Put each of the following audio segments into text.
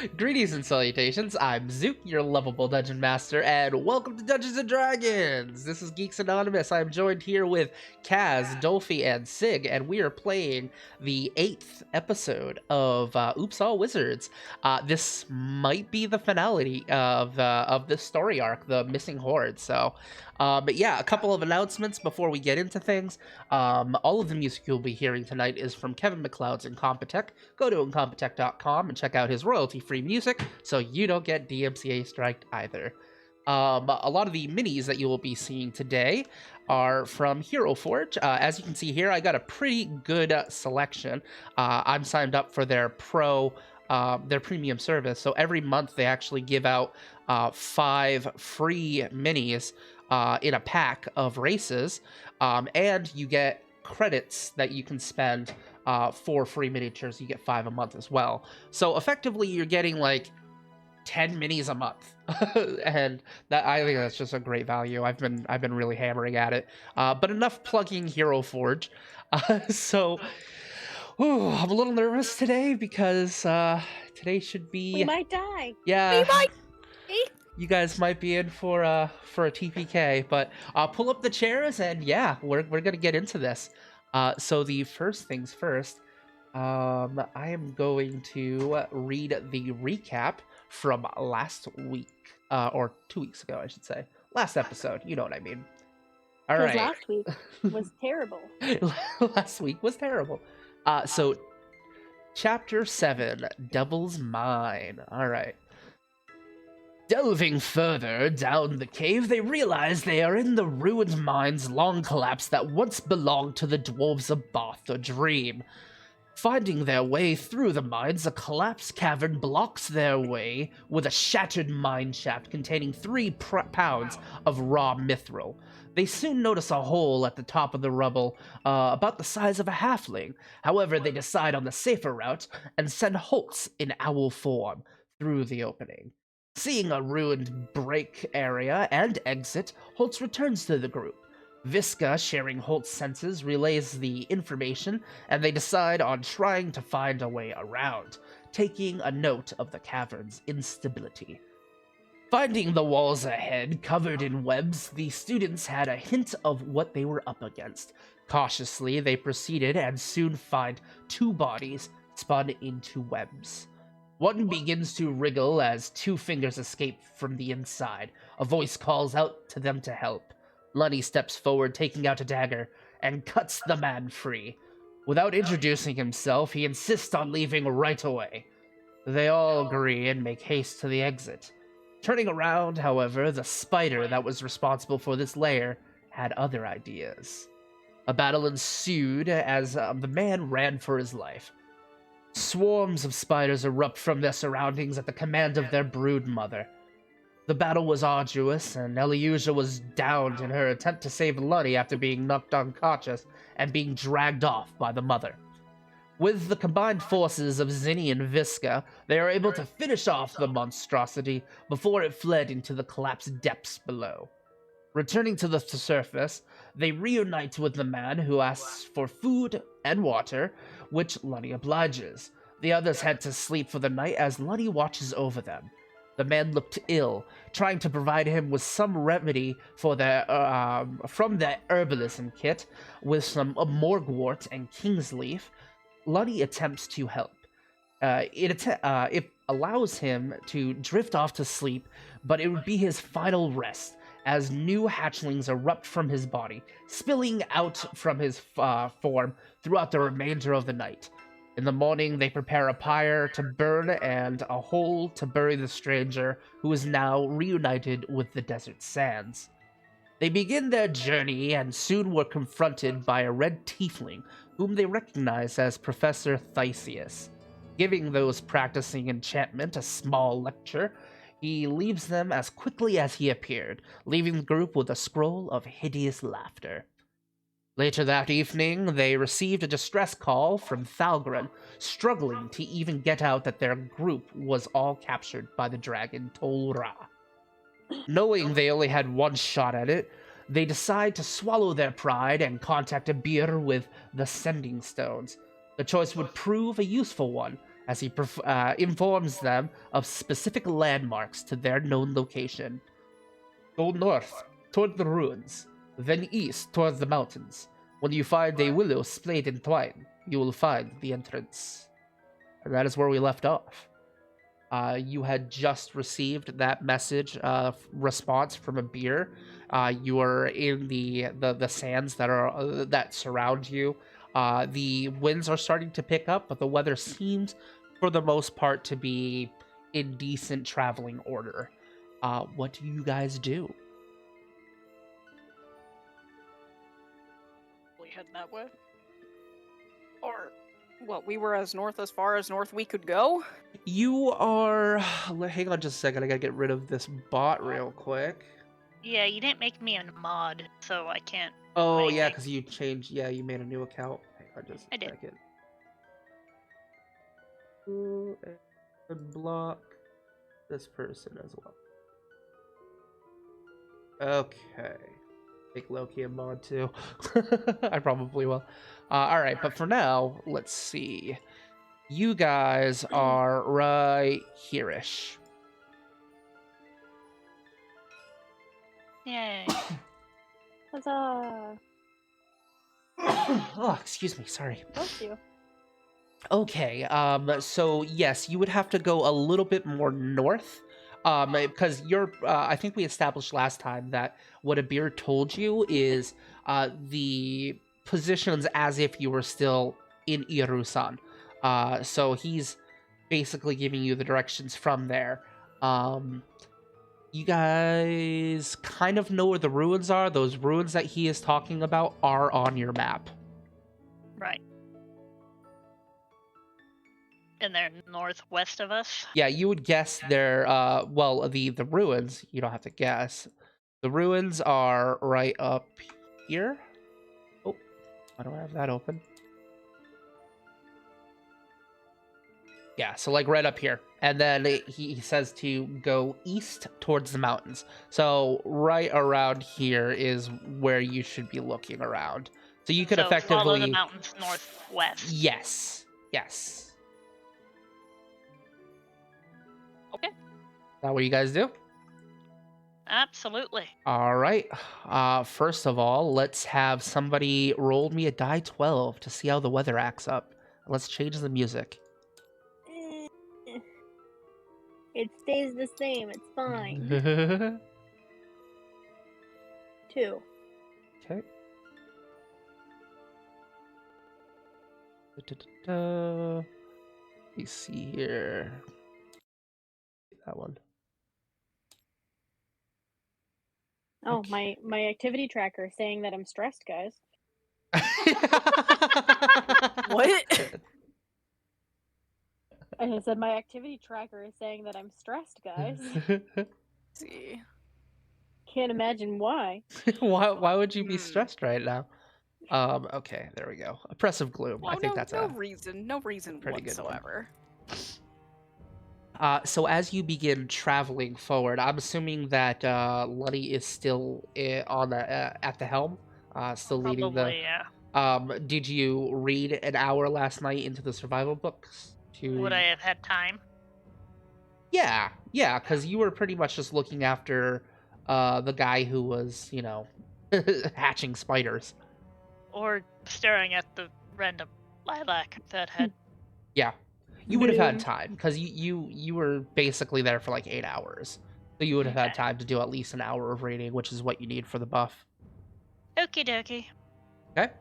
Greetings and salutations, I'm Zook, your lovable Dungeon Master, and welcome to Dungeons & Dragons! This is Geeks Anonymous. I'm joined here with Kaz, Dolphy, and Sig, and we are playing the 8th episode of Oops All Wizards. This might be the finality of this story arc, the Missing Hoard, so... but yeah, a couple of announcements before we get into things. All of the music you'll be hearing tonight is from Kevin MacLeod's Incompetech. Go to incompetech.com and check out his royalty-free music so you don't get DMCA striked either. A lot of the minis that you will be seeing today are from Hero Forge. As you can see here, I got a pretty good selection. I'm signed up for their premium service, so every month they actually give out 5 free minis in a pack of races, and you get credits that you can spend for free miniatures. You get 5 a month as well. So effectively, you're getting like 10 minis a month, and that I think that's just a great value. I've been really hammering at it. But enough plugging Hero Forge. So I'm a little nervous today because today should be. We might die. Yeah. We might. You guys might be in for a TPK, but pull up the chairs and yeah, we're gonna get into this. So the first things first, I am going to read the recap from last week, or 2 weeks ago, I should say. Last episode, you know what I mean. All right. Last week was terrible. Last week was terrible. So Chapter 7, Devil's Mine. All right. Delving further down the cave, they realize they are in the ruined mines long collapsed that once belonged to the dwarves of Bath or Dream. Finding their way through the mines, a collapsed cavern blocks their way with a shattered mine shaft containing 3 pounds of raw mithril. They soon notice a hole at the top of the rubble, about the size of a halfling. However, they decide on the safer route and send Holtz in owl form through the opening. Seeing a ruined break area and exit, Holtz returns to the group. Visca, sharing Holtz's senses, relays the information, and they decide on trying to find a way around, taking a note of the cavern's instability. Finding the walls ahead covered in webs, the students had a hint of what they were up against. Cautiously, they proceeded and soon find 2 bodies spun into webs. One begins to wriggle as 2 fingers escape from the inside. A voice calls out to them to help. Lunny steps forward, taking out a dagger, and cuts the man free. Without introducing himself, he insists on leaving right away. They all agree and make haste to the exit. Turning around, however, the spider that was responsible for this lair had other ideas. A battle ensued as the man ran for his life. Swarms of spiders erupt from their surroundings at the command of their brood mother. The battle was arduous, and Eliusia was downed in her attempt to save Lunny after being knocked unconscious and being dragged off by the mother. With the combined forces of Zinni and Visca, they are able to finish off the monstrosity before it fled into the collapsed depths below. Returning to the surface, they reunite with the man who asks for food and water, which Lunny obliges. The others head to sleep for the night as Lunny watches over them. The man looked ill, trying to provide him with some remedy for from the herbalism kit with some morgwort and king's leaf. Lunny attempts to help. It allows him to drift off to sleep, but it would be his final rest, as new hatchlings erupt from his body, spilling out from his form throughout the remainder of the night. In the morning, they prepare a pyre to burn and a hole to bury the stranger, who is now reunited with the desert sands. They begin their journey and soon were confronted by a red tiefling, whom they recognize as Professor Theseus. Giving those practicing enchantment a small lecture, he leaves them as quickly as he appeared, leaving the group with a scroll of hideous laughter. Later that evening, they received a distress call from Thalgren, struggling to even get out that their group was all captured by the dragon Tolra. Knowing they only had one shot at it, they decide to swallow their pride and contact Abir with the Sending Stones. The choice would prove a useful one, as he informs them of specific landmarks to their known location. Go north, toward the ruins, then east, toward the mountains. When you find a willow splayed in twine, you will find the entrance. And that is where we left off. You had just received that message response from a beer. You are in the sands that surround you. The winds are starting to pick up, but the weather seems, for the most part, to be in decent traveling order. What do you guys do? We head that way? Or, what, we were as far as north we could go? You are... Hang on just a second, I gotta get rid of this bot real quick. Yeah, you didn't make me a mod, so I can't. Oh, Wait, yeah, wait. because you changed... Yeah, you made a new account. Hang on just a I did. second. Ooh, and block this person as well. Okay. Make Loki a mod too. I probably will. Alright, but for now, let's see. You guys are right here-ish. Yay. Huzzah! Oh, excuse me, sorry. Bless you. Okay, so yes, you would have to go a little bit more north. Because I think we established last time that what Abir told you is the positions as if you were still in Irusan. So he's basically giving you the directions from there. You guys kind of know where the ruins are. Those ruins that he is talking about are on your map. Right. And they're northwest of us? Yeah, you would guess they're well, the ruins, you don't have to guess. The ruins are right up here. Oh, I don't have that open. Yeah, so like right up here. And then he says to go east towards the mountains. So right around here is where you should be looking around. So you could effectively follow the mountains northwest. Yes. Yes. Okay. Is that what you guys do? Absolutely. All right. First of all, let's have somebody roll me a die 12 to see how the weather acts up. Let's change the music. It stays the same. It's fine. 2. Okay. Let me see here. That one. Oh, Okay. my activity tracker is saying that I'm stressed, guys. What? I said my activity tracker is saying that I'm stressed, guys. See. Can't imagine why. Why would you be stressed right now? Okay, there we go. Oppressive gloom. I think that's no reason pretty good one. whatsoever. So as you begin traveling forward, I'm assuming that Lunny is still on the at the helm, still leading the. Probably, yeah. Did you read an hour last night into the survival books? Would I have had time? Yeah, because you were pretty much just looking after the guy who was, hatching spiders. Or staring at the random lilac that had... Yeah, you would have had Moon. time because you were basically there for like 8 hours, so you would have had Okay. time to do at least an hour of reading, which is what you need for the buff. Okie dokie. Okay.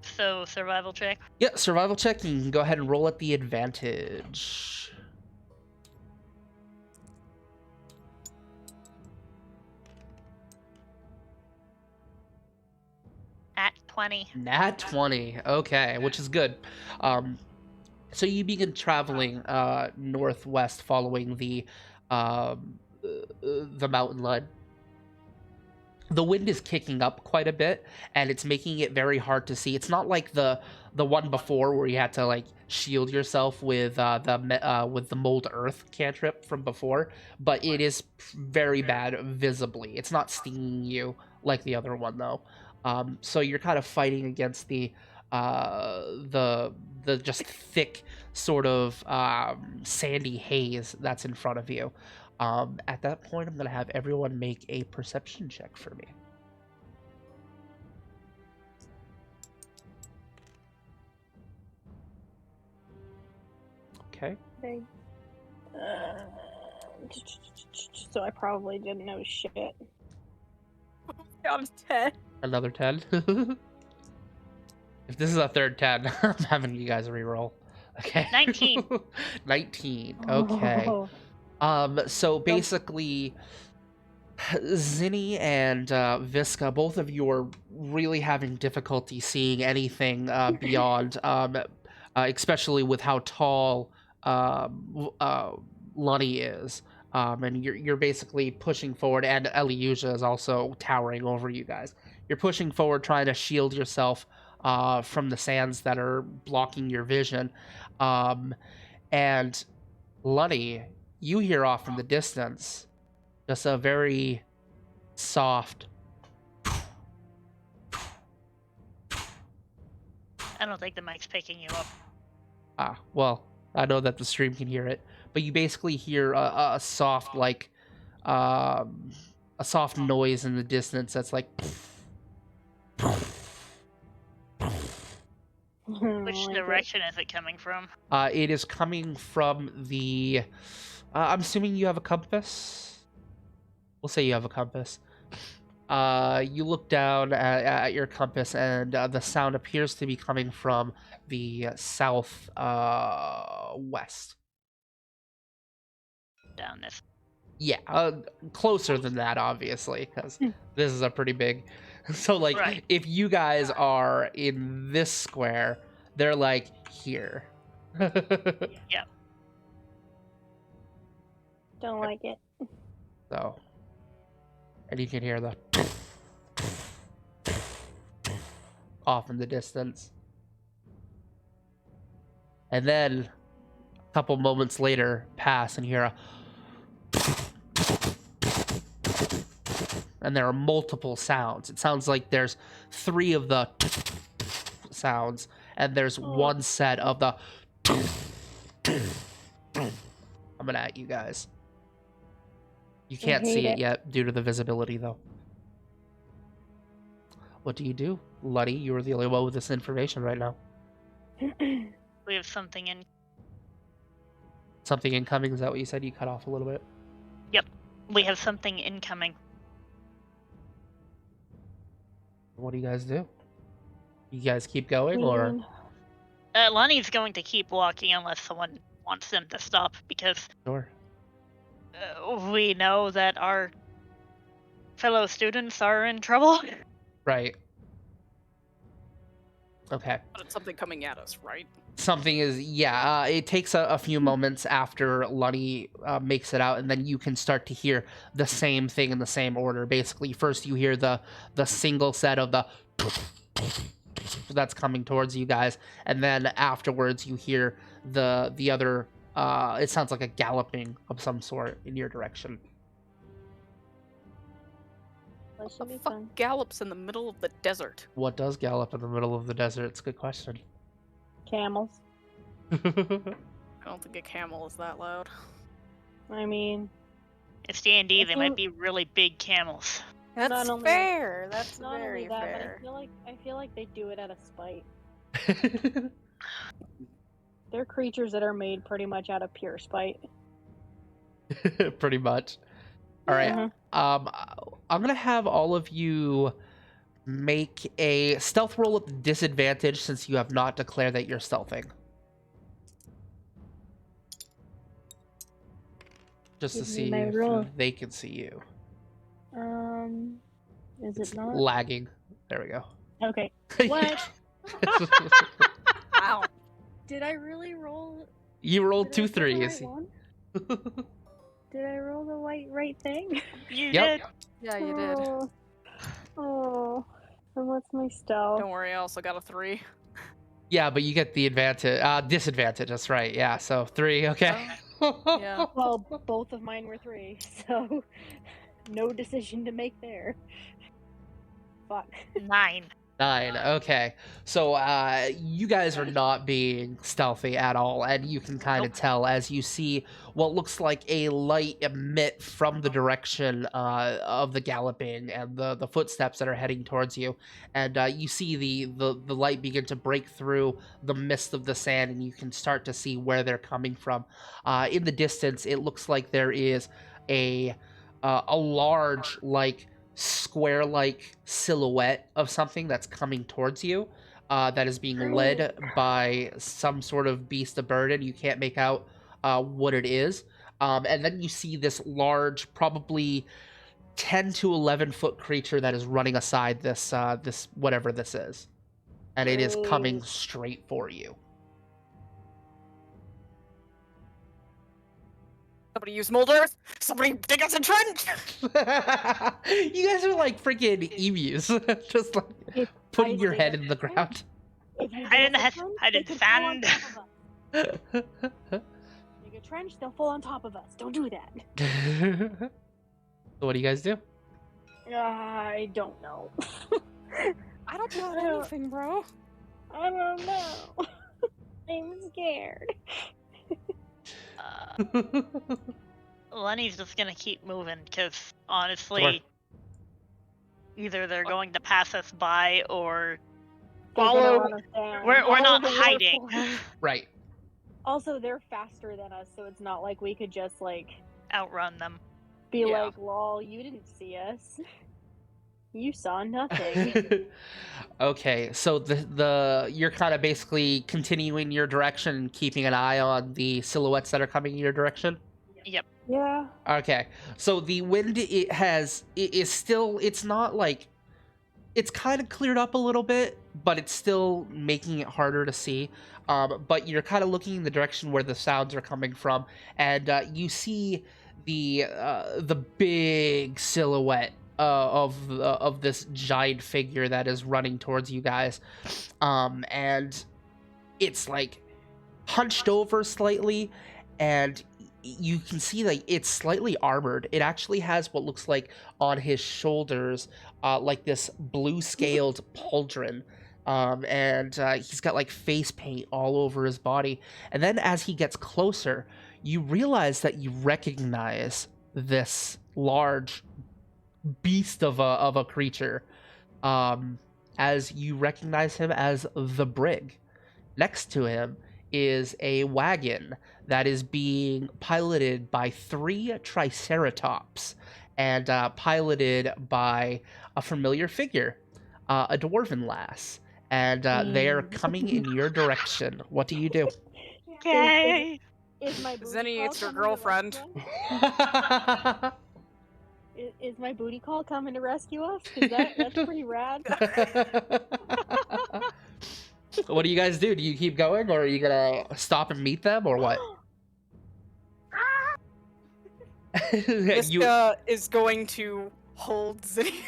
So, survival check? Yeah, survival check. You can go ahead and roll at the advantage. At 20. Nat 20. Okay, which is good. So you begin traveling northwest, following the mountain line. The wind is kicking up quite a bit, and it's making it very hard to see. It's not like the one before where you had to like shield yourself with the mold earth cantrip from before, but it is very bad visibly. It's not stinging you like the other one though. So you're kind of fighting against the the just thick sort of sandy haze that's in front of you. At that point, I'm gonna have everyone make a perception check for me. Okay. Okay. So I probably didn't know shit. Got a 10. Another 10. If this is a third 10, I'm having you guys reroll. Okay. 19. 19. Okay. Oh, So basically, Zinni and Visca, both of you are really having difficulty seeing anything beyond, especially with how tall Lunny is. And you're basically pushing forward, and Eliusia is also towering over you guys. You're pushing forward, trying to shield yourself from the sands that are blocking your vision. And Lunny, you hear off in the distance just a very soft. I don't think the mic's picking you up. Well, I know that the stream can hear it, but you basically hear a soft, like, a soft noise in the distance that's like. Which direction is it coming from? It is coming from the. I'm assuming you have a compass. We'll say you have a compass. You look down at your compass, and the sound appears to be coming from the south west. Down this. Yeah, closer than that, obviously, because this is a pretty big. So, like, Right. if you guys are in this square, they're like here. Yeah. Don't like it. So, and you can hear the off in the distance. And then a couple moments later pass and you hear a and there are multiple sounds. It sounds like there's 3 of the sounds and there's one set of the coming at you guys. You can't see it yet due to the visibility, though. What do you do? Luddy, you are the only one with this information right now. We have something in. Something incoming, is that what you said? You cut off a little bit. Yep. We have something incoming. What do you guys do? You guys keep going, or? Lonnie's going to keep walking unless someone wants them to stop, because Sure. we know that our fellow students are in trouble. Right. Okay. But it's something coming at us, right? Something is, yeah, it takes a few moments after Lunny makes it out, and then you can start to hear the same thing in the same order. Basically, first you hear the single set of the that's coming towards you guys, and then afterwards you hear the other, it sounds like a galloping of some sort in your direction. That What should the be fuck fun. gallops in the middle of the desert? What does gallop in the middle of the desert? It's a good question. Camels. I don't think a camel is that loud. I mean, It's D&D, I they might feel- be really big camels. That's Not only- fair. That's not very only that, fair. but I feel like they do it out of spite. They're creatures that are made pretty much out of pure spite. Pretty much. All right. Mhm. I'm gonna have all of you make a stealth roll at disadvantage since you have not declared that you're stealthing. Just to Give me see my if roll. they can see you. Is It's it not? lagging. There we go. Okay. What? Wow. Did I really roll? You rolled did I 2 roll the 3s. right one? Did I roll the right thing? You Yep. did. Yeah, you did. Oh. And what's my stealth? Don't worry, I also got a 3. Yeah, but you get the disadvantage. That's right. Yeah, so 3. Okay. Yeah. Well, both of mine were 3, so no decision to make there. Fuck. 9. 9. Okay. So you guys are not being stealthy at all, and you can kind of Nope. tell as you see what looks like a light emit from the direction of the galloping and the footsteps that are heading towards you. And you see the light begin to break through the mist of the sand, and you can start to see where they're coming from. In the distance, it looks like there is a large, like, square-like silhouette of something that's coming towards you, that is being led by some sort of beast of burden. You can't make out what it is. And then you see this large, probably 10 to 11 foot creature that is running aside this whatever this is, and it is coming straight for you. Somebody use mold earth. Somebody dig us a trench. You guys are like freaking emus, just like If putting I your dig head us in a the trench, ground. if you I dig didn't us a have- trench, I they didn't could fall on sand. top of us. Dig a trench, they'll fall on top of us. Don't do that. So what do you guys do? I don't know. I don't got I don't- anything, bro. I don't know. I'm scared. Lenny's just gonna keep moving because honestly, either they're going to pass us by or They're gonna Follow- run us down. we're Follow not the war hiding. force. Right. Also, they're faster than us, so it's not like we could just like Outrun them. be Yeah. like, "Lol, you didn't see us. You saw nothing." Okay, so the you're kind of basically continuing your direction and keeping an eye on the silhouettes that are coming in your direction. Yep. Yeah. Okay, so the wind is still, it's not like, it's kind of cleared up a little bit, but it's still making it harder to see. But you're kind of looking in the direction where the sounds are coming from, and you see the big silhouette of this giant figure that is running towards you guys, and it's like hunched over slightly, and you can see that it's slightly armored. It actually has what looks like on his shoulders, like this blue scaled pauldron. And he's got like face paint all over his body. And then as he gets closer, you realize that you recognize this large beast of a creature, as you recognize him as the Brig. Next to him is a wagon that is being piloted by 3 Triceratops, and piloted by a familiar figure, a dwarven lass. And they are coming in your direction. What do you do? Yay! Is my booty Zenny, call it's your coming to girlfriend. rescue us? Is my booty call coming to rescue us? 'Cause that's pretty rad. What do you guys do? Do you keep going, or are you gonna stop and meet them, or what? Miska is going to hold Zenny.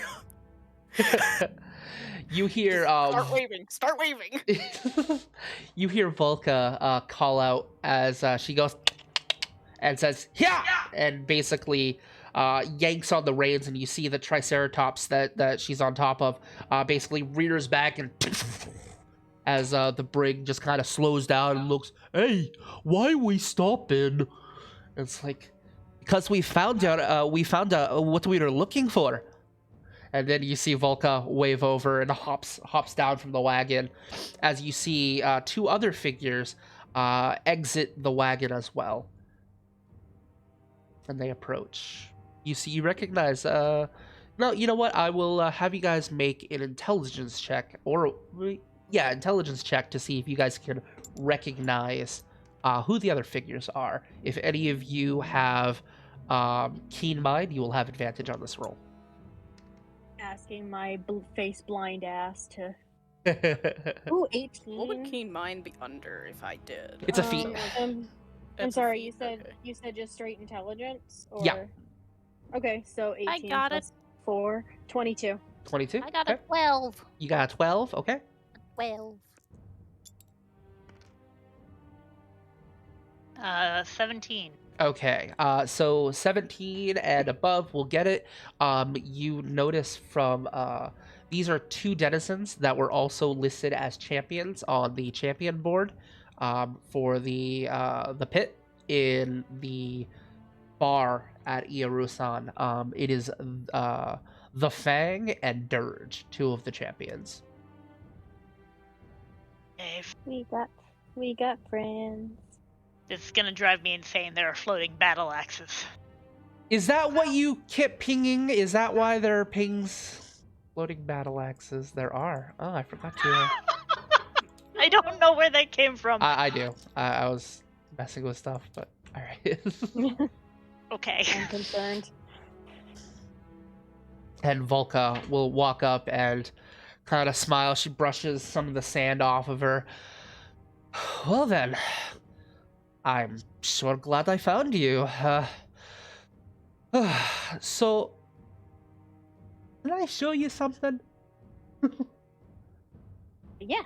You hear Start waving. Start waving. you hear Volka call out as she goes and says, "Yeah!" and basically yanks on the reins, and you see the Triceratops that she's on top of basically rears back, and as the Brig just kind of slows down and looks, "Hey, why are we stopping?" It's like, because we found out what we were looking for. And then you see Volka wave over and hops down from the wagon, as you see 2 other figures exit the wagon as well. And they approach. You recognize. No, you know what? I will have you guys make an intelligence check, intelligence check to see if you guys can recognize who the other figures are. If any of you have keen mind, you will have advantage on this roll. Asking my face blind ass to. Ooh, 18. What would keen mind be under if I did? It's a feat. I'm It's a sorry. feat, You said okay. you said just straight intelligence. Or... Yeah. Okay, so 18 I got plus 4, 22. 22. I got Okay. a 12. You got a 12. Okay. 12. 17. Okay, so 17 and above will get it. You notice from These are 2 denizens that were also listed as champions on the champion board for the pit in the bar at Iarusan. It is the Fang and Dirge, 2 of the champions. Dave, We got friends. this is gonna drive me insane. There are floating battle axes. Is that what you kept pinging? Is that why there are pings? Floating battle axes. There are. Oh, I forgot to. I don't know where they came from. I do. I was messing with stuff, but all right. Okay. I'm concerned. And Volka will walk up and kind of smile. She brushes some of the sand off of her. Well then, I'm sure glad I found you. So, can I show you something? Yes.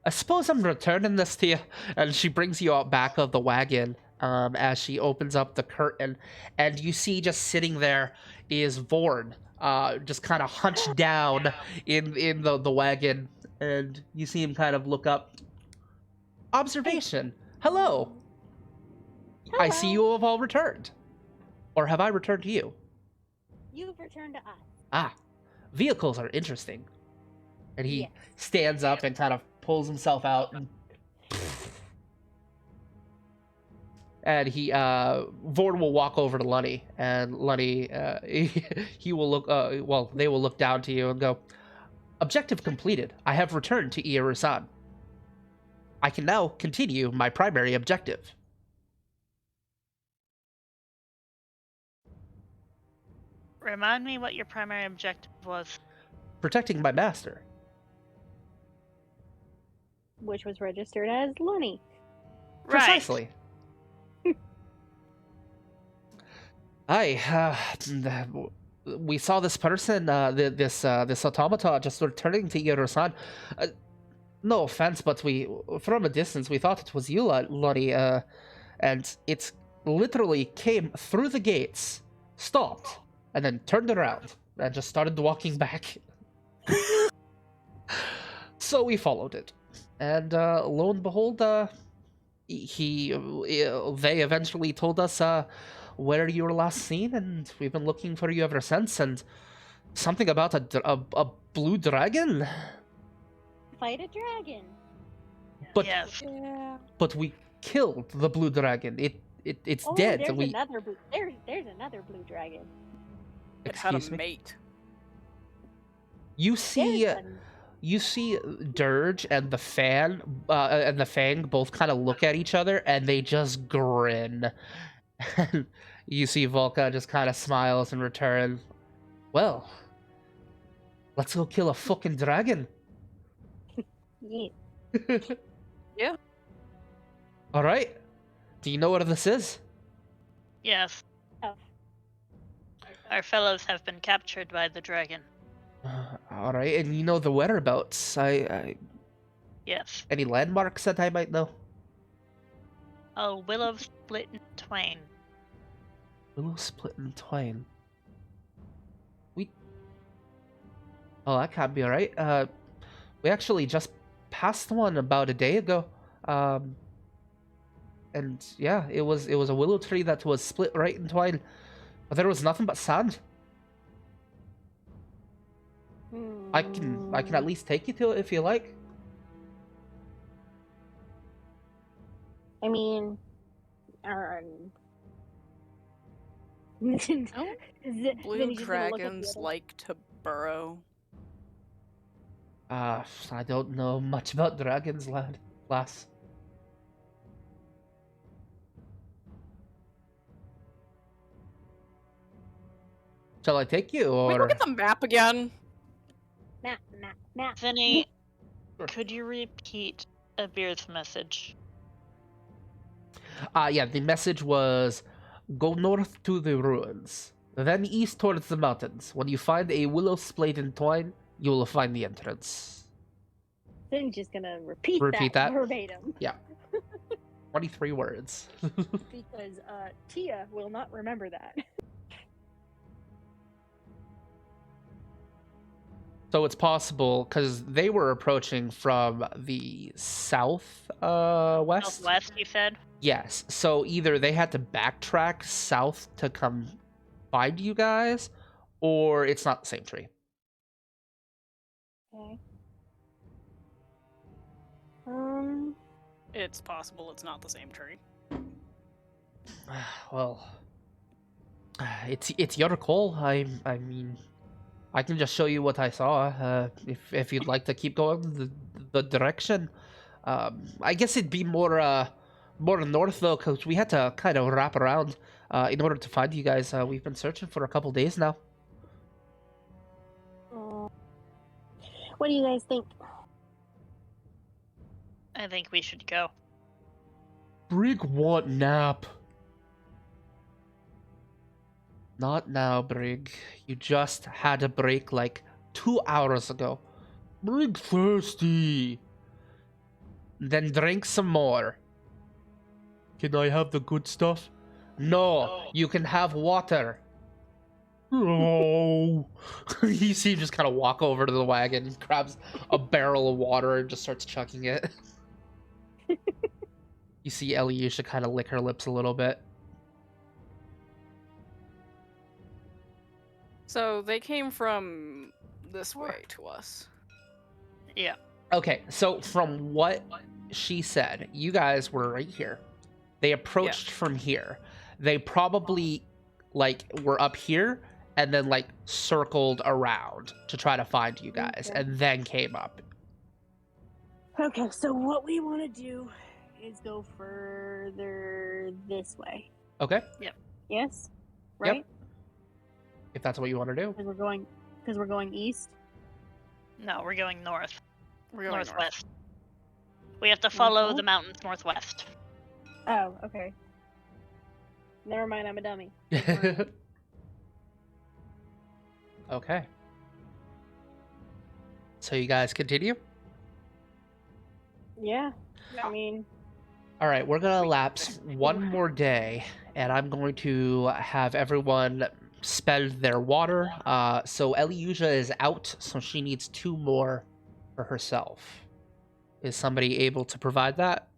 I suppose I'm returning this to you. And she brings you out back of the wagon as she opens up the curtain. And you see just sitting there is Vorn, just kind of hunched down in the wagon. And you see him kind of look up. Observation. Hello. I see you have all returned. Or have I returned to you? You've returned to us. Ah, vehicles are interesting. And he Yes. stands up and kind of pulls himself out. And he, Vorn will walk over to Lunny, and Lunny, he will look, well, they will look down to you and go, Objective completed. I have returned to Iarusan. I can now continue my primary objective. Remind me what your primary objective was. Protecting my master. Which was registered as Lunny. Precisely. We saw this person, this automaton just returning to Iarusan. No offense, but from a distance, we thought it was you, Lunny, and it literally came through the gates, stopped, and then turned around, and just started walking back. So we followed it, and lo and behold, they eventually told us where you were last seen, and we've been looking for you ever since, and something about a blue dragon? Fight a dragon. But Yes. Yeah. but we killed the blue dragon. It's Oh, dead. There's another blue. There's another blue dragon. It had a Excuse me. mate. You see, There's you see Dirge and the Fang both kind of look at each other and they just grin. And you see Volka just kind of smiles in return. Well, let's go kill a fucking dragon. Yeah. Yeah. All right. Do you know what this is? Yes. Oh. Our fellows have been captured by the dragon. All right, and you know the whereabouts. Yes. Any landmarks that I might know? A willow split in twain. Willow split in twain. Oh, that can't be right. We actually just passed one about a day ago. And yeah, it was a willow tree that was split right in twain, but there was nothing but sand. I can at least take you to it if you like. I mean, Blue dragons like to burrow. I don't know much about dragons, lass. Shall I take you, Can we or look at the map again? Nah. Vinny, Sure. could you repeat Abir's message? Yeah, the message was, go north to the ruins, then east towards the mountains. When you find a willow split in twine, you will find the entrance. Then just gonna repeat that? verbatim. 23 words. Because Tia will not remember that. So it's possible because they were approaching from the south west. Southwest, you said? Yes. So either they had to backtrack south to come find you guys, or it's not the same tree. Okay. It's possible it's not the same tree. Well, it's your call. I mean, I can just show you what I saw. If you'd like to keep going the direction, I guess it'd be more north though, because we had to kind of wrap around in order to find you guys. We've been searching for a couple days now. What do you guys think? I think we should go. Brig want nap. Not now, Brig. You just had a break like 2 hours ago. Brig thirsty. Then drink some more. Can I have the good stuff? No, you can have water. Oh. You see him just kind of walk over to the wagon, grabs a barrel of water, and just starts chucking it. You see Eliusha kind of lick her lips a little bit. So they came from this way to us. Yeah. Okay, so from what she said, you guys were right here. They approached from here. They probably, like, were up here and then, like, circled around to try to find you guys and then came up. Okay, so what we want to do is go further this way. Okay, Yes? Right? if that's what you want to do. Because we're going east. No, we're going north. We're going north. Northwest. We have to follow Northwest? the mountains northwest. Oh, okay. Never mind, I'm a dummy. Okay. So you guys continue? Yeah. I mean, All right, we're going to lapse one more day, and I'm going to have everyone spend their water. So Eliusha is out, so she needs 2 more for herself. Is somebody able to provide that?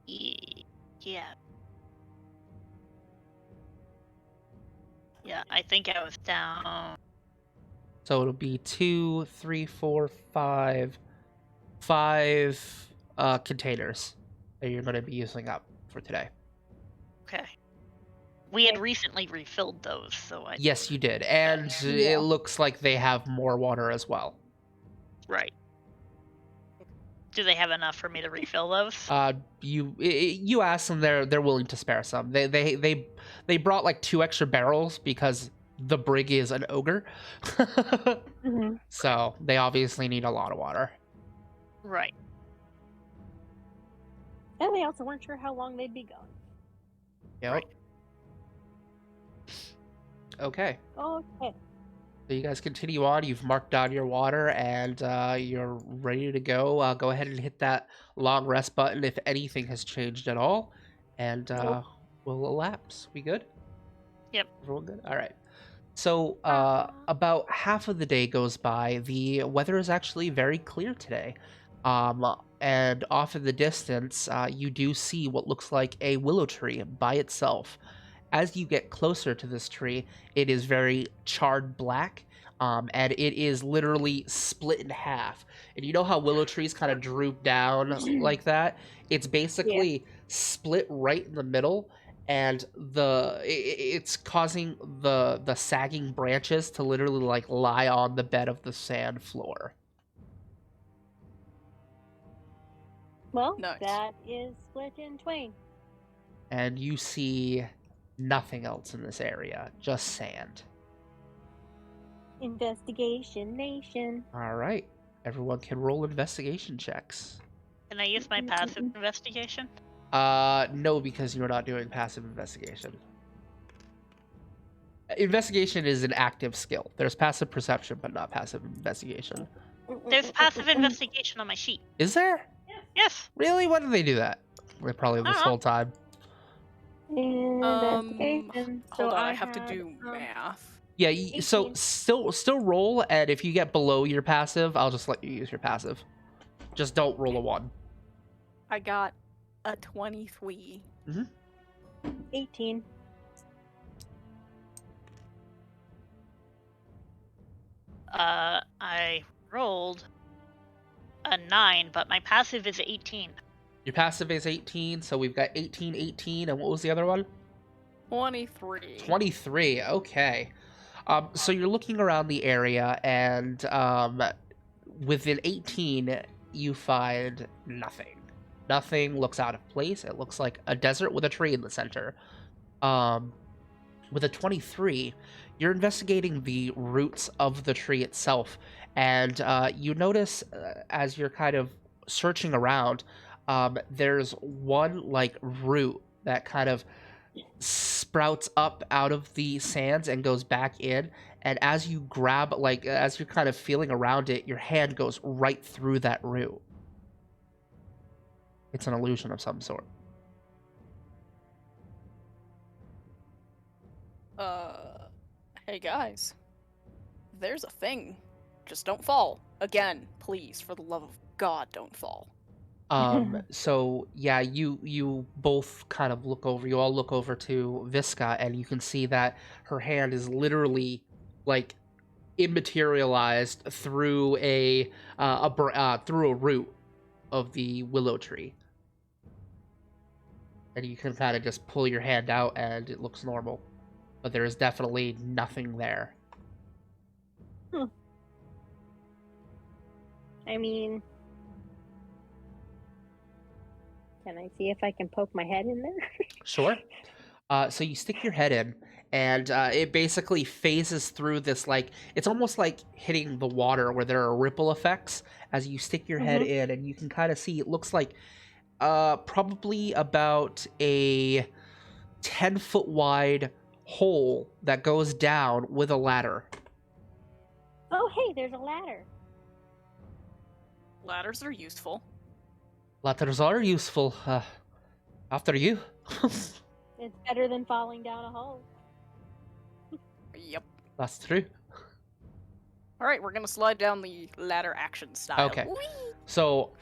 Yeah. Yeah, I think I was down. So it'll be 2, 3, 4, 5 containers that you're going to be using up for today. Okay. We had recently refilled those, so I. Yes, you did. And Yeah. it looks like they have more water as well. Right. Do they have enough for me to refill those? You asked them, they're willing to spare some. They brought like 2 extra barrels because the brig is an ogre. So they obviously need a lot of water. Right. and they also weren't sure how long they'd be gone. Yep. Right. Okay. Okay. So you guys continue on. You've marked down your water, and you're ready to go. Go ahead and hit that long rest button if anything has changed at all, and we'll elapse. We good? Yep. Everyone good? All right. So about half of the day goes by. The weather is actually very clear today. And off in the distance, you do see what looks like a willow tree by itself. As you get closer to this tree, it is very charred black, and it is literally split in half. And you know how willow trees kind of droop down like that? It's basically split right in the middle, and it's causing the sagging branches to literally like lie on the bed of the sand floor. Well, Nice. that is split in twain. And you see nothing else in this area, just sand. Investigation Nation. All right, everyone can roll investigation checks. Can I use my passive investigation? No, because you're not doing passive investigation. Investigation is an active skill. There's passive perception, but not passive investigation. There's passive investigation on my sheet. Is there? Yes. Really? When did they do that? Probably this whole time. Investigation. Hold on, I have to had, do math. Yeah, so 18. still roll, and if you get below your passive, I'll just let you use your passive. Just don't roll a 1. I got a 23. 18. I rolled a 9, but my passive is 18. Your passive is 18, so we've got 18, 18, and what was the other one? 23. 23, okay. So you're looking around the area, and within 18, you find nothing. Nothing looks out of place. It looks like a desert with a tree in the center. With a 23, you're investigating the roots of the tree itself, and you notice as you're kind of searching around, there's one like root that kind of sprouts up out of the sands and goes back in, and as you grab, like as you're kind of feeling around it, your hand goes right through that root. It's an illusion of some sort. Hey guys. There's a thing. Just don't fall. Again, please, for the love of God, don't fall. So yeah, you both kind of look over, you all look over to Visca, and you can see that her hand is literally like immaterialized through through a root of the willow tree. And you can kind of just pull your hand out and it looks normal. But there is definitely nothing there. I mean, can I see if I can poke my head in there? Sure. So you stick your head in, and it basically phases through this, like, it's almost like hitting the water where there are ripple effects as you stick your head in, and you can kind of see it looks like probably about a 10-foot wide hole that goes down with a ladder. Oh, hey, there's a ladder. Ladders are useful. Ladders are useful. After you. It's better than falling down a hole. Yep. That's true. Alright, we're gonna slide down the ladder action style. Okay. Whee! So,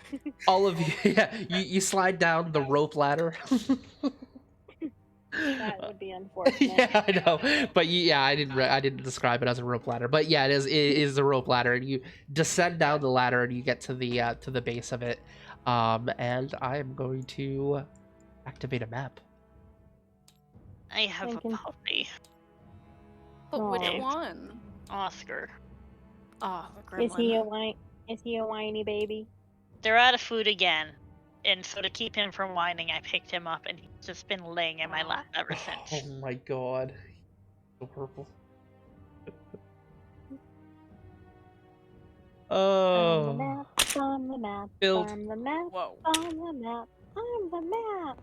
all of you, yeah, you slide down the rope ladder. That would be unfortunate. Yeah, I know, but I didn't describe it as a rope ladder, but yeah, it is a rope ladder, and you descend down the ladder, and you get to the base of it, and I am going to activate a map. I have a puppy. But which Aw. one? Oscar. Ah, the gremlin. Is he a whiny baby? They're out of food again, and so to keep him from whining, I picked him up, and he's just been laying in my lap ever since. Oh my god, so purple. Oh. On the map, on the map, Build. on the map, Whoa. on the map, on the map.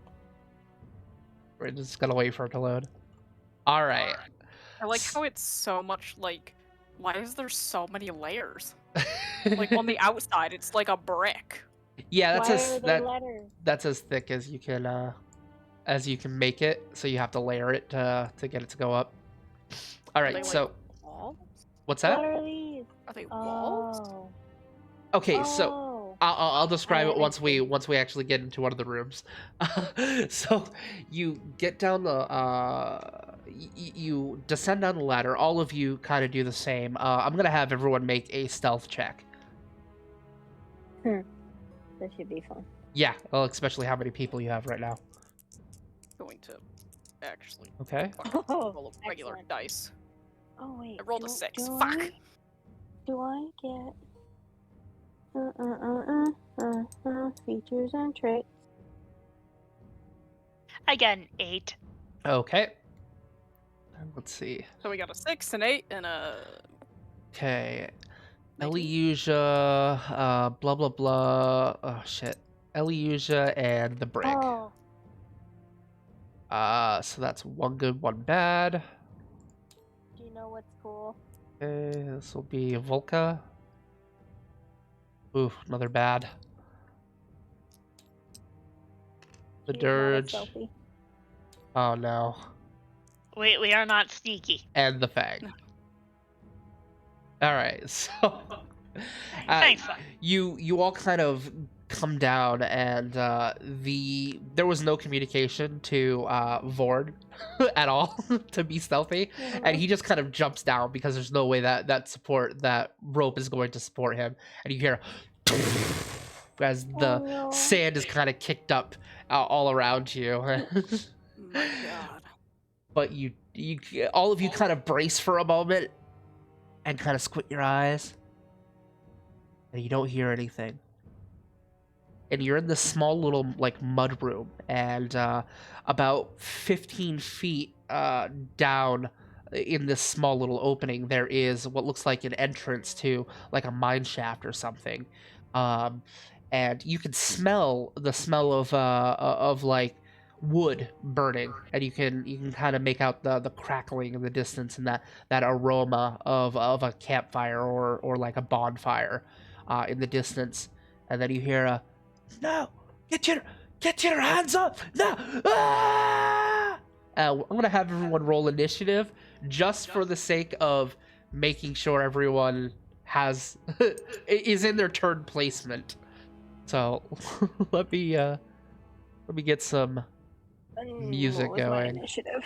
We're just gonna wait for it to load. All right. I like how it's so much like, why is there so many layers? Like on the outside, it's like a brick. Yeah, Why are there letters? that's as thick as you can make it. So you have to layer it to get it to go up. All right. Are they, So like, walls? what's What that? are these? Are they walls? Oh. Okay. So Oh. I'll describe it I once see. we actually get into one of the rooms. So you get down the you descend down the ladder. All of you kind of do the same. I'm gonna have everyone make a stealth check. That should be fun. Yeah, well, especially how many people you have right now. Going to actually Okay. roll a regular Excellent. dice. Oh wait. I rolled a 6. Do Fuck. Do I get features and traits? I got an 8. Okay. Let's see. So we got a 6, an 8, and a... Okay. 19? Eliusia, blah blah blah. Oh shit. Eliusia and the brick. Oh. So that's one good, one bad. Do you know what's cool? Okay, this will be Volca. Ooh, another bad. The She's not a dirge. selfie. Oh no. We are not sneaky. And the fang. All right, so Thanks. you all kind of come down, and there was no communication to Vord at all to be stealthy, and he just kind of jumps down because there's no way that rope is going to support him, and you hear as the sand is kind of kicked up all around you. My God. But you all of you kind of brace for a moment and kind of squint your eyes, and you don't hear anything. And you're in this small little like mud room, and about 15 feet down in this small little opening, there is what looks like an entrance to like a mine shaft or something. And you can smell the smell of like wood burning, and you can kind of make out the crackling in the distance, and that aroma of a campfire or like a bonfire in the distance. And then you hear a "No, get your hands up! No!" I'm gonna have everyone roll initiative just for the sake of making sure everyone is in their turn placement. So let me get some music what was my going. initiative?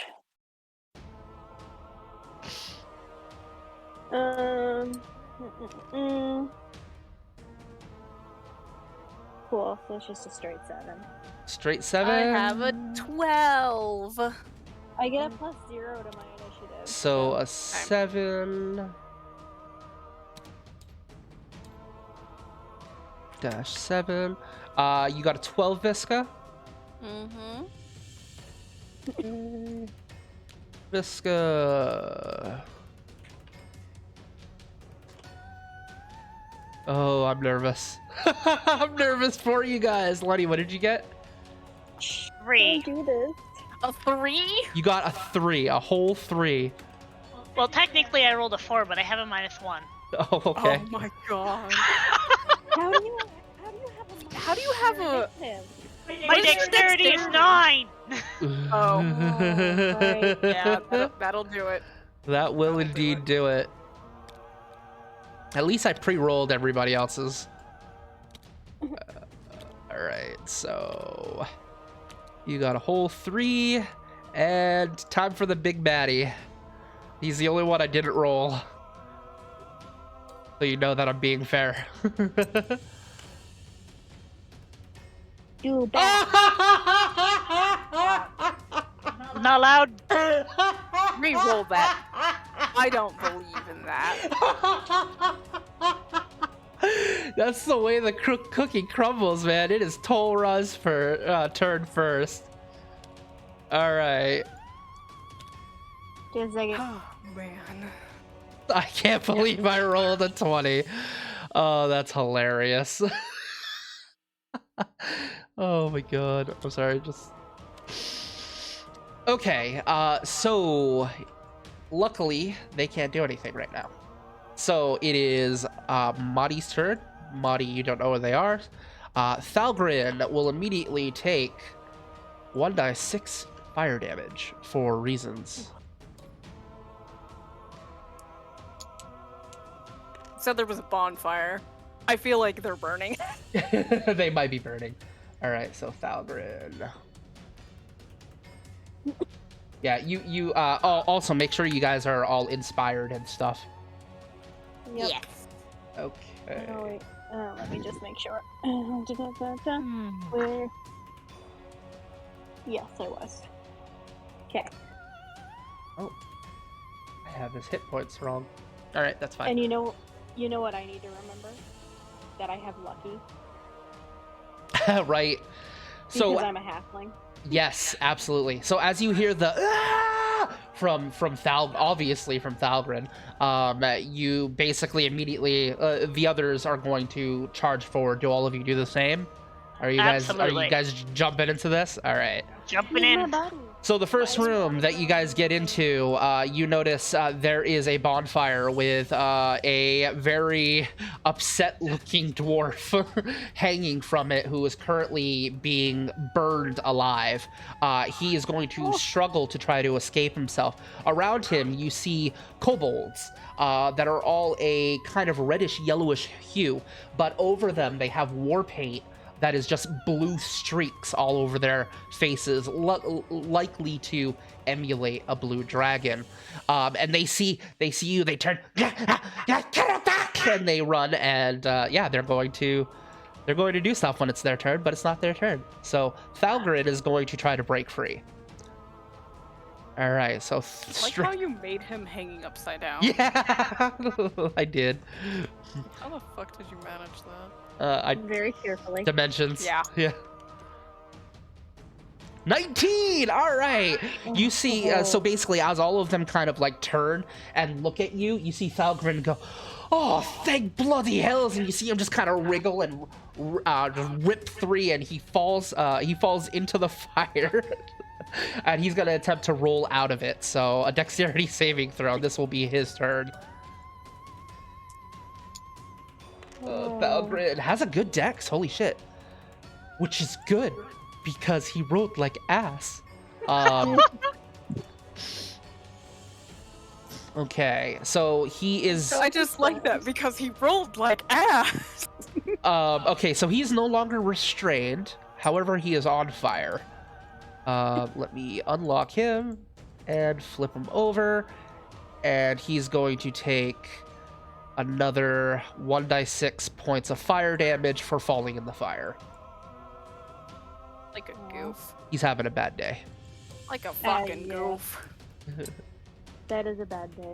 Cool. So it's just a straight 7. Straight 7. I have a 12. I get a +0 to my initiative. So a 7 dash 7. You got a 12, Visca. Visca. Oh, I'm nervous. I'm nervous for you guys. Lenny, what did you get? 3. Don't do this. A 3? You got a 3, a whole 3. Well, technically I rolled a 4, but I have a -1. Oh, okay. Oh my God. How do you have a My dexterity is 9! Oh. right. Yeah, that'll do it. That will indeed do it. At least I pre-rolled everybody else's. Alright, so you got a whole 3, and time for the big baddie. He's the only one I didn't roll. So you know that I'm being fair. Do bad. Not allowed. Re-roll that. I don't believe in that. That's the way the cookie crumbles, man. It is Tolra's for turn first. All right. Just a second. Oh, man. I can't believe I rolled a 20. Oh, that's hilarious. Oh my god. I'm sorry, just... Okay, so... Luckily, they can't do anything right now. So it is Madi's turn. Madi, you don't know where they are. Thalgrin will immediately take 1d6 fire damage for reasons. Said there was a bonfire. I feel like they're burning. They might be burning. Alright, so Thalgrin. Yeah, you also make sure you guys are all inspired and stuff. Yep. Yes. Okay. Oh, wait. Let me just make sure. Where? Yes, I was. Okay. Oh. I have his hit points wrong. Alright, that's fine. And you know what I need to remember? That I have lucky. Right. Because So I'm a halfling. yes, absolutely. So as you hear the from obviously from Thalgrin, you basically immediately the others are going to charge forward. Do all of you do the same? Are you Absolutely. guys jumping into this? All right. Jumping He's my in. buddy. So the first room that you guys get into, you notice there is a bonfire with a very upset-looking dwarf hanging from it, who is currently being burned alive. He is going to struggle to try to escape himself. Around him, you see kobolds that are all a kind of reddish-yellowish hue, but over them they have war paint that is just blue streaks all over their faces, likely to emulate a blue dragon. And they see you, they turn, get back, and they run, and yeah, they're going to do stuff when it's their turn, but it's not their turn. So Thalgrid is going to try to break free. All right, so Like how you made him hanging upside down. Yeah, I did. How the fuck did you manage that? Very carefully. Dimensions. Yeah. 19. All right. You see, so basically, as all of them kind of like turn and look at you, you see Thalgrin go, "Oh, thank bloody hells!" And you see him just kind of wriggle and just rip free, and he falls into the fire. And he's gonna attempt to roll out of it. So a dexterity saving throw. This will be his turn. Thalgrin has a good dex, holy shit. Which is good, because he rolled like ass. Okay, so he is... I just like that, because he rolled like ass. Okay, so he's no longer restrained. However, he is on fire. Let me unlock him and flip him over. And he's going to take another 1d6 points of fire damage for falling in the fire. Like a goof. He's having a bad day. Like a fucking yeah. goof. That is a bad day.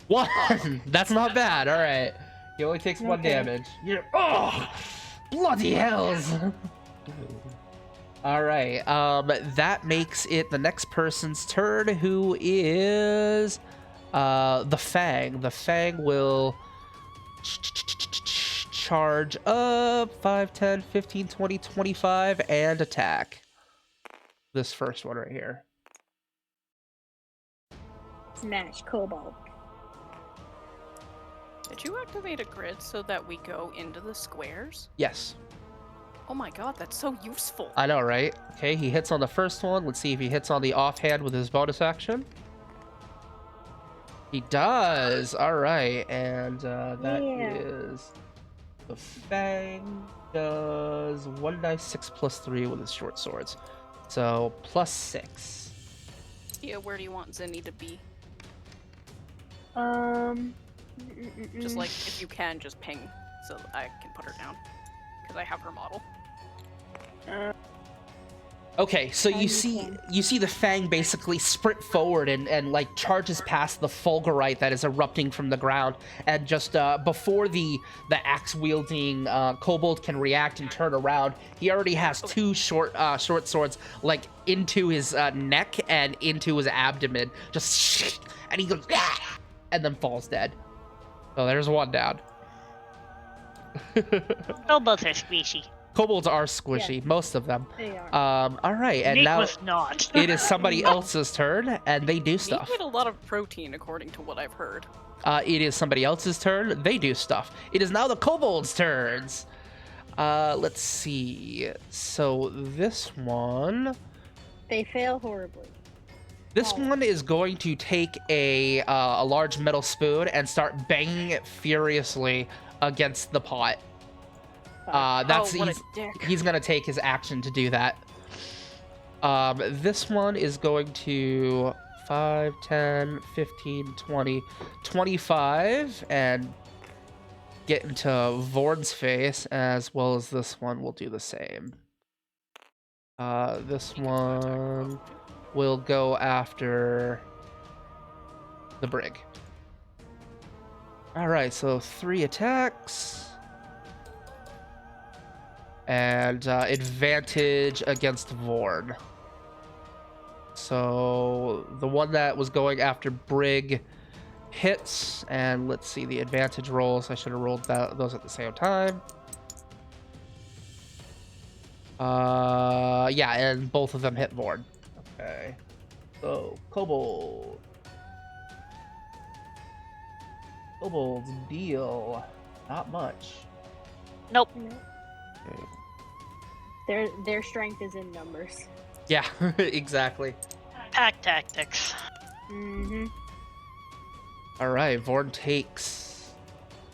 1! That's not bad, alright. He only takes 1 Okay. damage. You're... Oh! Bloody hells! Alright, that makes it the next person's turn, who is... the Fang. The Fang will charge up 5, 10, 15, 20, 25, and attack. This first one right here. Smash Kobold. Did you activate a grid so that we go into the squares? Yes. Oh my god, that's so useful. I know, right? Okay, he hits on the first one. Let's see if he hits on the offhand with his bonus action. He does. All right, and that is the Fang does 1d6 plus 3 with his short swords, so plus 6. Yeah, where do you want Zinni to be? Just like if you can, just ping so that I can put her down because I have her model. Okay, so you see the Fang basically sprint forward and like charges past the fulgurite that is erupting from the ground, and just before the axe wielding kobold can react and turn around, he already has 2 short swords like into his neck and into his abdomen, just and he goes ah! And then falls dead. So there's 1 down. Kobolds are squishy. Kobolds are squishy, most of them. They are. All right, and Nick now was not. it is somebody else's turn, and they do stuff. You get a lot of protein, according to what I've heard. It is somebody else's turn. They do stuff. It is now the kobolds' turns. Let's see. So this one... They fail horribly. This one is going to take a large metal spoon and start banging it furiously against the pot. That's what a dick. he's gonna take his action to do that. This one is going to 5, 10, 15, 20, 25, and get into Vorn's face, as well as this one will do the same. This one will go after the brig. Alright, so 3 attacks. And advantage against Vorn. So the one that was going after Brig hits, and let's see the advantage rolls. I should have rolled those at the same time. Yeah, and both of them hit Vorn. Okay. So, Kobold. Kobolds deal not much. Nope. Okay. Their strength is in numbers. Yeah, exactly. Pack tactics. Mm-hmm. Alright, Vorn takes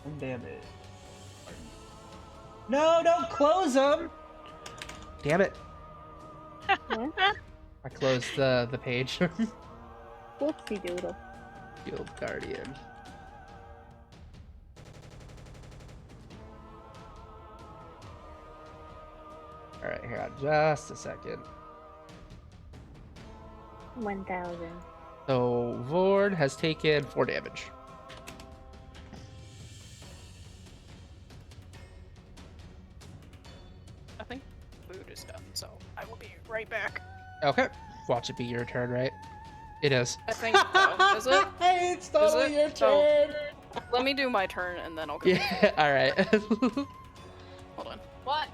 1 damage. No, don't close them! Damn it. What? I closed the page. Whoopsie doodle. Shield Guardian. Alright, hang on just a second. 1,000. So, Vord has taken 4 damage. I think food is done, so I will be right back. Okay. Watch it be your turn, right? It is. I think so. Is it? It's totally your Oh. turn! Let me do my turn and then I'll go. Yeah, alright. Hold on. What?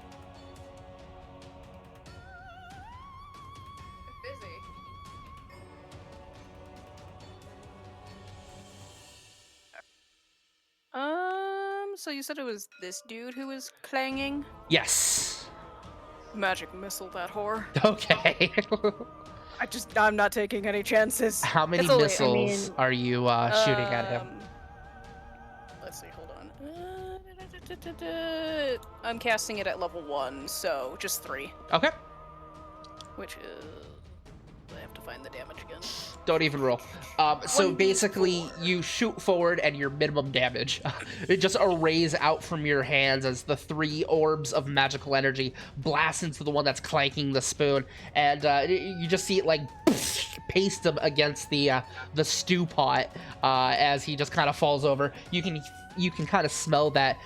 I'm busy. So you said it was this dude who was clanging? Yes. Magic missile that whore. Okay. I'm not taking any chances. How many It's only- missiles are you shooting at him? Let's see, hold on. I'm casting it at level 1, so just 3. Okay. Which is... I have to find the damage again. Don't even roll. So 1d4. basically, you shoot forward and your minimum damage. It just arrays out from your hands as the 3 orbs of magical energy blast into the one that's clanking the spoon, and you just see it like paste him against the stew pot as he just kind of falls over. You can kind of smell that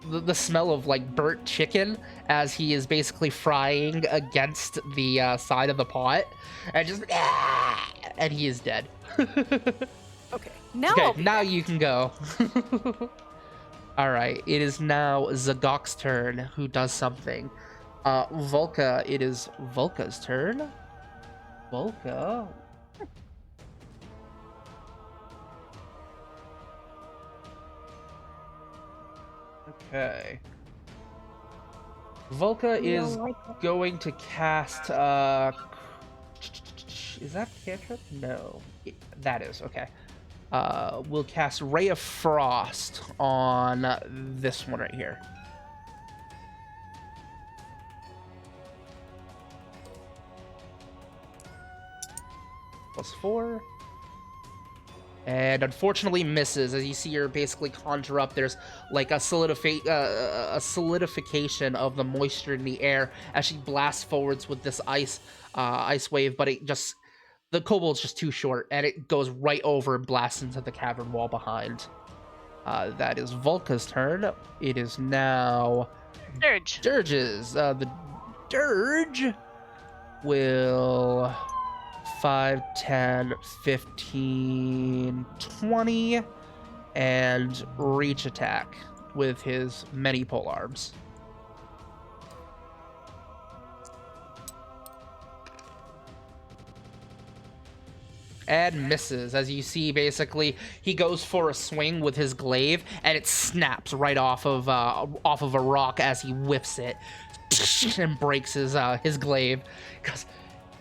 the smell of like burnt chicken as he is basically frying against the side of the pot, and just and he is dead. Okay, now Okay, I'll be now back. you can go. All right, it is now Zagok's turn, who does something. Volka, it is Volka's turn. Volka. Okay. Volka You is don't like it. going to cast is that cantrip? No. That is, okay. We'll cast Ray of Frost on this one right here. +4. And unfortunately misses. As you see her basically conjure up, there's like a solidification of the moisture in the air as she blasts forwards with this ice wave, but the kobold's just too short, and it goes right over and blasts into the cavern wall behind. That is Volka's turn. It is now Dirge. Dirge's. The Dirge will 5, 10, 15, 20, and reach attack with his many pole arms. And misses. As you see, basically, he goes for a swing with his glaive, and it snaps right off of a rock as he whiffs it and breaks his glaive. Because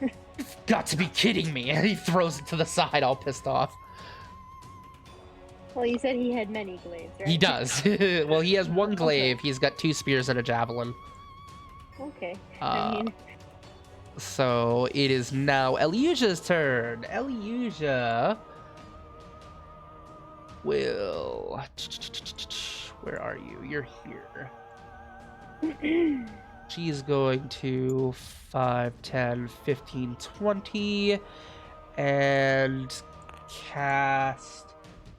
you've got to be kidding me! And he throws it to the side, all pissed off. Well, you said he had many glaives, right? He does. Well, he has 1 glaive. Okay. He's got 2 spears and a javelin. Okay. Uh, I mean, So it is now Elysia's turn. Elysia will... Where are you? You're here. She's going to 5, 10, 15, 20, and cast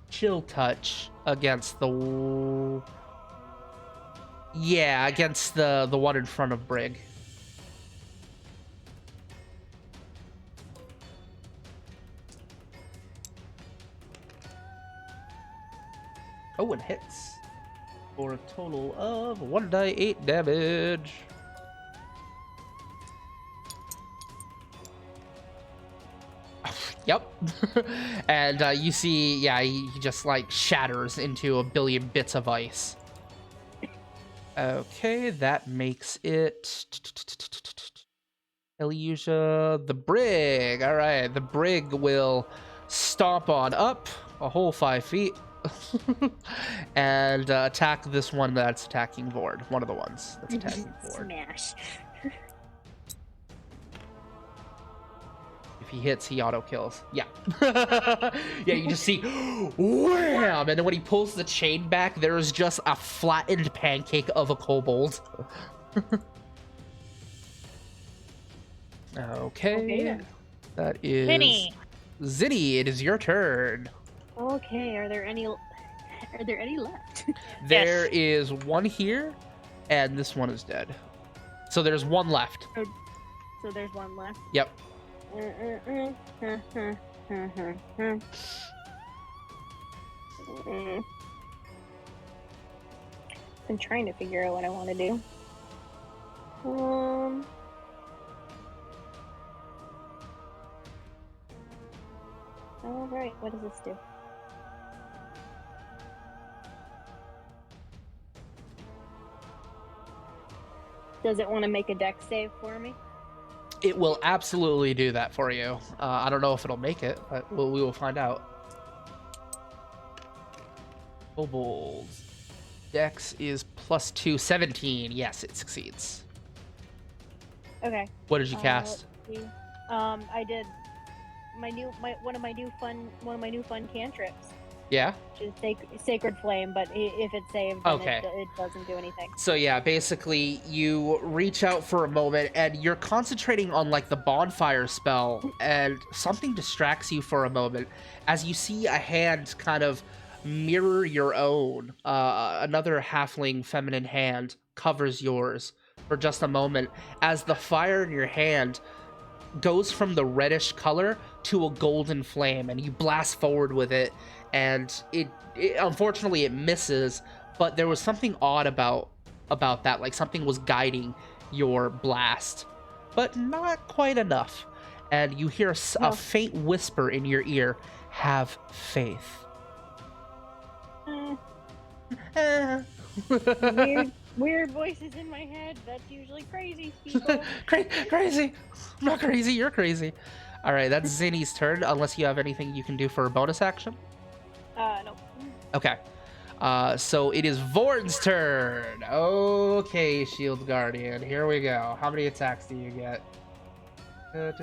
Chill Touch against the... Yeah, against the one in front of Brig. Oh, and hits for a total of 1d8 damage. Yep. And you see, yeah, he just like shatters into a billion bits of ice. Okay, that makes it Elysia, the Brig. All right, the Brig will stomp on up a whole 5 feet and attack this one that's attacking Hoard. One of the ones that's attacking Hoard. Smash. If he hits, he auto kills. Yeah. Yeah, you just see wham! And then when he pulls the chain back, there is just a flattened pancake of a kobold. Okay. then. That is Vinny. Zinni, it is your turn. Okay, are there any left? There is one here, and this one is dead. So there's one left. So there's one left. Yep. I'm trying to figure out what I want to do. All right, what does this do? Does it want to make a dex save for me? It will absolutely do that for you. I don't know if it'll make it, but we will find out. Kobolds. Dex is +2, 17. Yes, it succeeds. Okay. What did you cast? Let's see. I did one of my new fun cantrips, Yeah? which is Sacred Flame, but if it's saved, then Okay. it doesn't do anything. So yeah, basically you reach out for a moment and you're concentrating on like the bonfire spell, and something distracts you for a moment as you see a hand kind of mirror your own. Another halfling feminine hand covers yours for just a moment as the fire in your hand goes from the reddish color to a golden flame, and you blast forward with it, and it unfortunately it misses, but there was something odd about that, like something was guiding your blast, but not quite enough, and you hear a faint whisper in your ear, "Have faith." Weird voices in my head. That's usually crazy people. Crazy. I'm not crazy, you're crazy. All right, that's Zinni's turn, unless you have anything you can do for a bonus action. No. Okay. So it is Vorn's turn. Okay, Shield Guardian. Here we go. How many attacks do you get? He only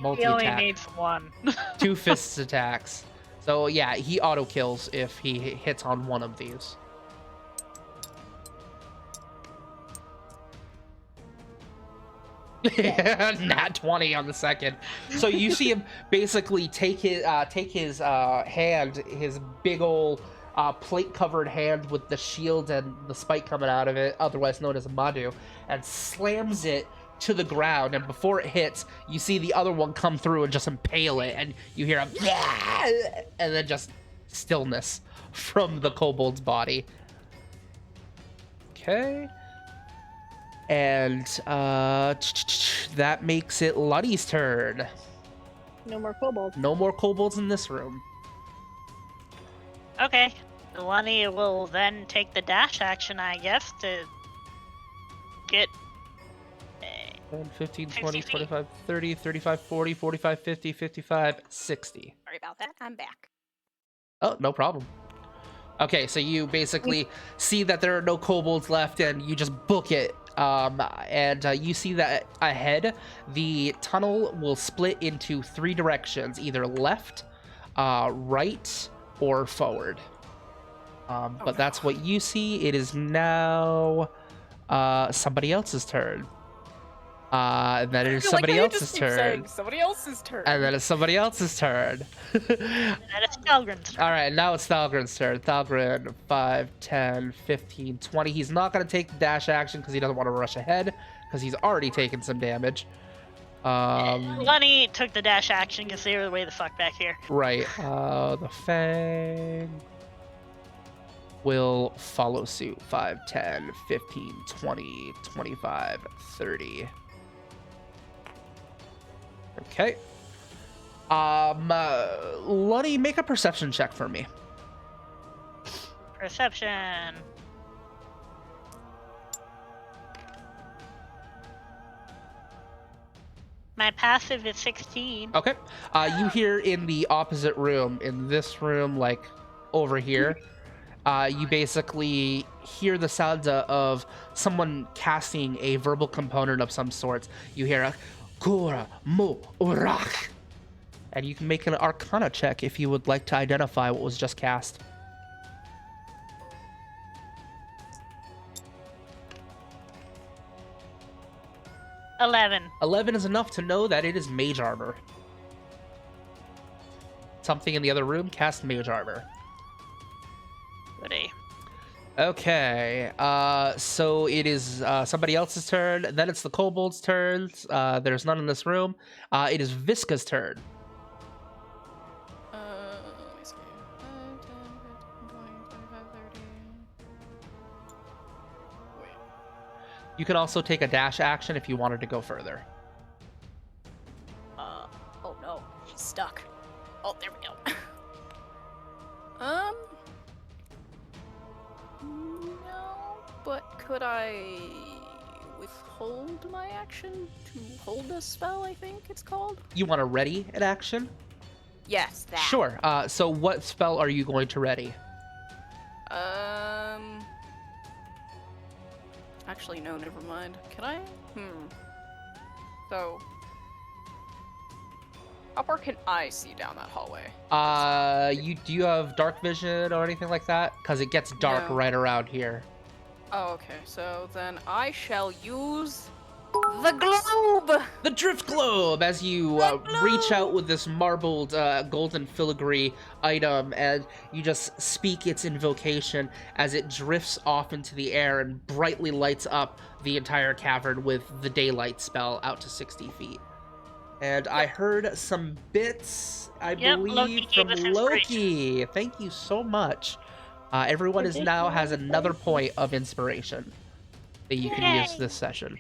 Multi-attack. needs one. 2 fists attacks. So yeah, he auto kills if he hits on one of these. Nat 20 on the second. So you see him basically take his hand, his big ol' plate-covered hand with the shield and the spike coming out of it, otherwise known as a Madu, and slams it to the ground. And before it hits, you see the other one come through and just impale it, and you hear him, and then just stillness from the kobold's body. Okay. And that makes it Luddy's turn. No more kobolds. No more kobolds in this room. Okay. Lunny will then take the dash action, I guess, to get 10, 15, 60 20, feet. 25, 30, 35, 40, 45, 50, 55, 60. Sorry about that. I'm back. Oh, no problem. Okay, so you basically see that there are no kobolds left, and you just book it. And you see that ahead, the tunnel will split into 3 directions, either left, right, or forward. But that's what you see. It is now somebody else's turn. And then it is somebody else's turn. Somebody else's turn. And then it's somebody else's turn. that is Stalgren's turn. All right, now it's Thalgren's turn. Thalgren, 5, 10, 15, 20. He's not going to take the dash action because he doesn't want to rush ahead because he's already taken some damage. Lunny took the dash action because they were way the fuck back here. Right. The Fang will follow suit. 5, 10, 15, 20, 25, 30. Okay. Lunny, make a perception check for me. Perception. My passive is 16. Okay. You hear in the opposite room, in this room, like over here, you basically hear the sounds of someone casting a verbal component of some sort. You hear a Kura Mo Urak. And you can make an Arcana check if you would like to identify what was just cast. 11. 11 is enough to know that it is mage armor. Something in the other room cast mage armor. Goody. Okay, so it is somebody else's turn. Then it's the kobolds' turns. There's none in this room. It is Visca's turn. Let me see. 5, 10, 15, 20, 25, 30. Wait. You can also take a dash action if you wanted to go further. Oh no, she's stuck. Oh, there we go. No, but could I withhold my action to hold a spell, I think it's called? You want to ready an action? Yes, that. Sure. So what spell are you going to ready? Actually, no, never mind. Can I? So, how far can I see down that hallway? Do you have dark vision or anything like that? Because it gets dark No. right around here. Oh, okay. So then I shall use the globe. The drift globe, as you reach out with this marbled golden filigree item, and you just speak its invocation as it drifts off into the air and brightly lights up the entire cavern with the daylight spell out to 60 feet. And I heard some bits, I believe, Loki gave from us Loki. Thank you so much. Everyone is now has another point of inspiration that you can use this session.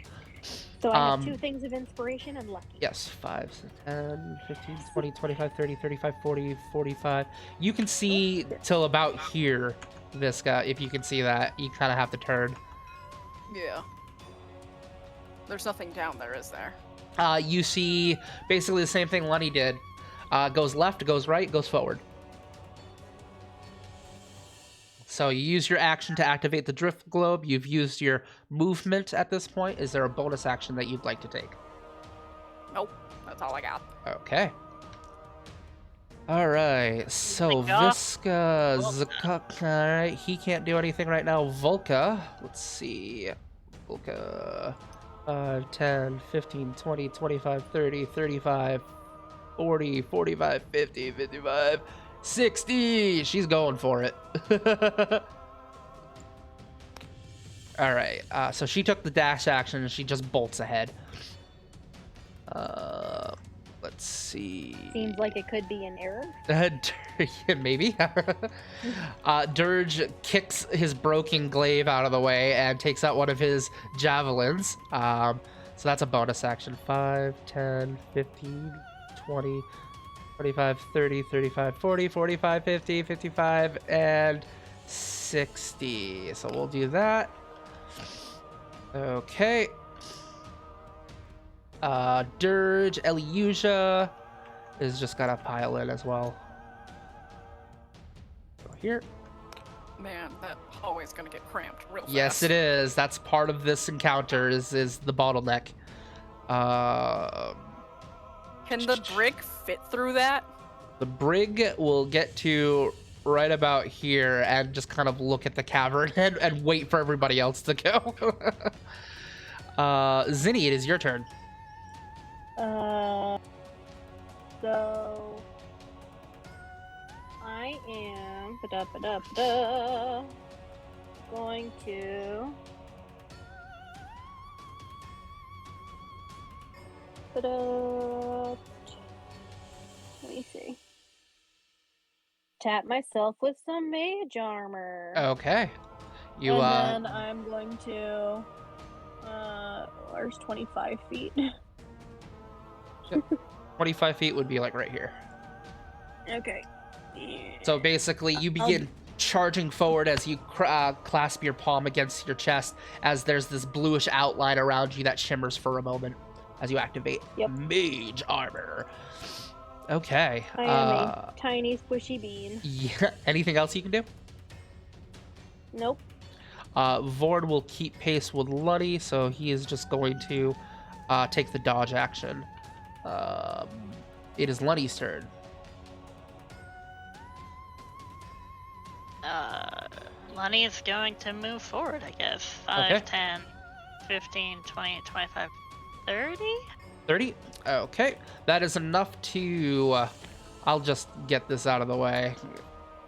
So I have 2 things of inspiration and lucky. Yes, 5, 10, 15, 20, 25, 30, 35, 40, 45. You can see till about here, Visca, if you can see that. You kind of have to turn. Yeah. There's nothing down there, is there? You see basically the same thing Lenny did. Goes left, goes right, goes forward. So you use your action to activate the drift globe. You've used your movement at this point. Is there a bonus action that you'd like to take? Nope. That's all I got. Okay. All right. So Visca, Zakuk. All right. He can't do anything right now. Volca. Let's see. Volca. 5, 10, 15, 20, 25, 30, 35, 40, 45, 50, 55, 60. She's going for it. All right. So she took the dash action and she just bolts ahead. Let's see. Seems like it could be an error. Maybe. Dirge kicks his broken glaive out of the way and takes out one of his javelins. So that's a bonus action. 5, 10, 15, 20, 25, 30, 35, 40, 45, 50, 55, and 60. So we'll do that. Okay. Dirge, Eliusia is just gonna pile in as well. Go here. Man, that hallway's gonna get cramped real fast. Yes, it is. That's part of this encounter is the bottleneck. Can the brig fit through that? The brig will get to right about here and just kind of look at the cavern and wait for everybody else to go. Zinni, it is your turn. So I am going to let me see. Tap myself with some mage armor. Okay. You and then I'm going to where's 25 feet? 25 feet would be like right here. Okay. So basically, you begin charging forward as you clasp your palm against your chest, as there's this bluish outline around you that shimmers for a moment as you activate Mage Armor. Okay. I am a tiny squishy bean. Yeah. Anything else you can do? Nope. Vord will keep pace with Luddy, so he is just going to take the dodge action. It is Luddy's turn. Lunny is going to move forward, I guess. 5, Okay. 10, 15, 20, 25, 30? 30? Okay. That is enough to... I'll just get this out of the way.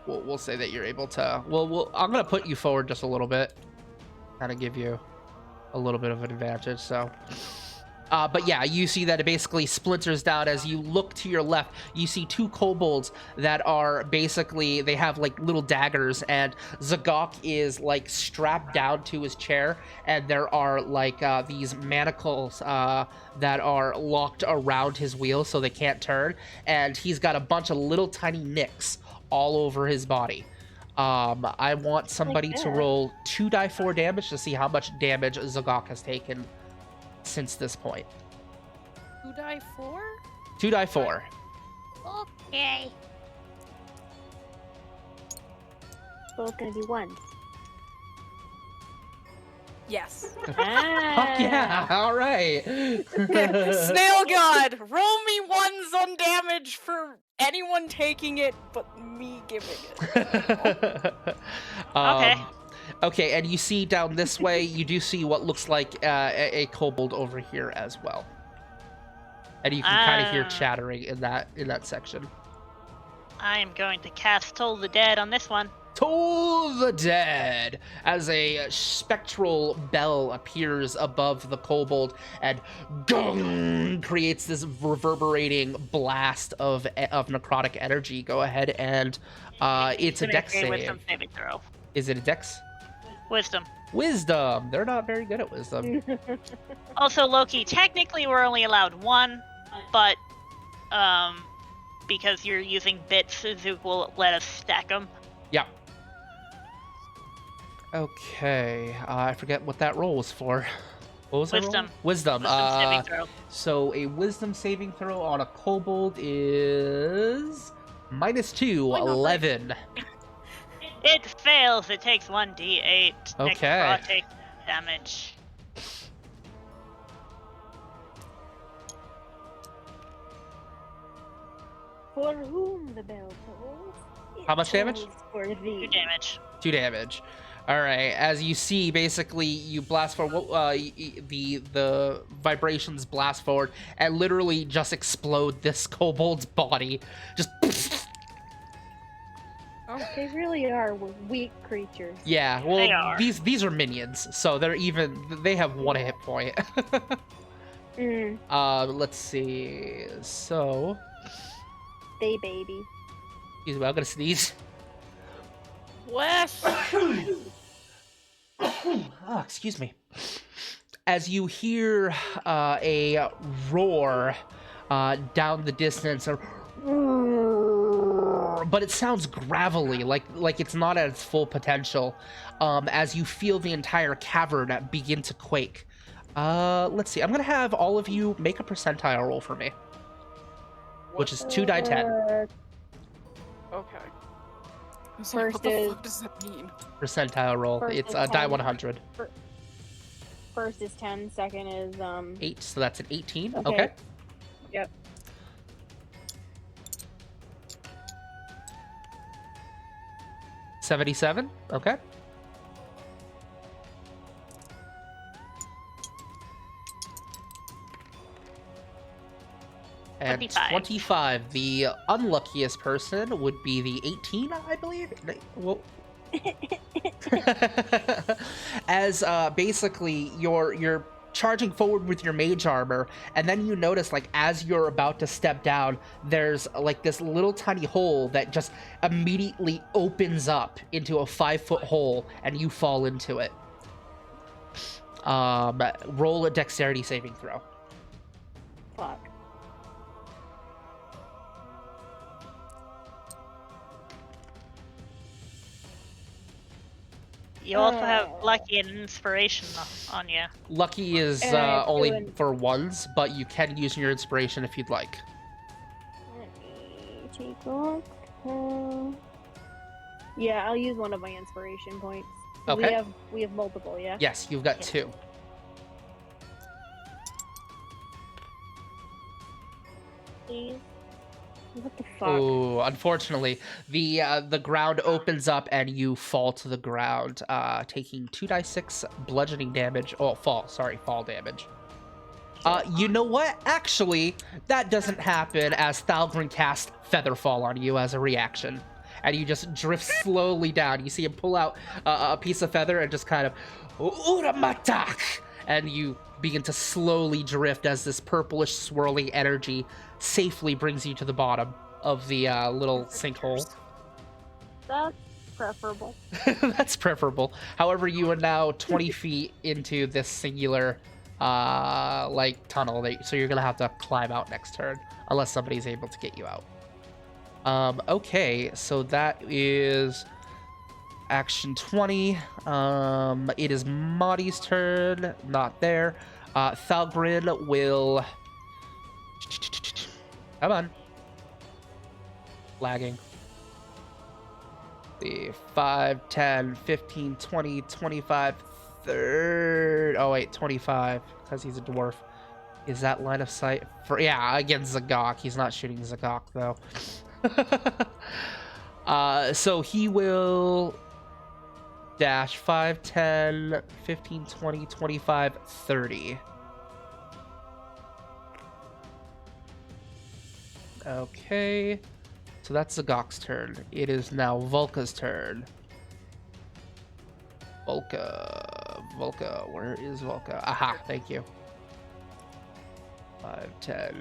We'll say that you're able to... I'm going to put you forward just a little bit. Kind of give you a little bit of an advantage, so... but yeah, you see that it basically splinters down. As you look to your left, you see two kobolds that are basically, they have like little daggers, and Zagok is like strapped down to his chair, and there are like these manacles that are locked around his wheel so they can't turn, and he's got a bunch of little tiny nicks all over his body. I want somebody to roll 2d4 damage to see how much damage Zagok has taken since this point. 2d4? 2d4. Okay. So it's gonna be ones. Yes. Fuck yeah! All right. Snail God, roll me ones on damage for anyone taking it but me giving it. Okay. Okay, and you see down this way, you do see what looks like a kobold over here as well, and you can kind of hear chattering in that section. I am going to cast Toll the Dead on this one. Toll the Dead, as a spectral bell appears above the kobold and gong, creates this reverberating blast of necrotic energy. Go ahead and it's a dex save. Wisdom saving throw. Is it a dex? Wisdom. Wisdom. They're not very good at wisdom. Also, Loki, technically we're only allowed one, but because you're using bits, Zook will let us stack them. Yeah. Okay. I forget what that roll was for. What was that Wisdom. roll? Wisdom. Wisdom saving throw. So a wisdom saving throw on a kobold is -2, 11. It fails. It takes 1d8 Okay. necrotic damage. For whom the bell tolls. it How much damage? tolls For thee. 2 damage. 2 damage. All right. As you see, basically, you blast forward. The vibrations blast forward and literally just explode this kobold's body. Just. They really are weak creatures. Yeah. They Well, are. these are minions, so they have 1 hit point. Let's see. So. They baby. Excuse me. I'm gonna sneeze. Wes! Oh, excuse me. As you hear a roar down the distance, but it sounds gravelly, like it's not at its full potential. As you feel the entire cavern begin to quake. Let's see. I'm gonna have all of you make a percentile roll for me, which is 2d10. Okay. First what the is- fuck does that mean? Percentile roll. First It's is die 10. 100. First is 10, second is 8, so that's an 18. Okay. Okay. Yep. $77. Okay. And 25. 25. The unluckiest person would be the 18, I believe. Well, as basically you're charging forward with your mage armor, and then you notice, like, as you're about to step down, there's like this little tiny hole that just immediately opens up into a 5-foot hole, and you fall into it. Roll a dexterity saving throw. fuck. You also have lucky and inspiration on you. Lucky is And I have only two for ones, but you can use your inspiration if you'd like. Let me take a look. Yeah, I'll use one of my inspiration points. Okay. We have multiple, yeah? Yes, you've got Yeah. 2. Please. What the fuck? Ooh, unfortunately, the ground opens up and you fall to the ground, taking 2d6 bludgeoning damage. Oh, fall damage. You know what? Actually, that doesn't happen as Thalgrin casts Featherfall on you as a reaction. And you just drift slowly down. You see him pull out a piece of feather and just kind of, Uramatak! And you begin to slowly drift as this purplish swirling energy safely brings you to the bottom of the little sinkhole. That's preferable. That's preferable. However, you are now 20 feet into this singular like tunnel, so you're gonna have to climb out next turn unless somebody's able to get you out. Okay, so that is action 20. It is Maudie's turn. Not there. Thalgrin will... Come on. Lagging. The 5, 10, 15, 20, 25, 30... Oh, wait, 25, because he's a dwarf. Is that line of sight? Yeah, against Zagok. He's not shooting Zagok, though. So he will dash 5, 10, 15, 20, 25, 30. Okay. So that's Zagok's turn. It is now Volka's turn. Volka, where is Volka? Aha, thank you. 5, 10,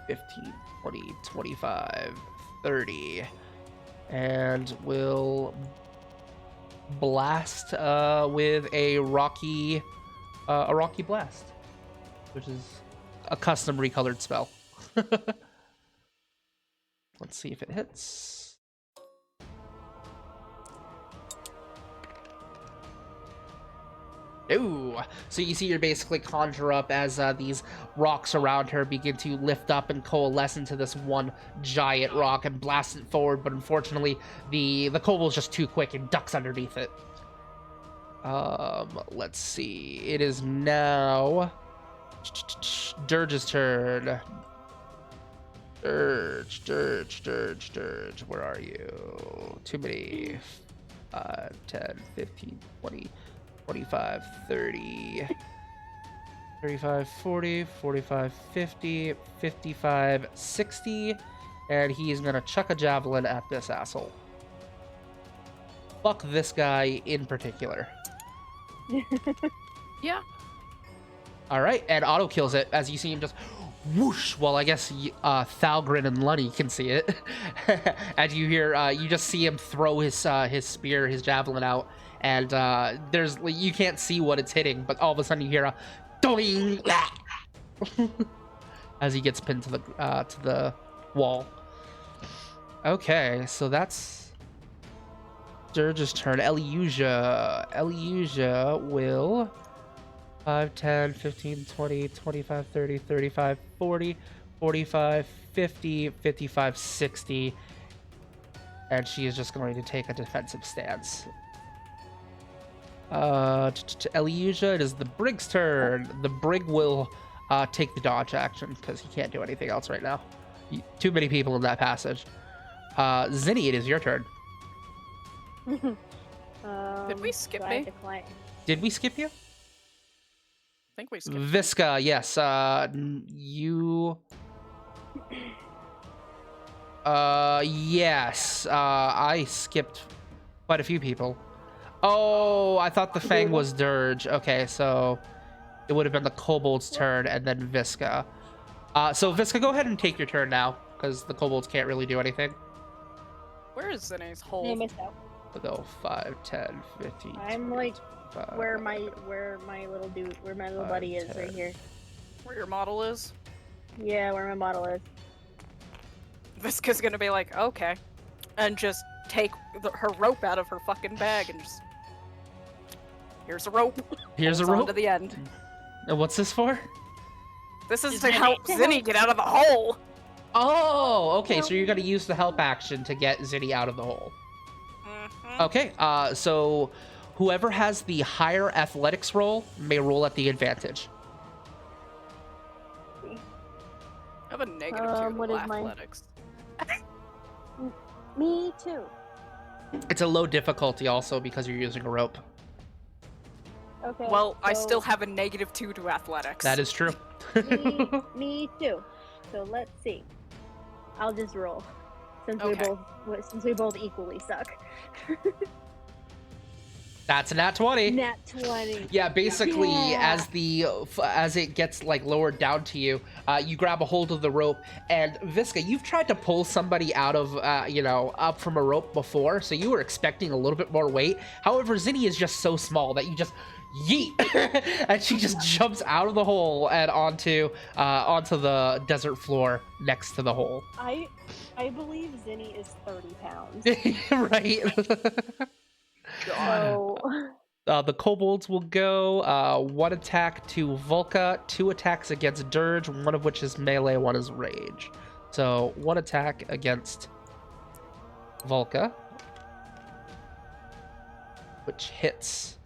15, 20, 25, 30. And we'll blast with a rocky blast, which is a custom recolored spell. Let's see if it hits. Ooh, so you see her basically conjure up as these rocks around her begin to lift up and coalesce into this one giant rock and blast it forward, but unfortunately the kobold's just too quick and ducks underneath it. Let's see. It is now Dirge's turn. Dirge. Where are you? Too many. 10, 15, 20, 25, 30, 35, 40, 45, 50, 55, 60, and he's gonna chuck a javelin at this asshole. Fuck this guy in particular. Yeah. Alright, and auto kills it as you see him just whoosh. Well, I guess Thalgrin and Lunny can see it. As you hear, you just see him throw his spear, his javelin out, and you can't see what it's hitting, but all of a sudden you hear a doing as he gets pinned to the wall. Okay, so that's Dirge's turn. Elyusia will 5, 10, 15, 20, 25, 30, 35, 40, 45, 50, 55, 60. And she is just going to take a defensive stance. Elyusia, it is the Brig's turn. The Brig will take the dodge action because he can't do anything else right now. Too many people in that passage. Zinni, it is your turn. Did we skip so I have me? to climb. Did we skip you? I think we skipped. Visca, yes. You... yes. I skipped quite a few people. Oh, I thought the Fang was Dirge. Okay, so it would have been the Kobold's turn and then Visca. So Visca, go ahead and take your turn now, because the Kobolds can't really do anything. Where is Zinni's I hole? missed out. We'll go 5, 10, 15. I'm 20, like 25, where my little buddy is right 10. here. Where your model is? Yeah, where my model is. Visca's gonna be like, okay, and just take her rope out of her fucking bag and just Here's a rope. Here's a Holds on rope. to the end. And what's this for? This is to Zinni. help Zinni get out of the hole. Oh, okay. So you're gonna use the help action to get Zinni out of the hole. Mhm. Okay. So whoever has the higher athletics roll may roll at the advantage. I have a -2 what is mine? athletics. Me too. It's a low difficulty also because you're using a rope. Okay. Well, I so still have a -2 to athletics. That is true. me too. So let's see. I'll just roll, since Okay. we both equally suck. That's a nat 20. Nat 20. Yeah, basically, Yeah. as it gets like lowered down to you, you grab a hold of the rope, and Visca, you've tried to pull somebody out of, up from a rope before, so you were expecting a little bit more weight. However, Zinni is just so small that you just yeet, and she just jumps out of the hole and onto the desert floor next to the hole. I believe Zinni is 30 pounds. Right. So The kobolds will go 1 attack to Volca, 2 attacks against Dirge, one of which is melee, one is rage. So 1 attack against Volca, which hits,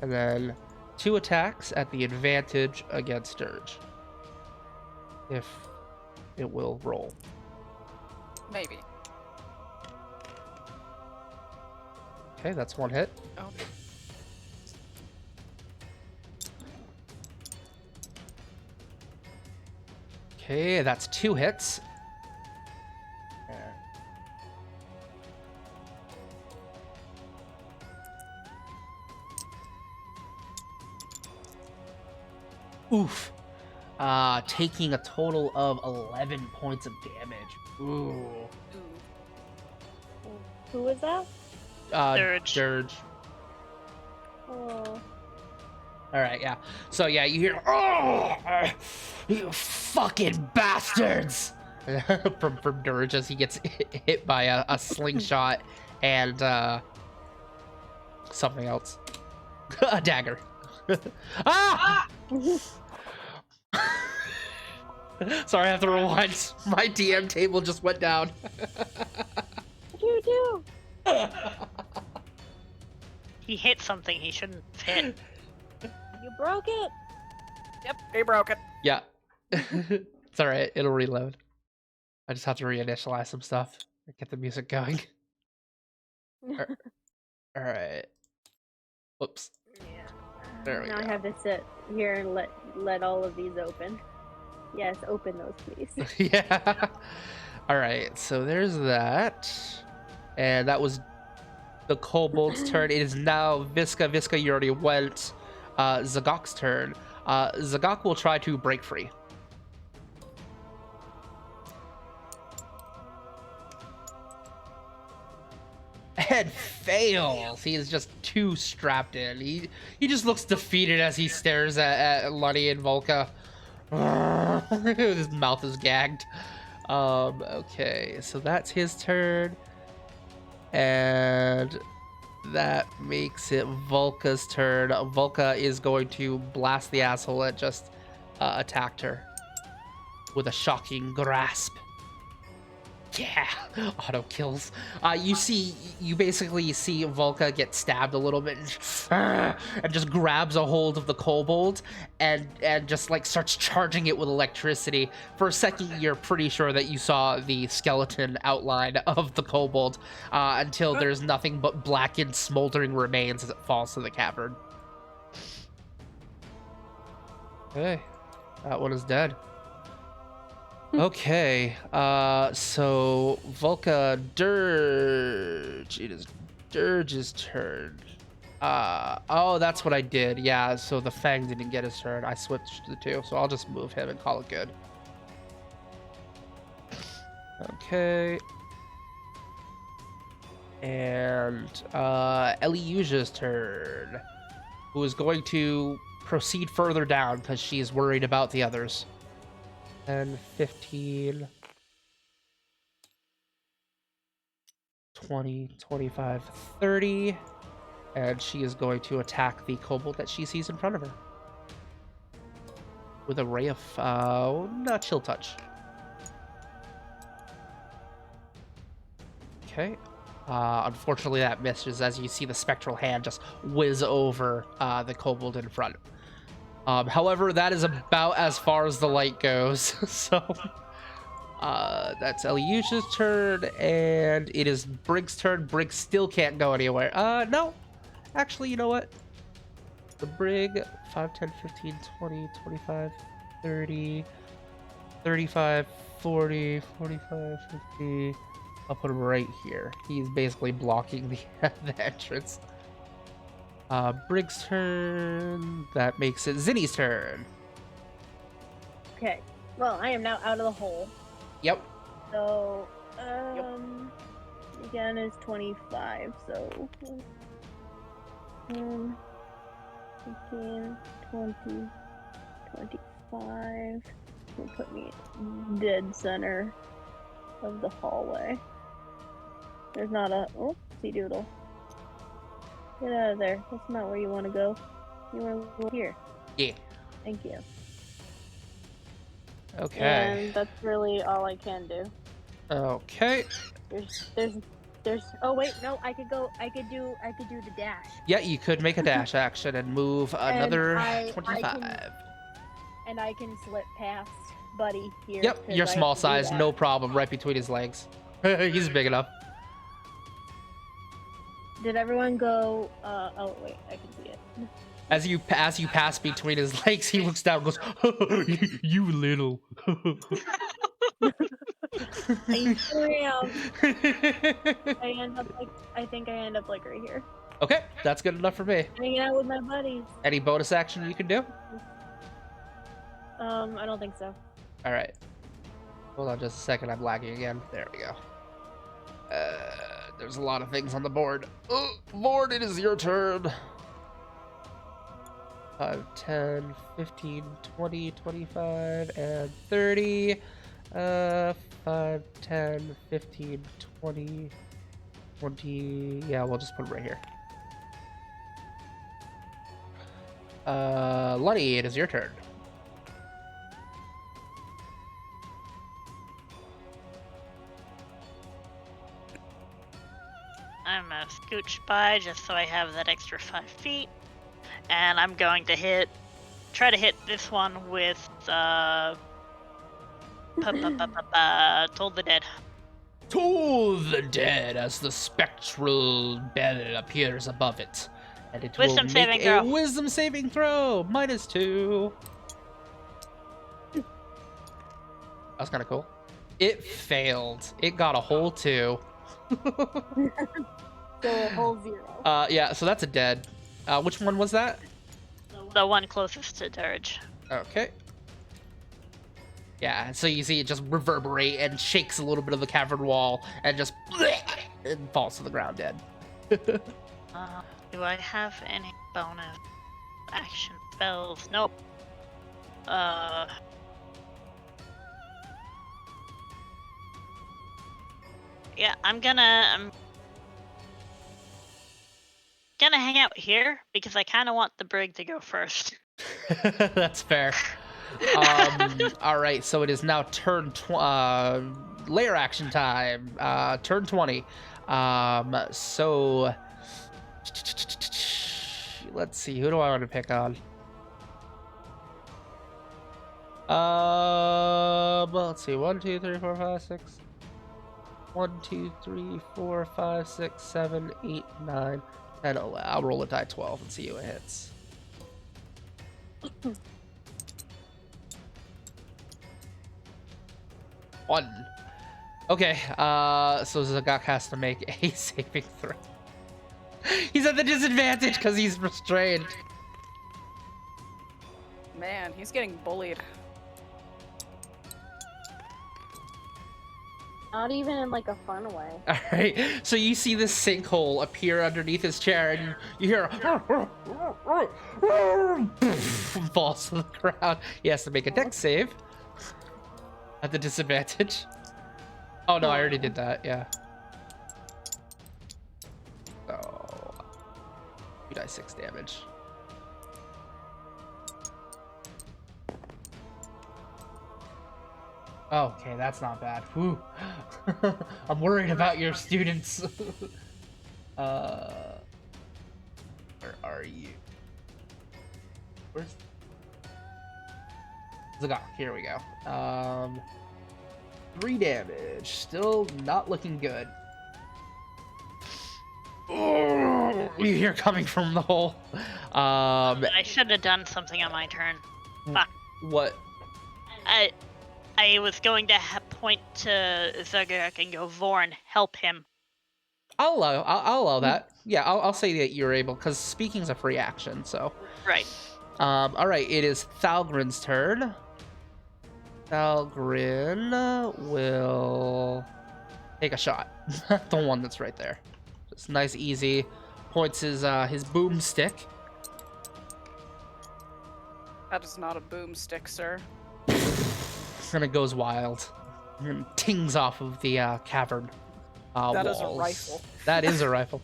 and then 2 attacks at the advantage against Dirge, if it will roll. Maybe. Okay, that's 1 hit. Oh. Okay, that's 2 hits. Oof. Taking a total of 11 points of damage. Ooh. Ooh. who is that? Dirge. Dirge. Oh, All right, yeah. So yeah, you hear, "Oh, you fucking bastards!" from Dirge as he gets hit by a slingshot and something else, a dagger. Ah! Sorry, I have to rewind. My DM table just went down. what do you do? He hit something he shouldn't have hit. You broke it. Yep, they broke it. Yeah. It's alright, it'll reload. I just have to reinitialize some stuff and get the music going. Alright. Whoops. Yeah. There we now go. I have to sit here and let all of these open. Yes, open those, please. Yeah. Alright, so there's that. And that was the kobold's turn. It is now Visca. Visca, you already went. Zagok's turn. Zagok will try to break free. And fails. He is just too strapped in. He just looks defeated as he stares at Lunny and Volca. His mouth is gagged. Okay, so that's his turn. And that makes it Volca's turn. Volca is going to blast the asshole that just attacked her with a shocking grasp. Yeah, auto kills. You basically see Volca get stabbed a little bit and just grabs a hold of the kobold and just like starts charging it with electricity. For a second, you're pretty sure that you saw the skeleton outline of the kobold until there's nothing but blackened, smoldering remains as it falls to the cavern. Okay, that one is dead. Okay, so Volca Dirge. It is Dirge's turn. Oh, that's what I did. Yeah, so the Fang didn't get his turn. I switched the two, so I'll just move him and call it good. Okay. And Eliusia's turn, who is going to proceed further down because she's worried about the others. 10, 15, 20, 25, 30. And she is going to attack the kobold that she sees in front of her. With a ray of, not chill touch. Okay. Unfortunately, that misses as you see the spectral hand just whiz over the kobold in front. However, that is about as far as the light goes. So, that's Eliush's turn, and it is Brig's turn. Brig still can't go anywhere. No. Actually, you know what? The Brig, 5, 10, 15, 20, 25, 30, 35, 40, 45, 50. I'll put him right here. He's basically blocking the entrance. Brig's turn. That makes it Zinni's turn. Okay. Well, I am now out of the hole. Yep. So, again is 25. So, 10, 15, 20, 25. Will put me dead center of the hallway. There's not a sea doodle. Get out of there. That's not where you want to go. You want to go here. Yeah. Thank you. Okay. And that's really all I can do. Okay. There's. Oh wait, no. I could do the dash. Yeah, you could make a dash action and move another 25. And I can slip past Buddy here. Yep, 'cause you're I small can do size, that. no problem, right between his legs. He's big enough. Did everyone go? Oh wait, I can see it. As you pass between his legs, he looks down and goes, "You little." I am. I think I end up like right here, Okay, that's good enough for me. hanging out with my buddies. Any bonus action you can do? I don't think so. All right. Hold on just a second. I'm lagging again. There we go. There's a lot of things on the board. Lord, it is your turn. 5, 10, 15, 20, 25, and 30. 5, 10, 15, 20, 20. Yeah, we'll just put it right here. Lunny, it is your turn. I'm gonna scooch by just so I have that extra 5 feet. And I'm going to try to hit this one with, Toll the Dead. Toll the Dead as the spectral bell appears above it. And it Wisdom will saving make throw. a wisdom saving throw. -2. That's kind of cool. It failed. It got a whole 2. So a whole 0. Yeah, so that's a dead. Which one was that? The one closest to Dirge. Okay. Yeah, so you see it just reverberate and shakes a little bit of the cavern wall and just and falls to the ground dead. Do I have any bonus action spells? Nope. Yeah, I'm gonna hang out here because I kind of want the Brig to go first. That's fair. All right, so it is now turn layer action time. Turn 20. So let's see. Who do I want to pick on? Well, let's see. 1, 2, 3, 4, 5, 6. 1, 2, 3, 4, 5, 6, 7, 8, 9, 10, 11. I'll roll a die 12 and see who it hits. One. Okay, so Zagak has to make a saving throw. He's at the disadvantage because he's restrained. Man, he's getting bullied. Not even in like a fun way. All right, so you see this sinkhole appear underneath his chair, and you hear falls to the ground. He has to make a dex save at the disadvantage. Oh no, I already did that. Yeah. So 2d6 damage. Oh, okay, that's not bad. Whew. I'm worried about your students. Where are you? Where's Zagok? Here we go. 3 damage. Still not looking good. Oh, you hear coming from the hole. I should have done something on my turn. Fuck. What? I was going to point to Zagak and go, Vorn, help him. I'll allow that. Yeah, I'll say that you're able, because speaking's a free action, so. Right. All right, it is Thalgrin's turn. Thalgrin will take a shot. The one that's right there. Just nice, easy. Points his boomstick. That is not a boomstick, sir. And it goes wild. And tings off of the cavern. That walls. is a rifle. That is a rifle.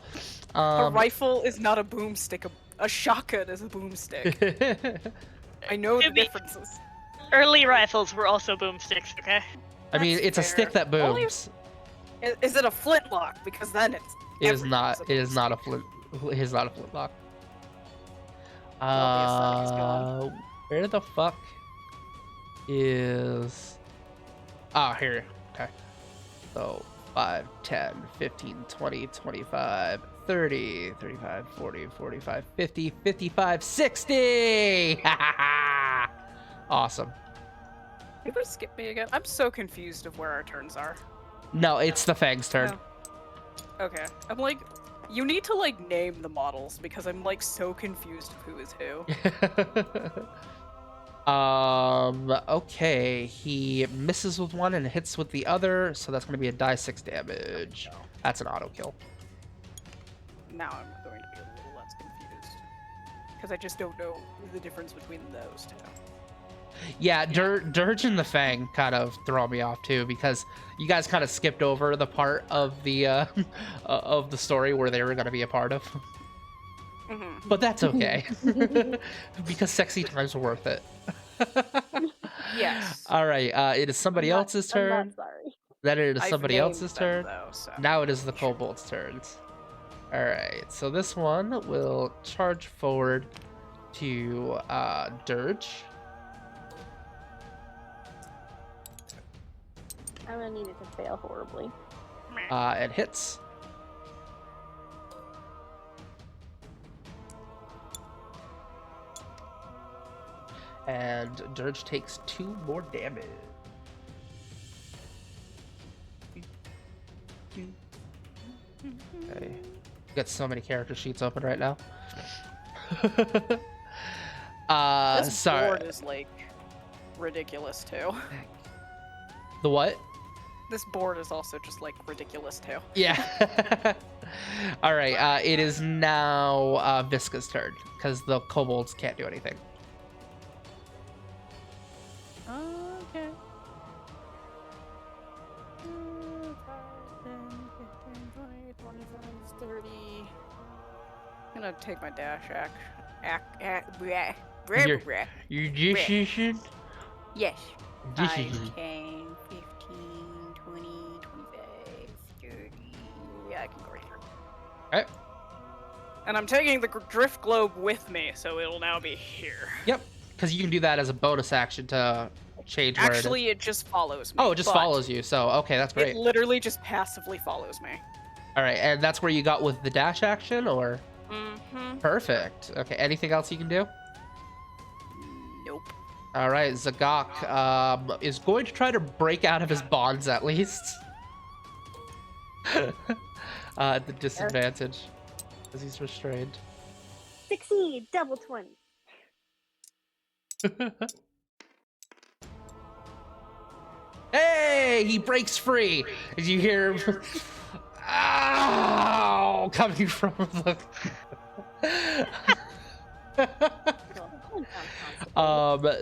A rifle is not a boomstick. A shotgun is a boomstick. I know the differences. Early rifles were also boomsticks, okay? I mean, That's it's a fair. stick that Only- booms. Is it a flintlock? Because then it's. It is everything's not. a It is not a boomstick. flint. It is not a flintlock. Well, the aesthetic is gone. Where the fuck is? Ah, here. Okay. So 5, 10, 15, 20, 25, 30, 35, 40, 45, 50, 55, 60! Awesome. You would skip me again? I'm so confused of where our turns are. No, it's the Fang's turn. No. Okay. I'm like, you need to like name the models because I'm like so confused of who is who. Okay, he misses with one and hits with the other, so that's going to be a die 6 damage. That's an auto kill. Now I'm going to be a little less confused. Because I just don't know the difference between those two. Yeah, Dirge and the Fang kind of throw me off too, because you guys kind of skipped over the part of the story where they were going to be a part of. Mm-hmm. But that's okay, because sexy times are worth it. Yes. All right, it is somebody else's I'm turn. not sorry. Then it is I've somebody named else's them, turn. though, so. Now it is the Kobolds' turns. All right, so this one will charge forward to Dirge. I'm gonna need it to fail horribly. It hits. And Dirge takes 2 more damage. Okay. Got so many character sheets open right now. This Sorry. board is like ridiculous too. The what? This board is also just like ridiculous too. Yeah. All right. It is now Visca's turn because the kobolds can't do anything. Okay. 30. I'm gonna take my dash Your decision? Yes. 5, Decision. 10, 15, 20, 25, 30. Yeah, I can go right here. Alright. And I'm taking the drift globe with me, so it'll now be here. Yep. Because you can do that as a bonus action to change where Actually, it just follows me. Oh, it just but follows you. So, okay, that's great. It literally just passively follows me. All right, and that's where you got with the dash action, or? Mm-hmm. Perfect. Okay, anything else you can do? Nope. All right, Zagok is going to try to break out of his bonds at least. At the disadvantage, because he's restrained. Succeed! Double 20. Hey, he breaks free. As you hear him, ow, coming from the.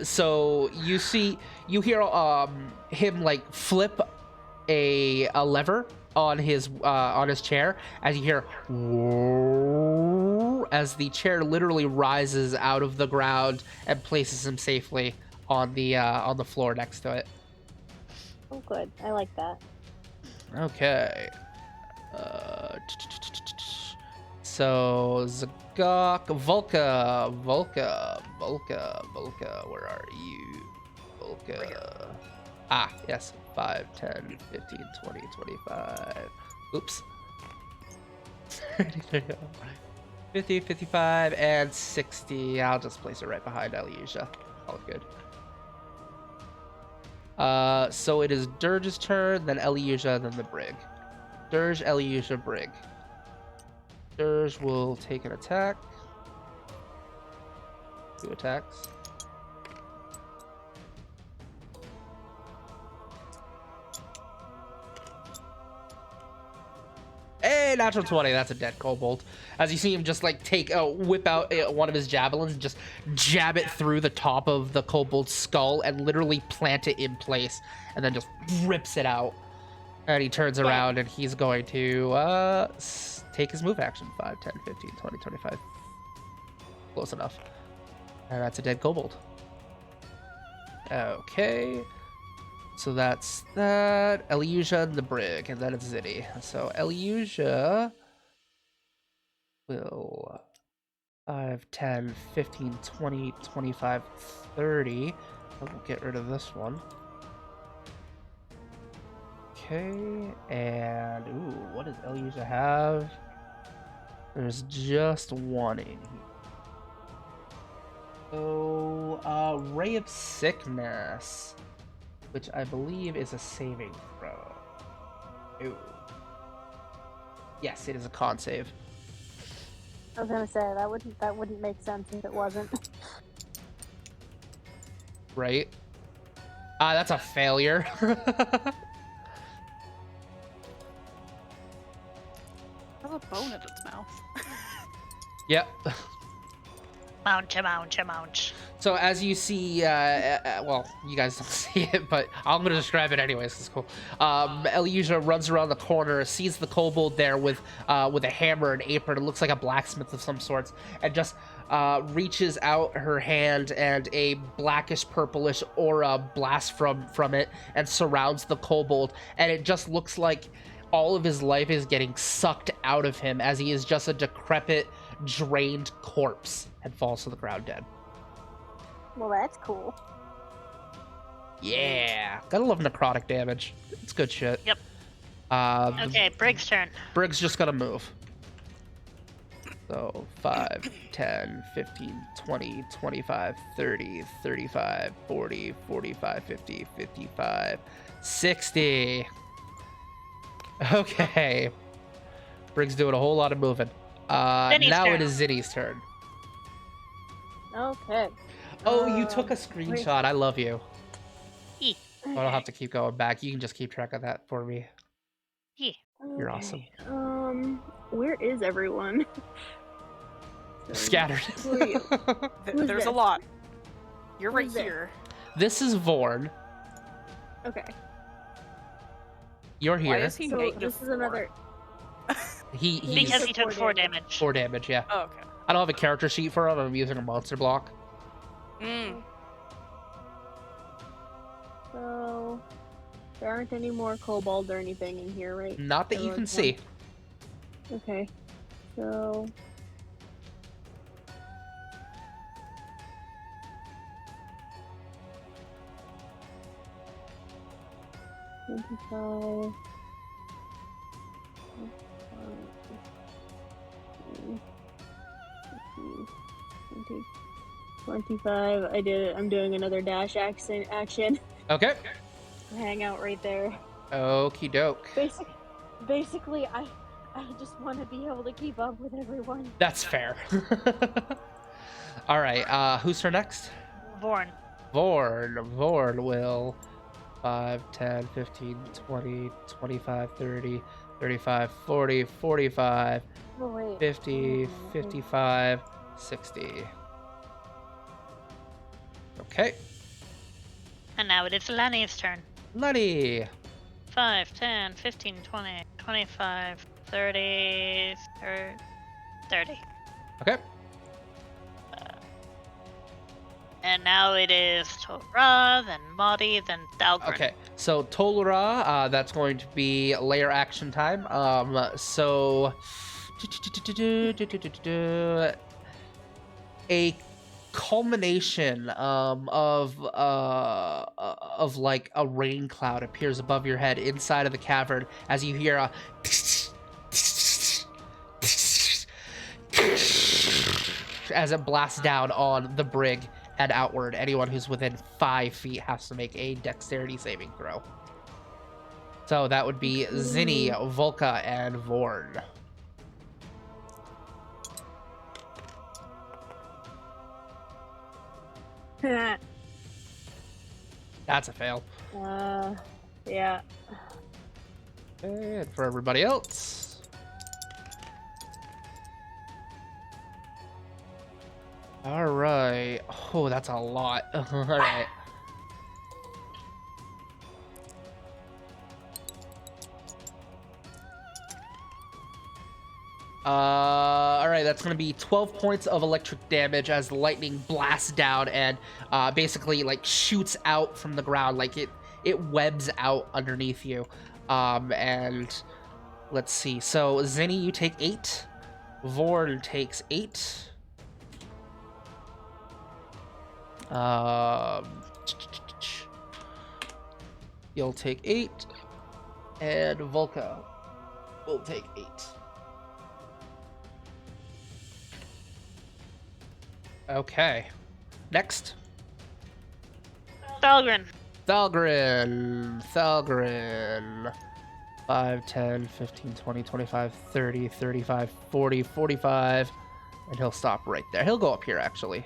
So you hear him like flip a lever on his chair as you hear, as the chair literally rises out of the ground and places him safely on the floor next to it. Oh, good. I like that. Okay. So Zagok, Volka, where are you? Volka. Ah, yes. 5, 10, 15, 20, 25. Oops. 50, 55, and 60. I'll just place it right behind Elysia. All good. So it is Dirge's turn, then Elysia, then the Brig. Dirge, Elysia, Brig. Dirge will take an attack. 2 attacks. Hey, natural 20. That's a dead kobold. As you see him just like whip out one of his javelins and just jab it through the top of the kobold's skull and literally plant it in place, and then just rips it out. And he turns around and he's going to take his move action. 5, 10, 15, 20, 25. Close enough. And that's a dead kobold. Okay. So that's that. Elysia and the Brig, and then it's Ziddy. So Elysia will 5, 10, 15, 20, 25, 30. We'll get rid of this one. Okay, and ooh, what does Elysia have? There's just one in here. So, Ray of Sickness, which I believe is a saving throw. Ooh. Yes, it is a con save. I was gonna say that wouldn't make sense if it wasn't. Right? That's a failure. Has a bone in its mouth. Yep. Mount. So as you see, well, you guys don't see it, but I'm going to describe it anyways. It's cool. Elysia runs around the corner, sees the kobold there with a hammer and apron. It looks like a blacksmith of some sorts, and just reaches out her hand, and a blackish purplish aura blasts from it and surrounds the kobold. And it just looks like all of his life is getting sucked out of him as he is just a decrepit, drained corpse and falls to the ground dead. Well, that's cool. Yeah, gotta love necrotic damage. It's good shit. Yep. Okay, Brig's turn. Brig's just gonna move. So 5, 10, 15, 20, 25, 30, 35, 40, 45, 50, 55, 60. Okay. Brig's doing a whole lot of moving. Now turn. it is Zinni's turn. Okay. Oh, you took a screenshot. I love you. Yeah. I don't have to keep going back. You can just keep track of that for me. Yeah. You're awesome. Where is everyone? Scattered. Who are you? Who's There's a this? lot. You're right Who's this? here. This is Vorn. Okay. You're here. Why is he So negative this is 4? another. He's Because he took 4 damage. 4 damage, yeah. Oh, okay. I don't have a character sheet for him. I'm using a monster block. So there aren't any more kobolds or anything in here, right? Not that There you can was see. one. Okay. So. $25. 25. I did it. I'm doing another dash action. Okay. Hang out right there. Okie doke. Basically, I just want to be able to keep up with everyone. That's fair. All right. Who's her next? Vorn. Vorn will 5, 10, 15, 20, 25, 30, 35, 40, 45, Oh, wait. 50, 55, 60. Okay. And now it is Lenny's turn. Lenny. 5, 10, 15, 20, 25, 30, 30. Okay. And now it is Torah, then Madi, then Dalgren. Okay, so Tolura, that's going to be layer action time. So a culmination of like a rain cloud appears above your head inside of the cavern as you hear a as it blasts down on the brig and outward. Anyone who's within 5 feet has to make a dexterity saving throw. So that would be Zinni, Volka, and Vorn. That's a fail. Yeah. And for everybody else. All right. Oh, that's a lot. All right. All right, that's gonna be 12 points of electric damage as the lightning blasts down and basically like shoots out from the ground, like it webs out underneath you. And let's see. So Zinni, you take 8. Vorn takes 8. You'll take 8, and Volka will take 8. Okay. Next. Dalgren. Thalgrin. 5, 10, 15, 20, 25, 30, 35, 40, 45. And he'll stop right there. He'll go up here, actually.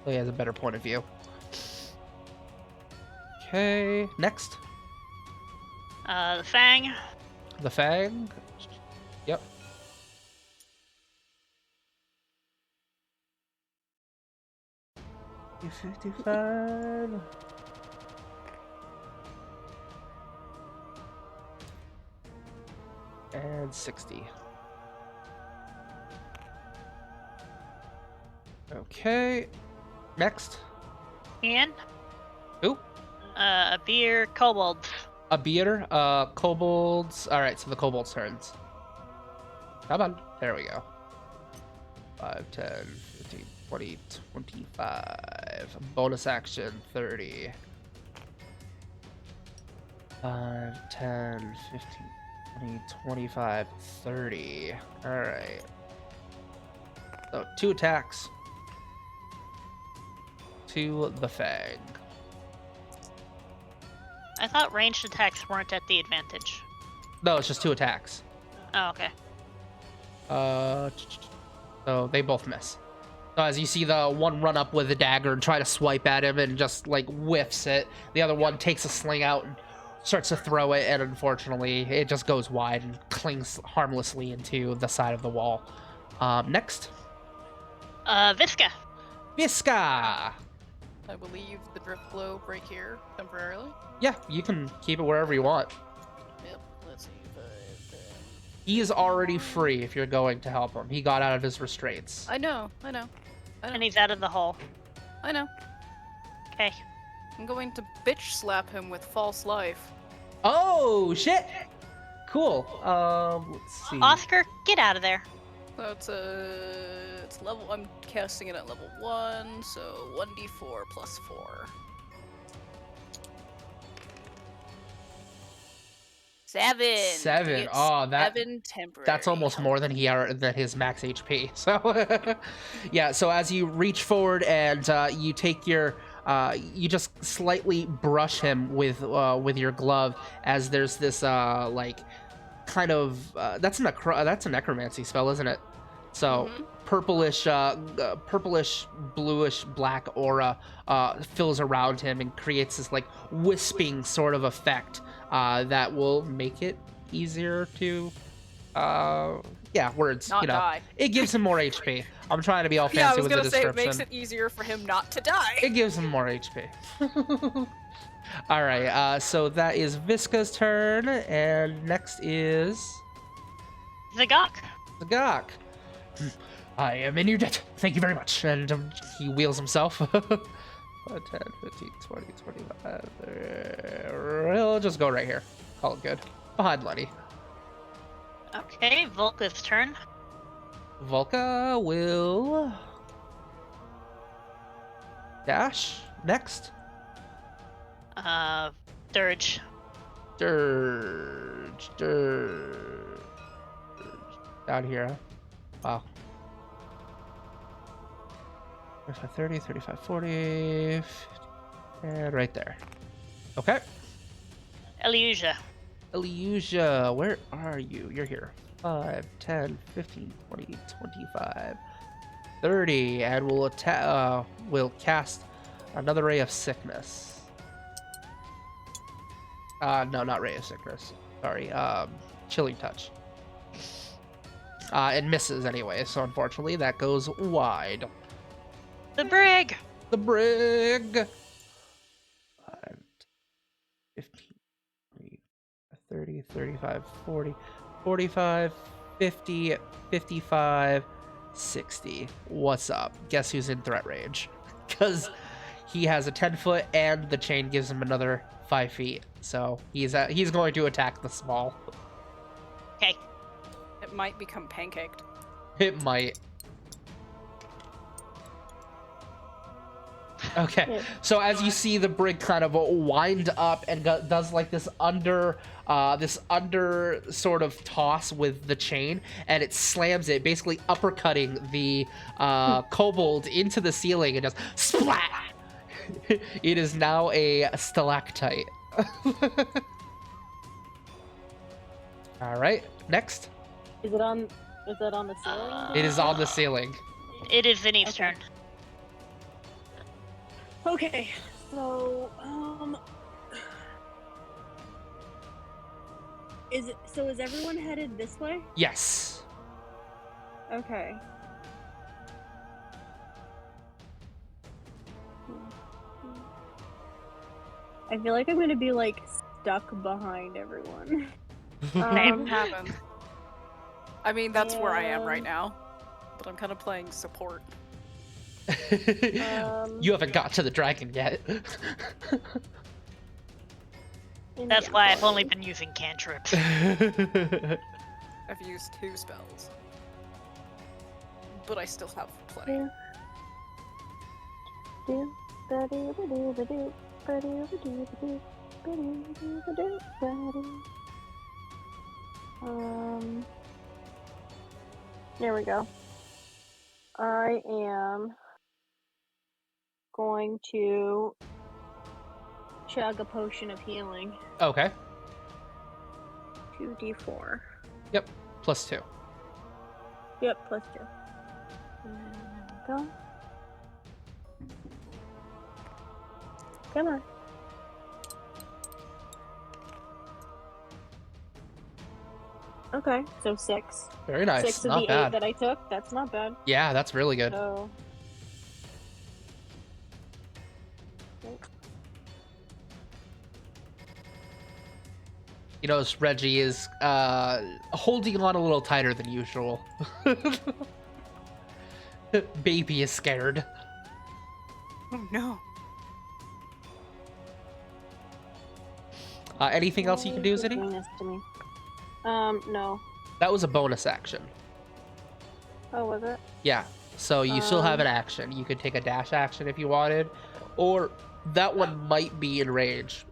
So he has a better point of view. Okay. Next. The Fang. The Fang. Yep. $55. And 60. Okay. Next. Ian. Who? A beer. Kobolds. A beater. Kobolds. All right, so the kobolds' turns. Come on. There we go. 5, 10, 15, 20, 25. Bonus action, 30. 5, 10, 15, 20, 25, 30. All right. So 2 attacks. To the Fang. I thought ranged attacks weren't at the advantage. No, it's just 2 attacks. Oh, okay. So they both miss. So as you see the one run up with a dagger and try to swipe at him and just like whiffs it, the other one takes a sling out and starts to throw it, and unfortunately it just goes wide and clings harmlessly into the side of the wall. Next. Visca. Visca! I will leave the drift globe right here temporarily. Yeah, you can keep it wherever you want. Yep, let's see if He is already free if you're going to help him. He got out of his restraints. I know. And he's out of the hole. I know. Okay. I'm going to bitch slap him with false life. Oh, shit! Cool. Let's see. Oscar, get out of there. So it's level. I'm casting it at level 1, so 1d4 plus 4. 7. 7. It's Oh, that 7 temporary. that's almost more than than his max HP. So, yeah. So as you reach forward and you take your, you just slightly brush him with your glove as there's this like kind of that's a necromancy spell, isn't it? So purplish bluish black aura fills around him and creates this like wisping sort of effect that will make it easier to words Not die. It gives him more HP. I'm trying to be all fancy Yeah, I was with the gonna say description. it makes it easier for him not to die. It gives him more HP. All right, so that is Visca's turn, and next is Zagok. Zagok. I am in your debt. Thank you very much. And he wheels himself. 10, 15, 20, 25. We'll just go right here. Call it good. Behind Lenny. Okay, Volka's turn. Volka will dash next. Dirge. Dirge. Down here. Wow. 35, 30, 35, 40. And right there. Okay. Eliusia. Eliusia, where are you? You're here. 5, 10, 15, 20, 25, 30. And we'll attack. We'll cast another Ray of Sickness. No, not Ray of Sickness. Sorry. Chilling Touch. It misses anyway, so unfortunately that goes wide. The brig! The brig! 5, 15, 20, 30, 35, 40, 45, 50, 55, 60. What's up? Guess who's in threat range? Because he has a 10-foot and the chain gives him another 5 feet. So he's going to attack the small. Okay. It might become pancaked. It might. Okay, Yeah. so as you see the brig kind of wind up and does like this under sort of toss with the chain, and it slams it, basically uppercutting the kobold into the ceiling and just splat. It is now a stalactite. All right, next. Is that on the ceiling? It is on the ceiling. It is Vinny's Okay. turn. Okay, so is everyone headed this way? Yes. Okay. I feel like I'm gonna be like stuck behind everyone. It happens. I mean, that's where I am right Yeah. now. But I'm kind of playing support. You haven't got to the dragon yet. That's yeah. why I've only been using cantrips. I've used 2 spells. But I still have plenty. There we go. I am going to chug a potion of healing. Okay. 2d4. Yep. +2. Yep, +2. And there we go. Come on. Okay, so 6. Very nice. 6 of Not the 8 bad. that I took. That's not bad. Yeah, that's really good. So. You notice Reggie is holding on a little tighter than usual. Baby is scared. Oh no. Anything else you can do, Why is it Ziddy? doing this to me? No. That was a bonus action. Oh, was it? Yeah, so you still have an action. You could take a dash action if you wanted, or that one might be in range.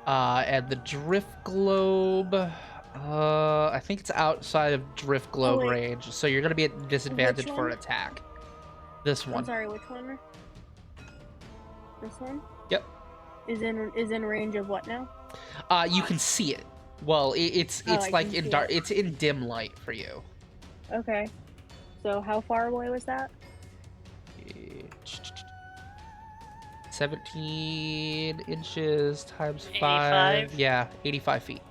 And the drift globe, I think it's outside of drift globe wait. range, so you're gonna be at disadvantage Which for one? attack. This I'm one. sorry, which one? This one? Yep. Is in range of what now? You can see it. Well, it's Oh, I like can in see dark. it. It's in dim light for you. Okay. So how far away was that? 17 inches times 85? 5. Yeah, 85 feet.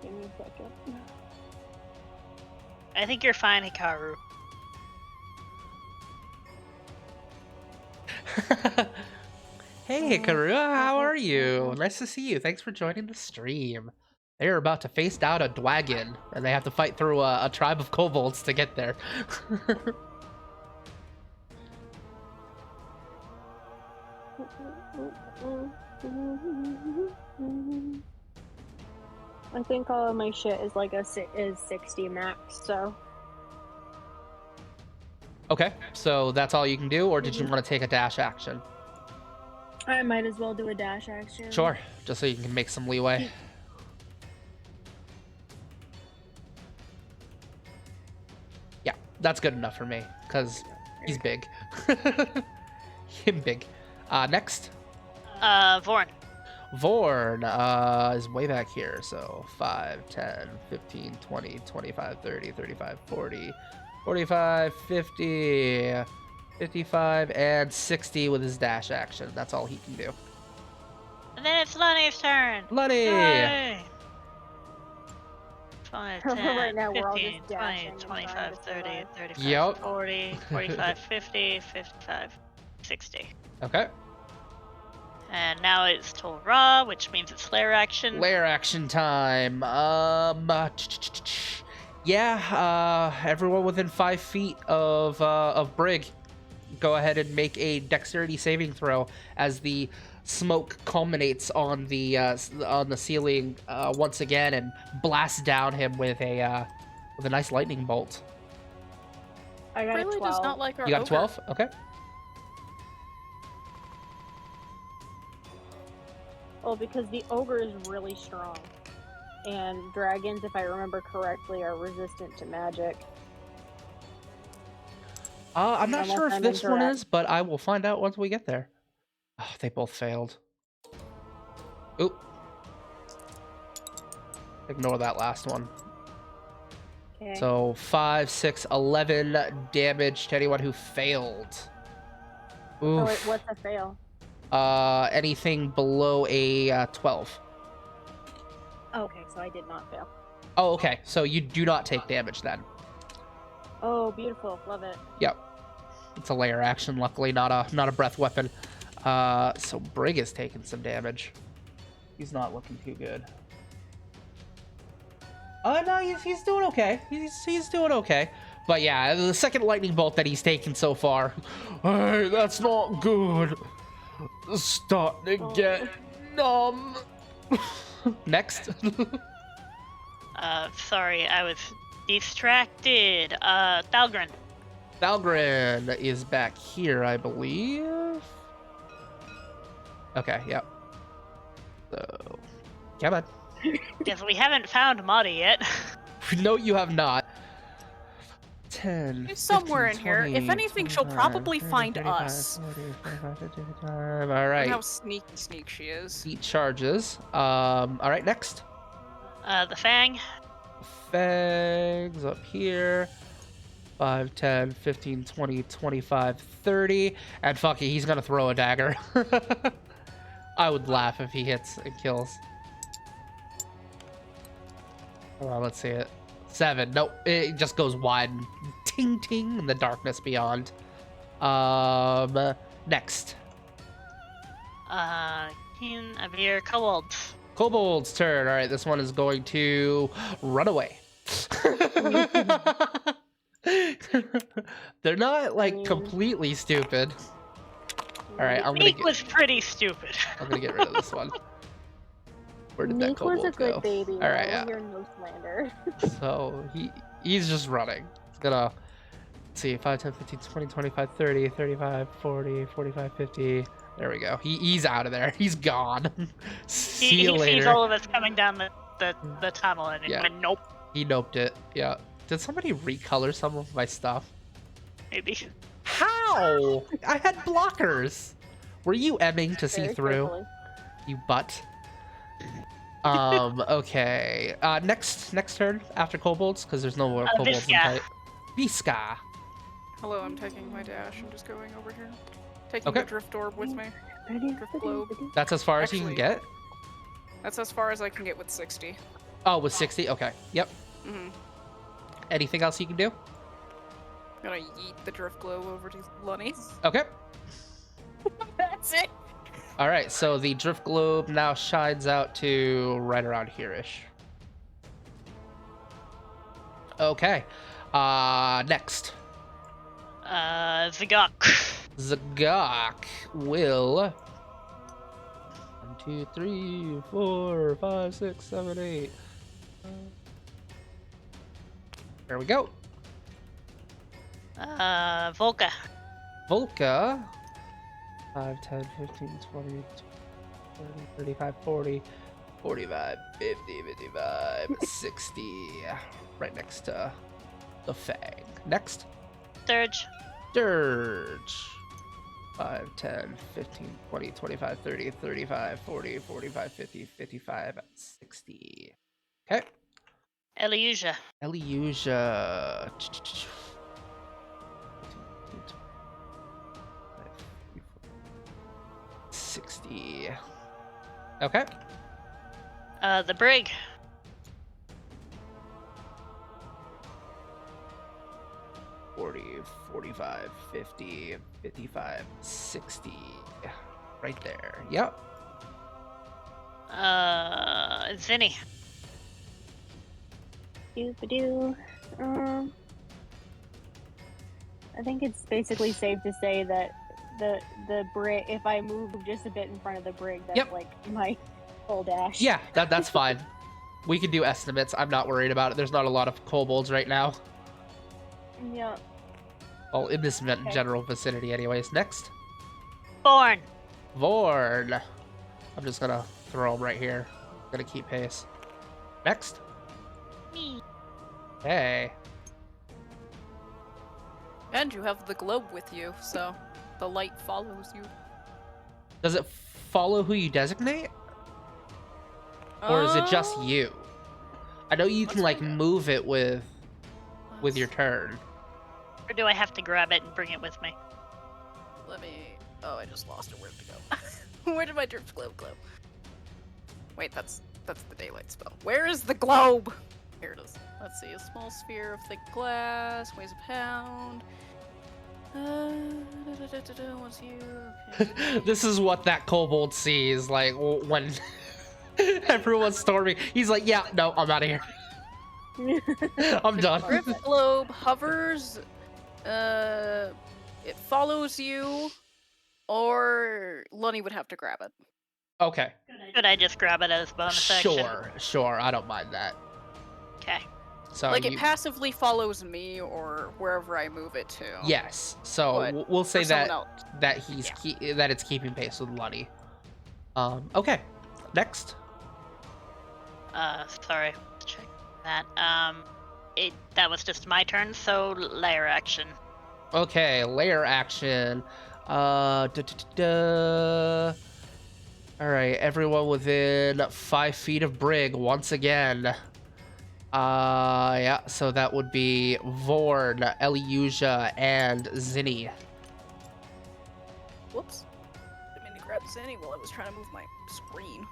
Give me a second. I think you're fine, Hikaru. Hey, Hikaru, how are you? Nice to see you. Thanks for joining the stream. They are about to face down a dragon, and they have to fight through a tribe of kobolds to get there. I think all of my shit is like is 60 max, so. Okay, so that's all you can do, or did you want to take a dash action? I might as well do a dash action. Sure, just so you can make some leeway. Yeah, that's good enough for me, because he's big. Him big. Next. Vorn. Vorn is way back here, so 5, 10, 15, 20, 25, 30, 35, 40, 45, 50, 55, and 60 with his dash action. That's all he can do. And then it's Lonnie's turn. Lonnie! Yay! 5, 10, Right now, we're all 15, just 20, dashing and 25, trying to 30, survive. 35, Yep. 40, 45, 50, 55, 60. Okay. And now it's Toll Raw, which means it's lair action. Lair action time. Yeah, everyone within 5 feet of Brig, go ahead and make a dexterity saving throw as the smoke culminates on the ceiling once again and blasts down him with a nice lightning bolt. I got Really a 12. does not like our You got a ogre. 12? Okay. Oh, because the ogre is really strong. And dragons, if I remember correctly, are resistant to magic. I'm not Unless sure if I'm this one incorrect. is, but I will find out once we get there. Oh, they both failed. Oop. Ignore that last one. Okay. So 5, 6, 11 damage to anyone who failed. Oh, Oof. wait, what's a fail? Anything below a 12. Oh, okay, so I did not fail. Oh, okay. So you do not take damage then. Oh, beautiful. Love it. Yep. It's a layer action, luckily, not a breath weapon. So Brig is taking some damage. He's not looking too good. Oh no, he's doing okay. He's doing okay. But yeah, the second lightning bolt that he's taken so far. Hey, that's not good. Starting to get numb. Next. Sorry, I was distracted. Thalgren. Thalgren is back here, I believe. Okay, yep. So, come on. Because we haven't found Marty yet. No, you have not. 10. She's somewhere 15, in here. 20, If anything, she'll 25, probably 30, find 35, us. 40, 45, 50, 55. All Look right. how sneaky she is. Heat charges. All right, next. The Fang. Fangs up here. 5, 10, 15, 20, 25, 30. And fuck it, he's gonna throw a dagger. I would laugh if he hits and kills. Hold on, let's see it. 7. Nope, it just goes wide and ting ting in the darkness beyond. Next. King of your Kobolds. Kobold's turn. All right, this one is going to run away. They're not like completely stupid. All right, I'm gonna Meek was pretty stupid. I'm gonna get rid of this one. Where did that Meek was kobold a good go? baby. All right, yeah. You're no slander. So he's just running. He's gonna, let's see, 5, 10, 15, 20, 25, 30, 35, 40, 45, 50. There we go. He's out of there. He's gone. See you He later. sees all of us coming down the tunnel and Yeah. went, nope. He noped it. Yeah. Did somebody recolor some of my stuff? Maybe. How? I had blockers. Were you emming to see Very through? carefully. You butt. Okay. Next turn after kobolds, because there's no more kobolds in Visca. tight. Visca. Hello, I'm taking my dash. I'm just going over here. Taking Okay. the drift orb with me. Drift globe. That's as far as you can Actually- get? That's as far as I can get with 60. Oh, with 60? Okay. Yep. Mm-hmm. Anything else you can do? Gonna yeet the drift globe over to Lunny. Okay. That's it. All right. So the drift globe now shines out to right around here-ish. Okay. Next. Zagok. Zagok will 1, 2, 3, 4, 5, 6, 7, 8. There we go. Volka. Volka. 5, 10, 15, 20, 30, 35, 40, 45, 50, 55, 60. Right next to the Fang. Next. Sturge. Dirge. 5, 10, 15, 20, 25, 30, 35, 40, 45, 50, 55, 60. Okay. Eliusia. Eliusia. 60. Okay. The Brig. 40, 45, 50, 55, 60. Right there. Yep. Zinni. Doo-ba-doo. I think it's basically safe to say that the brig, if I move just a bit in front of the brig, that's Yep. like my full dash. Yeah, that's fine. We can do estimates. I'm not worried about it. There's not a lot of kobolds right now. Yeah. Well, in this Okay. general vicinity anyways. Next. Born. Vorn. I'm just gonna throw him right here. Gonna keep pace. Next. Me. Hey. And you have the globe with you, so the light follows you. Does it follow who you designate? Or is it just you? I know you can like Let's find out. move it with your turn. Or do I have to grab it and bring it with me? Let me. Oh, I just lost it. Where'd it go? Where did my drift globe go? Wait, that's the daylight spell. Where is the globe? Here it is. Let's see. A small sphere of thick glass weighs a pound. What's you? Okay. This is what that kobold sees, like when everyone's storming. He's like, "Yeah, no, I'm out of here. I'm done." Drift globe hovers. It follows you, or Lunny would have to grab it. Okay, Could I just grab it as bonus action? sure. I don't mind that. Okay. So Like you, it passively follows me or wherever I move it to. yes. So But we'll say for someone that else. that it's keeping pace with Lunny. Okay. Next. Sorry. Check that. That was just my turn, so layer action. Okay, layer action. All right, everyone within 5 feet of Brig once again. Yeah, so that would be Vorn, Eliusia, and Zinni. Whoops. Didn't mean to grab Zinni while I was trying to move my screen.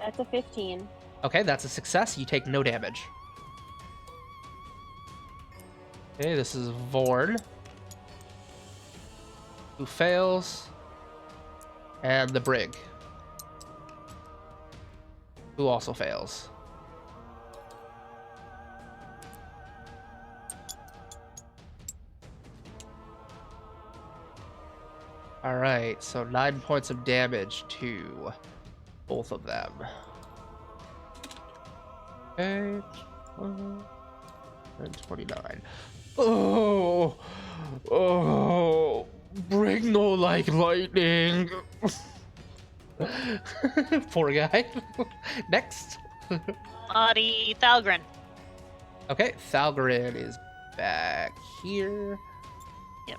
That's a 15. Okay, that's a success. You take no damage. Okay, this is Vorn, who fails, and the Brig, who also fails. All right, so 9 points of damage to both of them. Okay, 12 and 29. Oh, bring no like lightning. Poor guy. Next. Audie Thalgren. Okay, Thalgren is back here. Yep.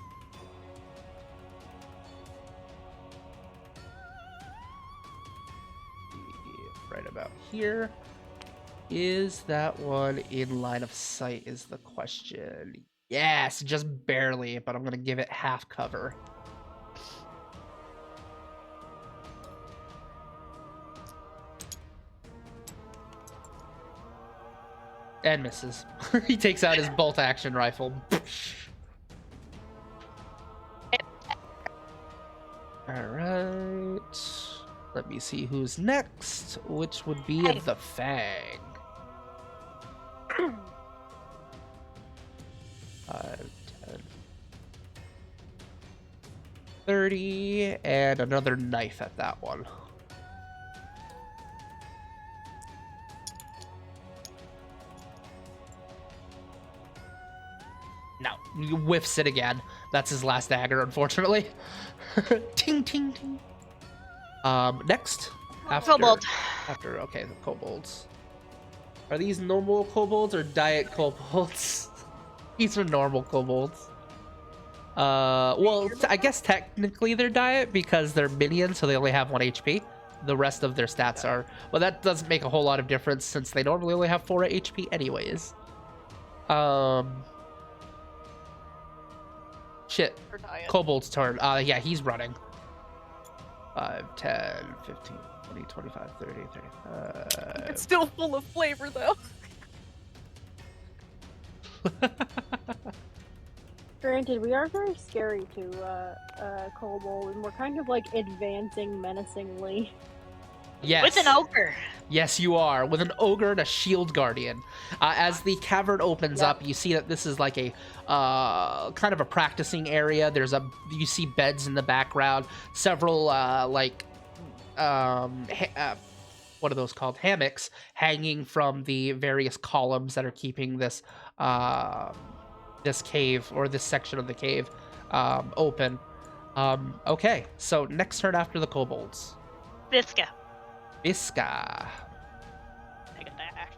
Right about here. Is that one in line of sight is the question. Yes, just barely, but I'm gonna give it half cover. And misses. He takes out his bolt action rifle. Alright. Let me see who's next, which would be the Fang. 5, 10, 30, and another knife at that one. No, he whiffs it again. That's his last dagger, unfortunately. Ting, ting, ting. Next. Kobold. Okay, the kobolds. Are these normal kobolds or diet kobolds? These are normal kobolds. Well, I guess technically they're diet because they're minions, so they only have 1 HP. The rest of their stats are... Well, that doesn't make a whole lot of difference since they normally only have 4 HP anyways. Shit. For diet. Kobold's turn. Yeah, he's running. 5, 10, 15, 20, 25, 30, 35. It's still full of flavor, though. Granted, we are very scary to Kobold, and we're kind of like advancing menacingly. Yes. With an ogre. Yes, you are. With an ogre and a shield guardian. As the cavern opens up, you see that this is like a kind of a practicing area. You see beds in the background, several what are those called? Hammocks hanging from the various columns that are keeping this this cave or this section of the cave open. Okay, so next turn after the kobolds. Visca. Visca. Take a dash.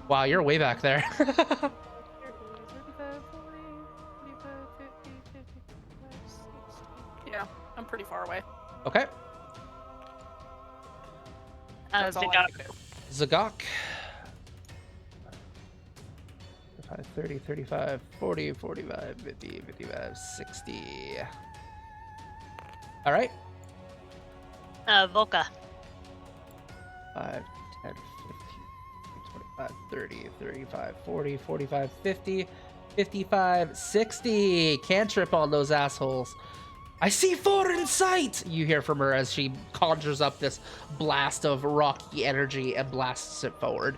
Wow, you're way back there. Yeah, I'm pretty far away. Okay. That's all I can do. Zagok. 5, 30, 35, 40, 45, 50, 55, 60. All right. Volca. 5, 10, 15, 25, 30, 35, 40, 45, 50, 55, 60. Cantrip on those assholes. I see 4 in sight! You hear from her as she conjures up this blast of rocky energy and blasts it forward.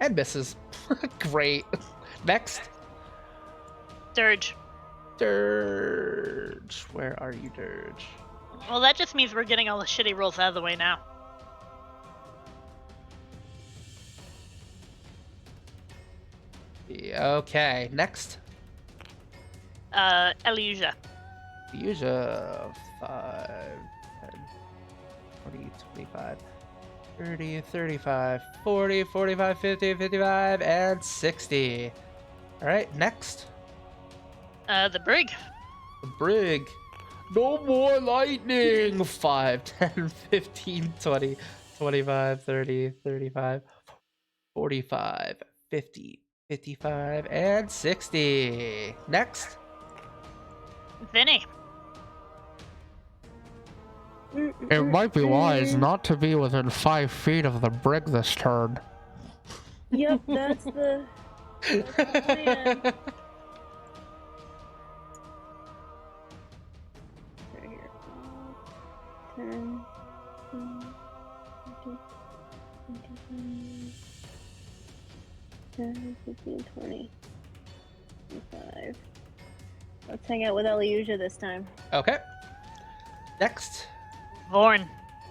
And misses. Great. Next. Dirge. Dirge. Where are you, Dirge? Well, that just means we're getting all the shitty rolls out of the way now. Yeah, okay. Next. Elysia. Elysia. 5, 10, 20, 25, 30, 35, 40, 45, 50, 55, and 60. All right, next. The Brig. The Brig. No more lightning! 5, 10, 15, 20, 25, 30, 35, 45, 50, 55, and 60. Next. Vinny. It might be wise not to be within 5 feet of the Brig this turn. Yep, that's the plan. Right here. 10, 10, 15, 20, 25. Let's hang out with Elysia this time. Okay. Next. Vorn.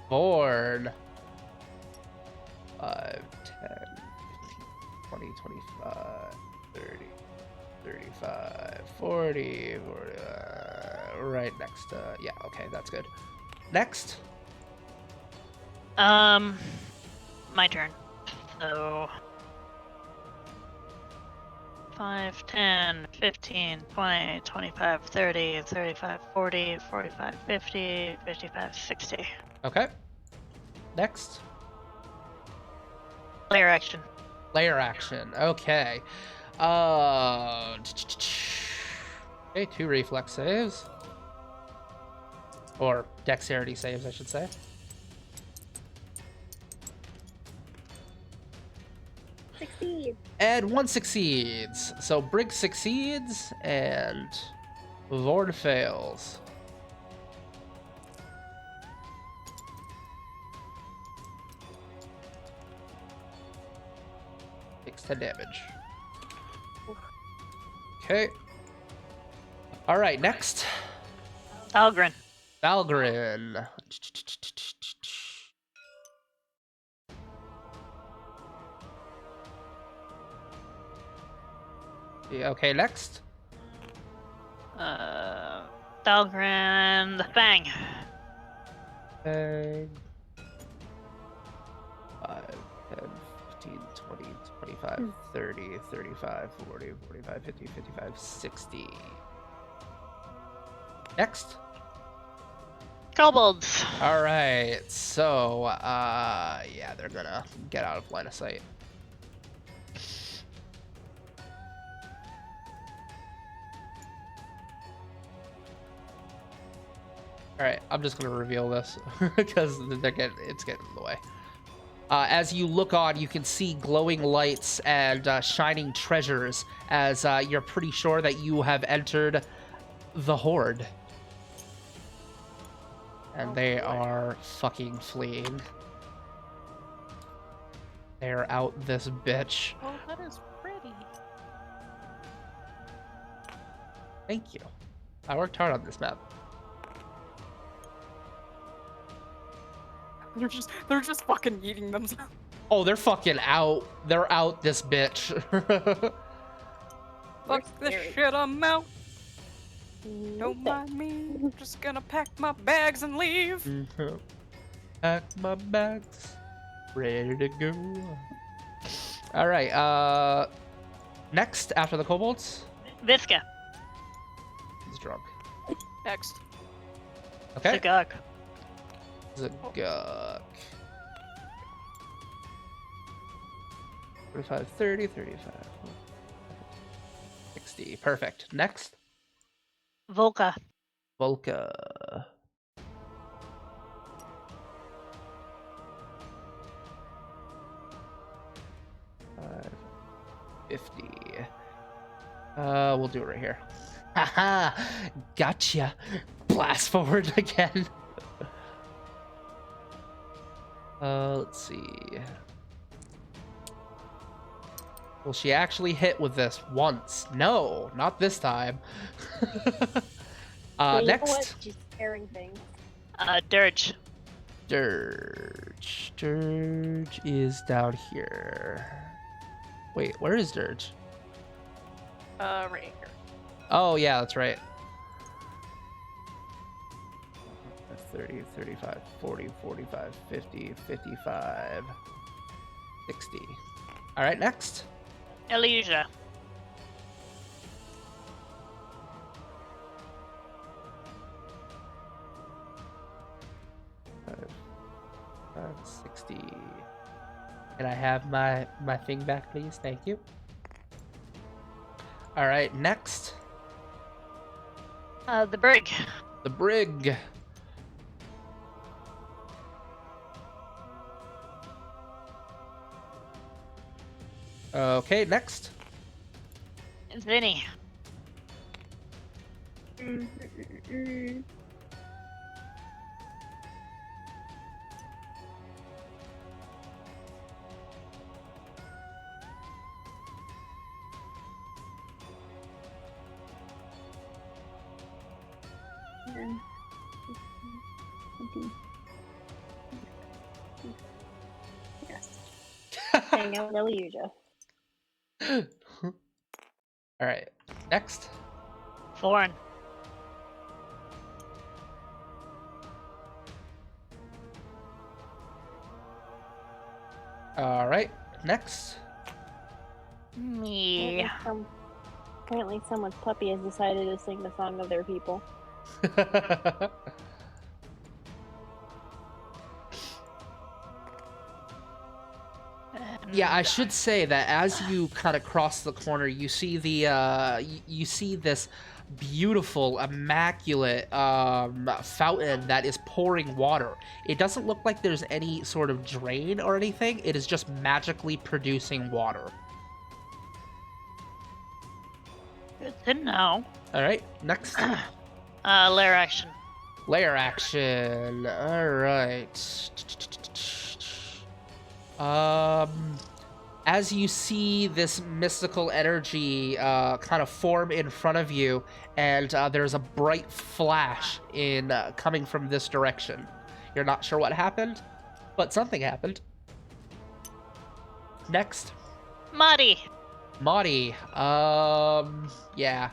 Board. 5, 10, 15, 20, 25, 30, 35, 40, 40 right next. Yeah, okay, that's good. Next. My turn. So 5, 10, 15, 20, 25, 30, 35, 40, 45, 50, 55, 60. Okay. Next. Player action. Player action. Okay. Okay, 2 reflex saves. Or dexterity saves, I should say. Succeed. And 1 succeeds. So Brig succeeds, and Lord fails. Takes 10 damage. Okay. All right, next. Algren. Valgren. Yeah, okay, next. Dalgren, the Fang. Bang. 5, 10, 15, 20, 25, 30, 35, 40, 45, 50, 55, 60. Next. Kobolds. All right, so, yeah, they're gonna get out of line of sight. All right, I'm just gonna reveal this because it's getting in the way. As you look on, you can see glowing lights and shining treasures as you're pretty sure that you have entered the Hoard. And they are fucking fleeing. They're out this bitch. Oh, that is pretty. Thank you. I worked hard on this map. They're just fucking eating themselves. Oh, they're fucking out. They're out this bitch. Fuck this scary. shit, I'm out. No Don't mind me. I'm just gonna pack my bags and leave. Pack my bags. Ready to go. All right, next after the kobolds. Visca. He's drunk. Next. Okay. Zagok. Zagok. 45, 30, 35, 60. Perfect. Next. Volka. Volka. 50. We'll do it right here. Haha! Gotcha! Blast forward again. Let's see. Will she actually hit with this once? No, not this time. You know Next. what? She's tearing things. Dirge. Dirge. Dirge is down here. Wait, where is Dirge? Right here. Oh, yeah, that's right. 30, 35, 40, 45, 50, 55, 60. All right, next. Elysia. Five, 60. Can I have my thing back, please? Thank you. All right, next. The Brig. The Brig. Okay, next. Vinny. Yes. Hang out with Elysia. All right, next. Foreign. All right, next. Me. Apparently someone's puppy has decided to sing the song of their people. Yeah, I should say that as you kind of cross the corner, you see the you see this beautiful, immaculate fountain that is pouring water. It doesn't look like there's any sort of drain or anything. It is just magically producing water. Good to know. All right, next. Lair action. Layer action. All right. As you see this mystical energy kind of form in front of you, and there's a bright flash in coming from this direction. You're not sure what happened, but something happened. Next, Maudie. Maudie. Yeah.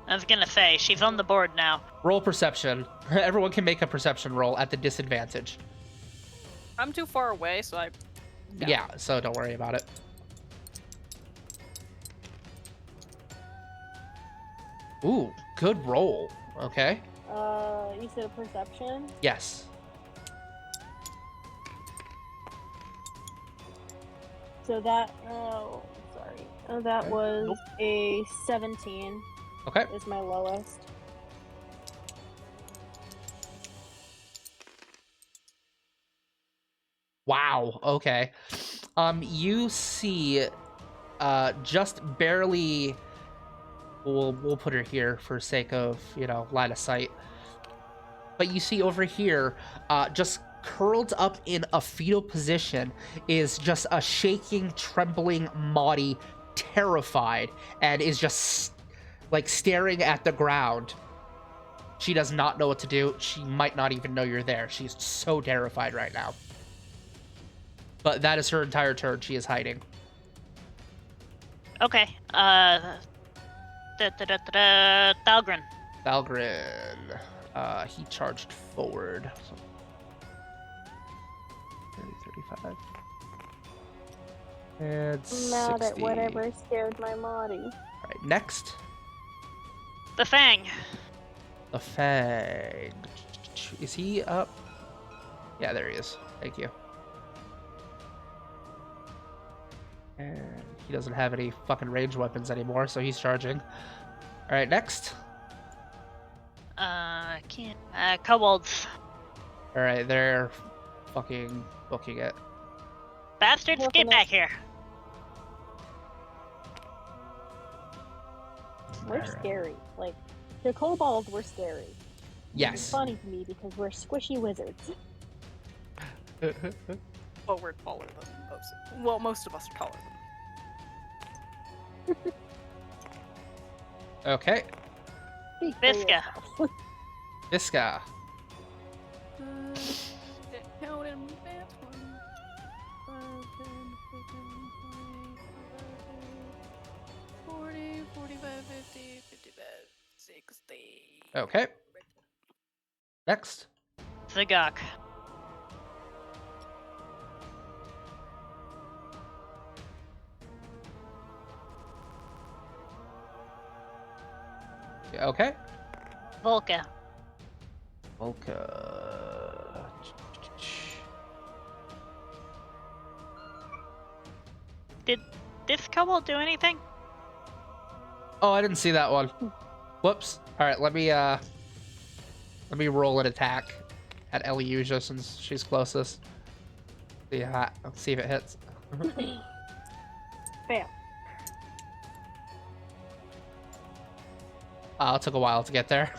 I was gonna say, she's on the board now. Roll perception. Everyone can make a perception roll at the disadvantage. I'm too far away, so I. No. Yeah, so don't worry about it. Ooh, good roll. Okay. You said a perception? Yes. So that, oh, sorry. That Okay. was Nope. a 17 Okay. is my lowest. Wow. Okay. You see, just barely. We'll put her here for sake of line of sight. But you see over here, just curled up in a fetal position, is just a shaking, trembling Maudie, terrified, and is just like staring at the ground. She does not know what to do. She might not even know you're there. She's so terrified right now. But that is her entire turn. She is hiding. Okay. Thalgren. Valgren. He charged forward. So 30, 35. And 60. Mad at whatever scared my Maudie. Alright, next. The Fang. The Fang. Is he up? Yeah, there he is. Thank you. And he doesn't have any fucking ranged weapons anymore, so he's charging. Alright, next. Can't. Kobolds. Alright, they're fucking booking it. Bastards, Looking get back here. We're Alright. scary. Like, the kobolds were scary. Yes. It's funny to me because we're squishy wizards. Well, we're taller than most. Well, most of us are taller than. Okay. Speak for Visca. yourself. Visca. Count in advance. 5, 10, 15, 20, 40, 45, 50, 55, 60. Okay. Next. Zagok. Okay. Volka. Volka. Did this kobold do anything? Oh, I didn't see that one. Whoops. All right, let me roll an attack at Eliusia since she's closest. Yeah, let's see if it hits. Fail. It took a while to get there.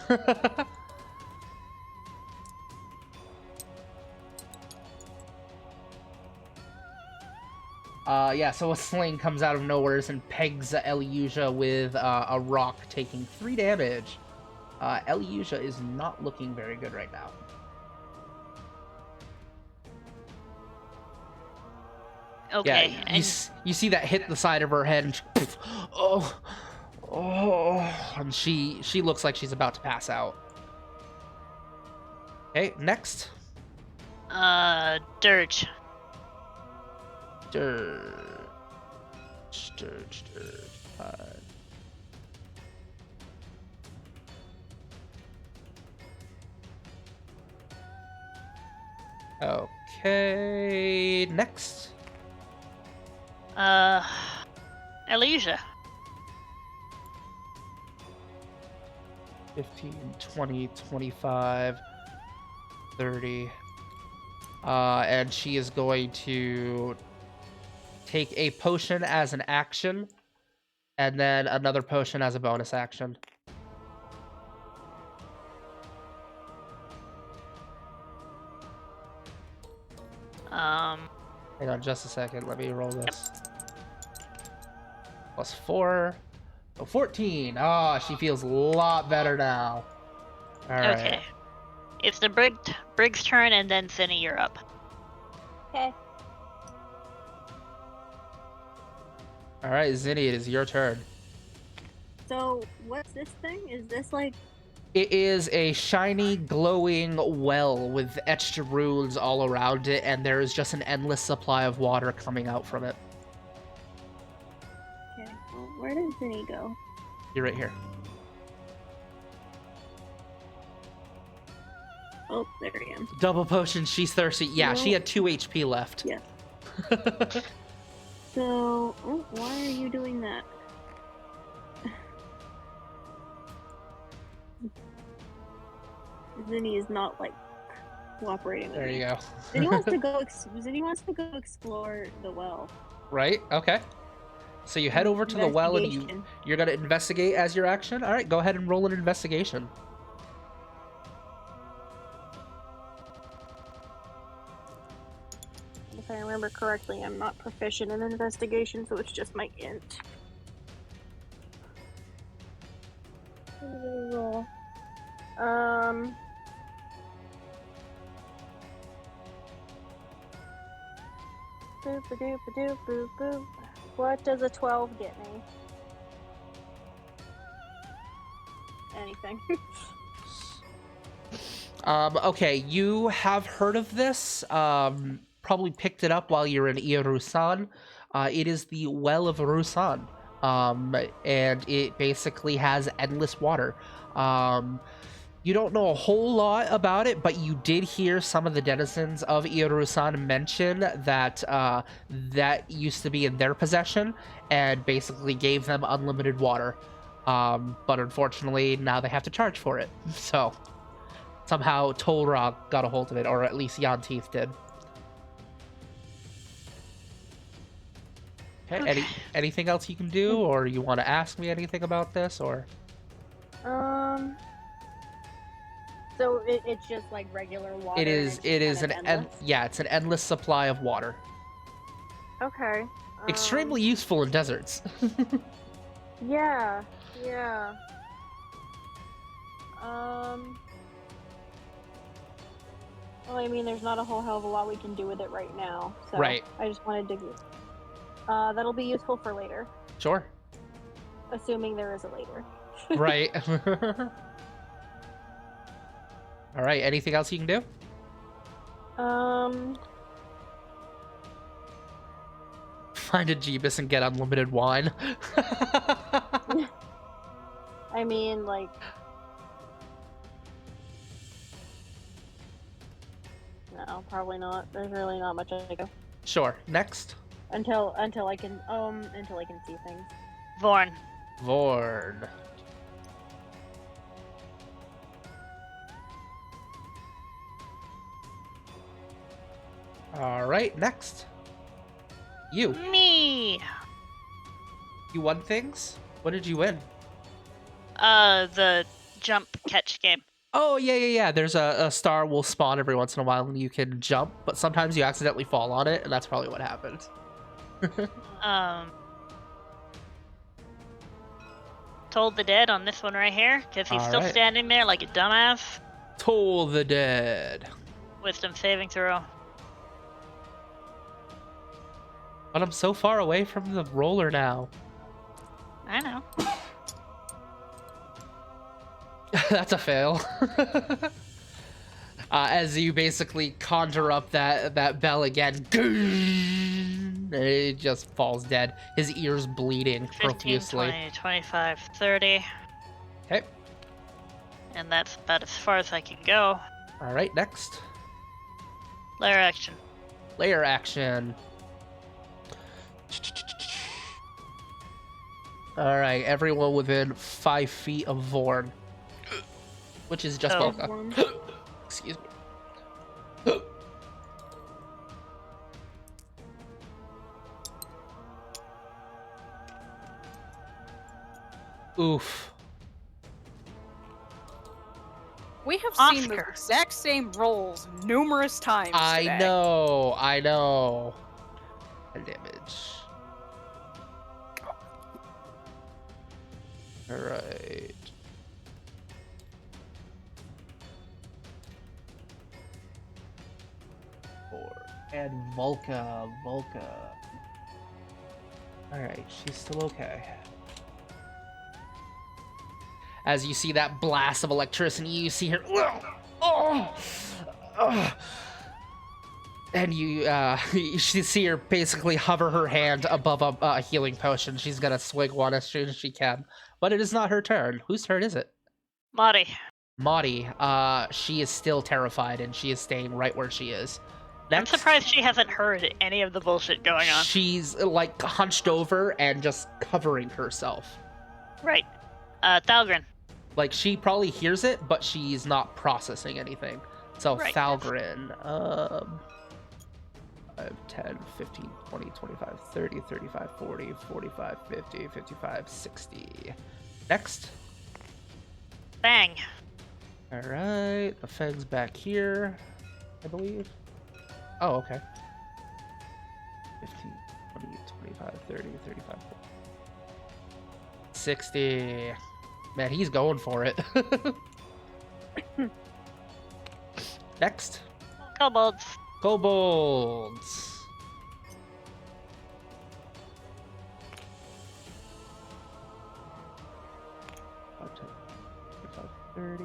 Yeah, so a sling comes out of nowhere and pegs Eliusia with a rock, taking 3 damage. Eliusia is not looking very good right now. Okay. Yeah, And you see that hit the side of her head, and oh, and she looks like she's about to pass out. Okay, next. Dirge. Dirge. Okay, next. Elysia. 15, 20, 25, 30. And she is going to take a potion as an action and then another potion as a bonus action. Hang on just a second. Let me roll this. Plus 4. Oh, 14. Oh, she feels a lot better now. All right. Okay. It's the Brig's turn, and then Zinni, you're up. Okay. All right, Zinni, it is your turn. So, what's this thing? Is this like... It is a shiny, glowing well with etched runes all around it, and there is just an endless supply of water coming out from it. Okay, well, where did Zinni go? You're right here. Oh, there I am. Double potion, she's thirsty. Yeah, she No. had 2 HP left. Yeah. So, oh, why are you doing that? Zinni is not like cooperating with There me. you go. Zinni wants to go. Zinni wants to go explore the well. Right, okay. So you head over to the well and Investigation. you're gonna investigate as your action? Alright, go ahead and roll an investigation. If I remember correctly, I'm not proficient in investigation, so it's just my int. What did I roll? Boop a doop a doop boop boop. What does a 12 get me? Anything. Okay, you have heard of this. Probably picked it up while you're in Irusan. It is the Well of Rusan. And it basically has endless water. You don't know a whole lot about it, but you did hear some of the denizens of Irusan mention that that used to be in their possession and basically gave them unlimited water. But unfortunately, now they have to charge for it. So somehow Tolra got a hold of it, or at least Jan Teeth did. Okay. Anything else you can do, or you want to ask me anything about this, or? So it's just like regular water. It is. and It it's is kind of endless? yeah. It's an endless supply of water. Okay. Extremely useful in deserts. Yeah. Well, I mean, there's not a whole hell of a lot we can do with it right now. So Right. I just wanted to. That'll be useful for later, Sure. assuming there is a later. Right. All right. Anything else you can do? Find a Jeebus and get unlimited wine. I mean, like. No, probably not. There's really not much I can do Sure. Next. until I can see things. Vorn. Vord. All right. Next. You. Me. You won things? What did you win? The jump catch game. Oh, yeah. There's a star will spawn every once in a while and you can jump, but sometimes you accidentally fall on it, and that's probably what happened. Told the dead on this one right here, because he's still Alright. standing there like a dumbass. Toll the dead. Wisdom saving throw. But I'm so far away from the roller now. I know. That's a fail. As you basically conjure up that bell again, and it just falls dead. His ears bleeding 15, profusely. 20, 25, 30. Okay. And that's about as far as I can go. All right. Next, Lair action. layer action. All right. Everyone within 5 feet of Vorn, which is just Oh. One. Excuse me. Oof. We have seen the Oscar. exact same rolls numerous times I today. know. Damage. Alright. And Volca. Alright, she's still okay. As you see that blast of electricity, you see her. And you see her basically hover her hand above a healing potion. She's gonna swing one as soon as she can. But it is not her turn. Whose turn is it? Marty. Maudie. She is still terrified and she is staying right where she is. Next, I'm surprised she hasn't heard any of the bullshit going on. she's like hunched over and just covering herself. Right. Thalgren. Like she probably hears it, but she's not processing anything. So Right. Thalgren, 5, 10, 15, 20, 25, 30, 35, 40, 45, 50, 55, 60. Next. Bang. Alright, the Feng's back here, I believe. Oh, okay. 15, 20, 25, 30, 35, 40. 60. Man, he's going for it. Next. Kobolds. Kobolds. About 10, 25, 30.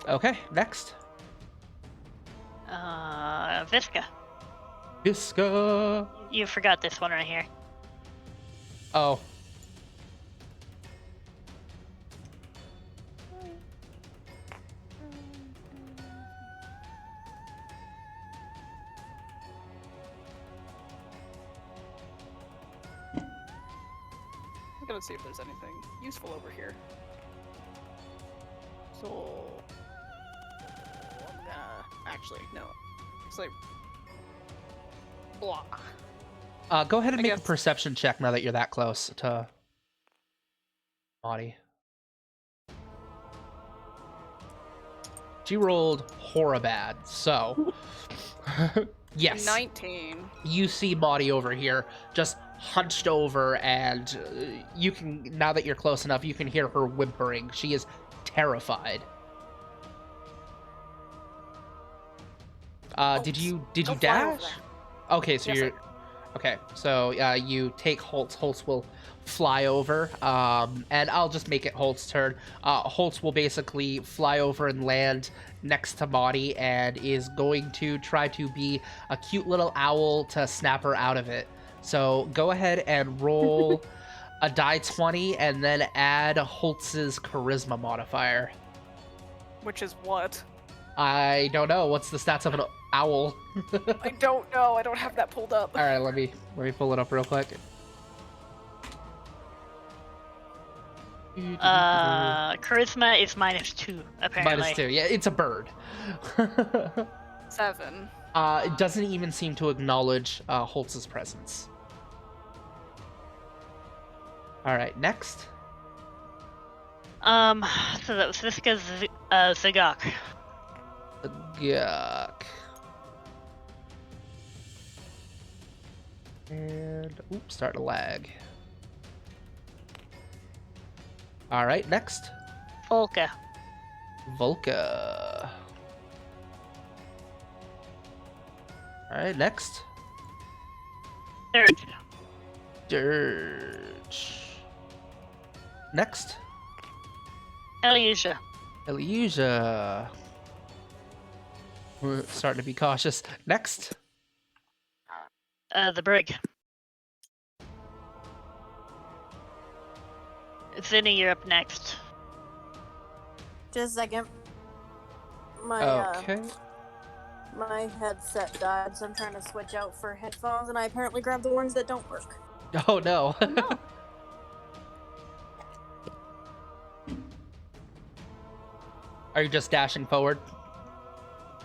Okay, next. Visca. Visca. You forgot this one right here. Oh. I'm gonna see if there's anything useful over here. So I'm gonna actually no. It's like blah. Go ahead and I make a guess- perception check now that you're that close to Maudie. She rolled horribad, so yes. 19. You see Maudie over here, just hunched over, and you can, now that you're close enough, you can hear her whimpering. She is terrified. Did you Don't fly over dash? there. Okay, so Yes, you're okay. So you take Holtz. Holtz will fly over, and I'll just make it Holtz's turn. Holtz will basically fly over and land next to Maudie, and is going to try to be a cute little owl to snap her out of it. So go ahead and roll a die 20, and then add Holtz's charisma modifier. Which is what? I don't know. What's the stats of an owl? I don't know. I don't have that pulled up. All right, let me pull it up real quick. Charisma is -2, apparently. -2. Yeah, it's a bird. 7. It doesn't even seem to acknowledge Holtz's presence. All right, next. So that was Visca's Zagok. Yuck. And oops, start to lag. All right, next. Volca. Volca. All right, next. Dirge. Dirge. Next. Elysia. Elysia. We're starting to be cautious. Next. The Brig. Zinni, you're up next. Just a second. My Okay. my headset died, so I'm trying to switch out for headphones, and I apparently grabbed the ones that don't work. Oh no. Are you just dashing forward?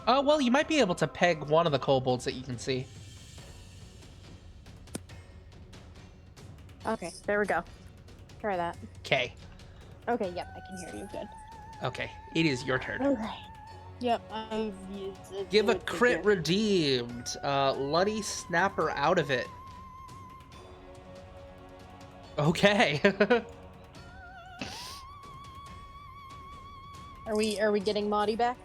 Oh, well, you might be able to peg one of the kobolds that you can see. Okay, there we go. Try that. Okay. Okay, yep, I can hear you. Good. Okay, it is your turn. Okay. Yep, Give a crit redeemed. Luddy Snapper out of it. Okay. Are we getting Maudie back?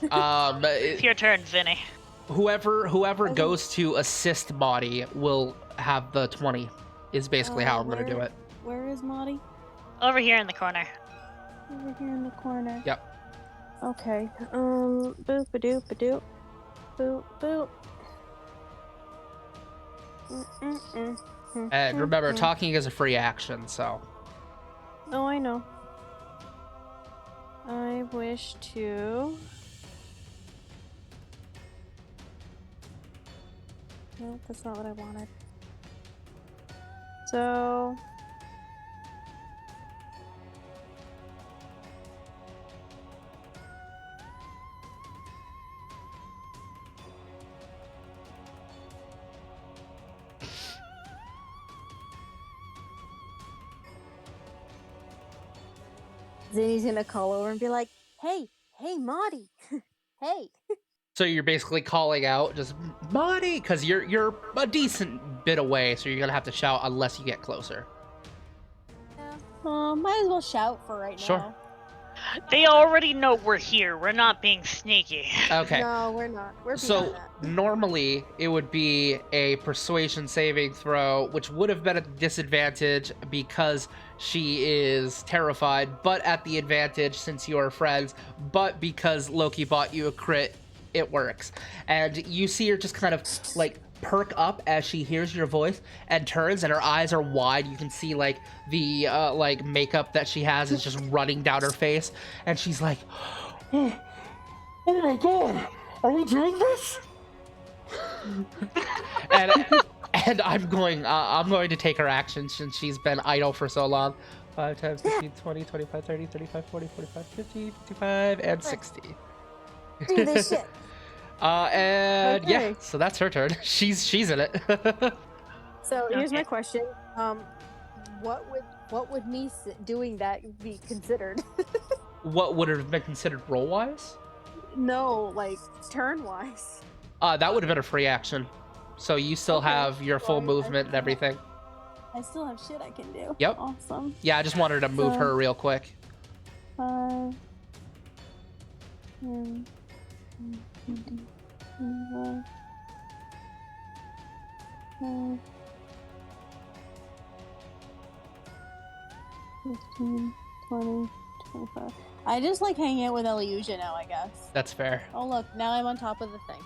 It's your turn, Vinny. Whoever goes to assist Maudie will have the 20. Is basically how I'm gonna do it. Where is Maudie? Over here in the corner. Over here in the corner. Yep. Okay. Boop a doop a doop. Boop boop. And remember, talking is a free action, so. Oh, I know. I wish to. No, that's not what I wanted. So. Zinni's gonna call over and be like, hey, Maudie, hey. So you're basically calling out just Maudie, because you're a decent bit away, so you're gonna have to shout unless you get closer. Yeah. Might as well shout for right Sure. now. They already know we're here. We're not being sneaky. Okay. No, we're not. We're beyond So that. normally it would be a persuasion saving throw, which would have been a disadvantage because she is terrified, but at the advantage since you are friends, but because Loki bought you a crit, it works. And you see her just kind of like perk up as she hears your voice and turns, and her eyes are wide. You can see like the like makeup that she has is just running down her face, and she's like, oh my god, are we doing this? and I'm going to take her action since she's been idle for so long. 5, 10, 15, 20, 25, 30, 35, 40, 45, 50, 55, and 60. Do this shit. And yeah, Okay. so that's her turn. She's in it. So here's my Okay. question. What would me doing that be considered? What would have been considered roll-wise? No, like turn-wise. That would have been a free action. So you still Okay. have your full Well, movement and everything. I still have shit I can do. Yep. Awesome. Yeah, I just wanted to move So- her real quick. 5, 10, 15, 20, 25. I just like hanging out with Eliusia now, I guess. That's fair. Oh look, now I'm on top of the thing.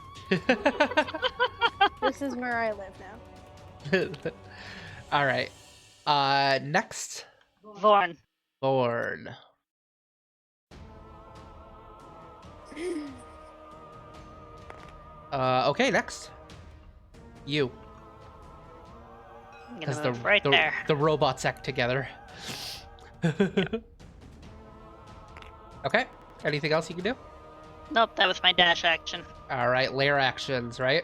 This is where I live now. All right. Next, Vorn. Thorn. Okay, next. You. I'm Because gonna move right there. the robots act together. Okay. Anything else you can do? Nope, that was my dash action. All right, lair actions, right?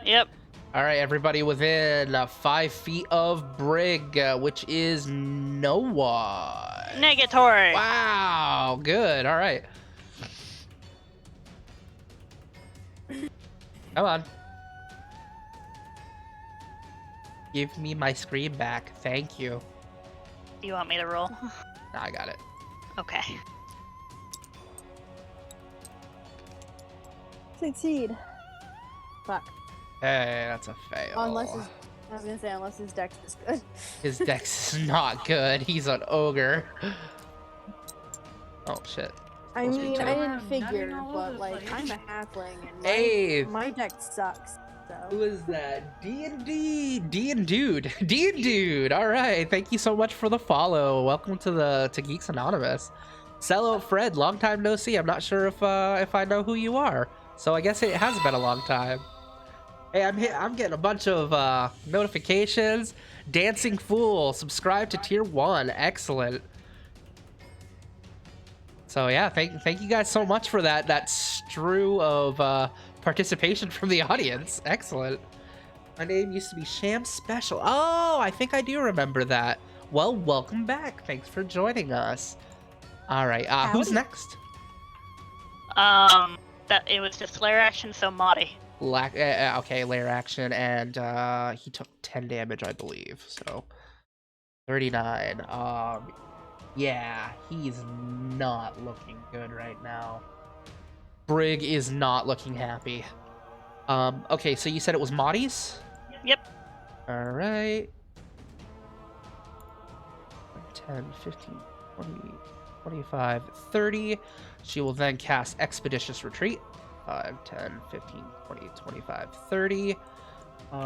Yep. All right, everybody within 5 feet of Brig, which is no one. Negatory. Wow, good. All right. Come on. Give me my screen back. Thank you. Do you want me to roll? Nah, I got it. Okay. Succeed. Fuck. Hey, that's a fail. Unless his dex is good. His dex is not good. He's an ogre. Oh, shit. I Supposed to be mean, two. I didn't figure, but like, I'm a halfling and Hey. my dex sucks. Who So. is that? Dude. All right. Thank you so much for the follow. Welcome to Geeks Anonymous. Sellout Fred, long time no see. I'm not sure if I know who you are. So I guess it has been a long time. Hey, I'm getting a bunch of notifications. Dancing Fool, subscribe to Tier 1. Excellent. So yeah, thank you guys so much for that strew of participation from the audience. Excellent. My name used to be Sham Special. Oh, I think I do remember that. Well, welcome back. Thanks for joining us. All right, who's next? That it was just lair action, so Madi. Okay, lair action, and he took 10 damage, I believe. So 39. Yeah, he's not looking good right now. Brig is not looking happy. Okay, so you said it was Madi's? Yep. All right. 10, 15, 20, 25, 30. She will then cast Expeditious Retreat. 5, 10, 15, 20, 25, 30. Hang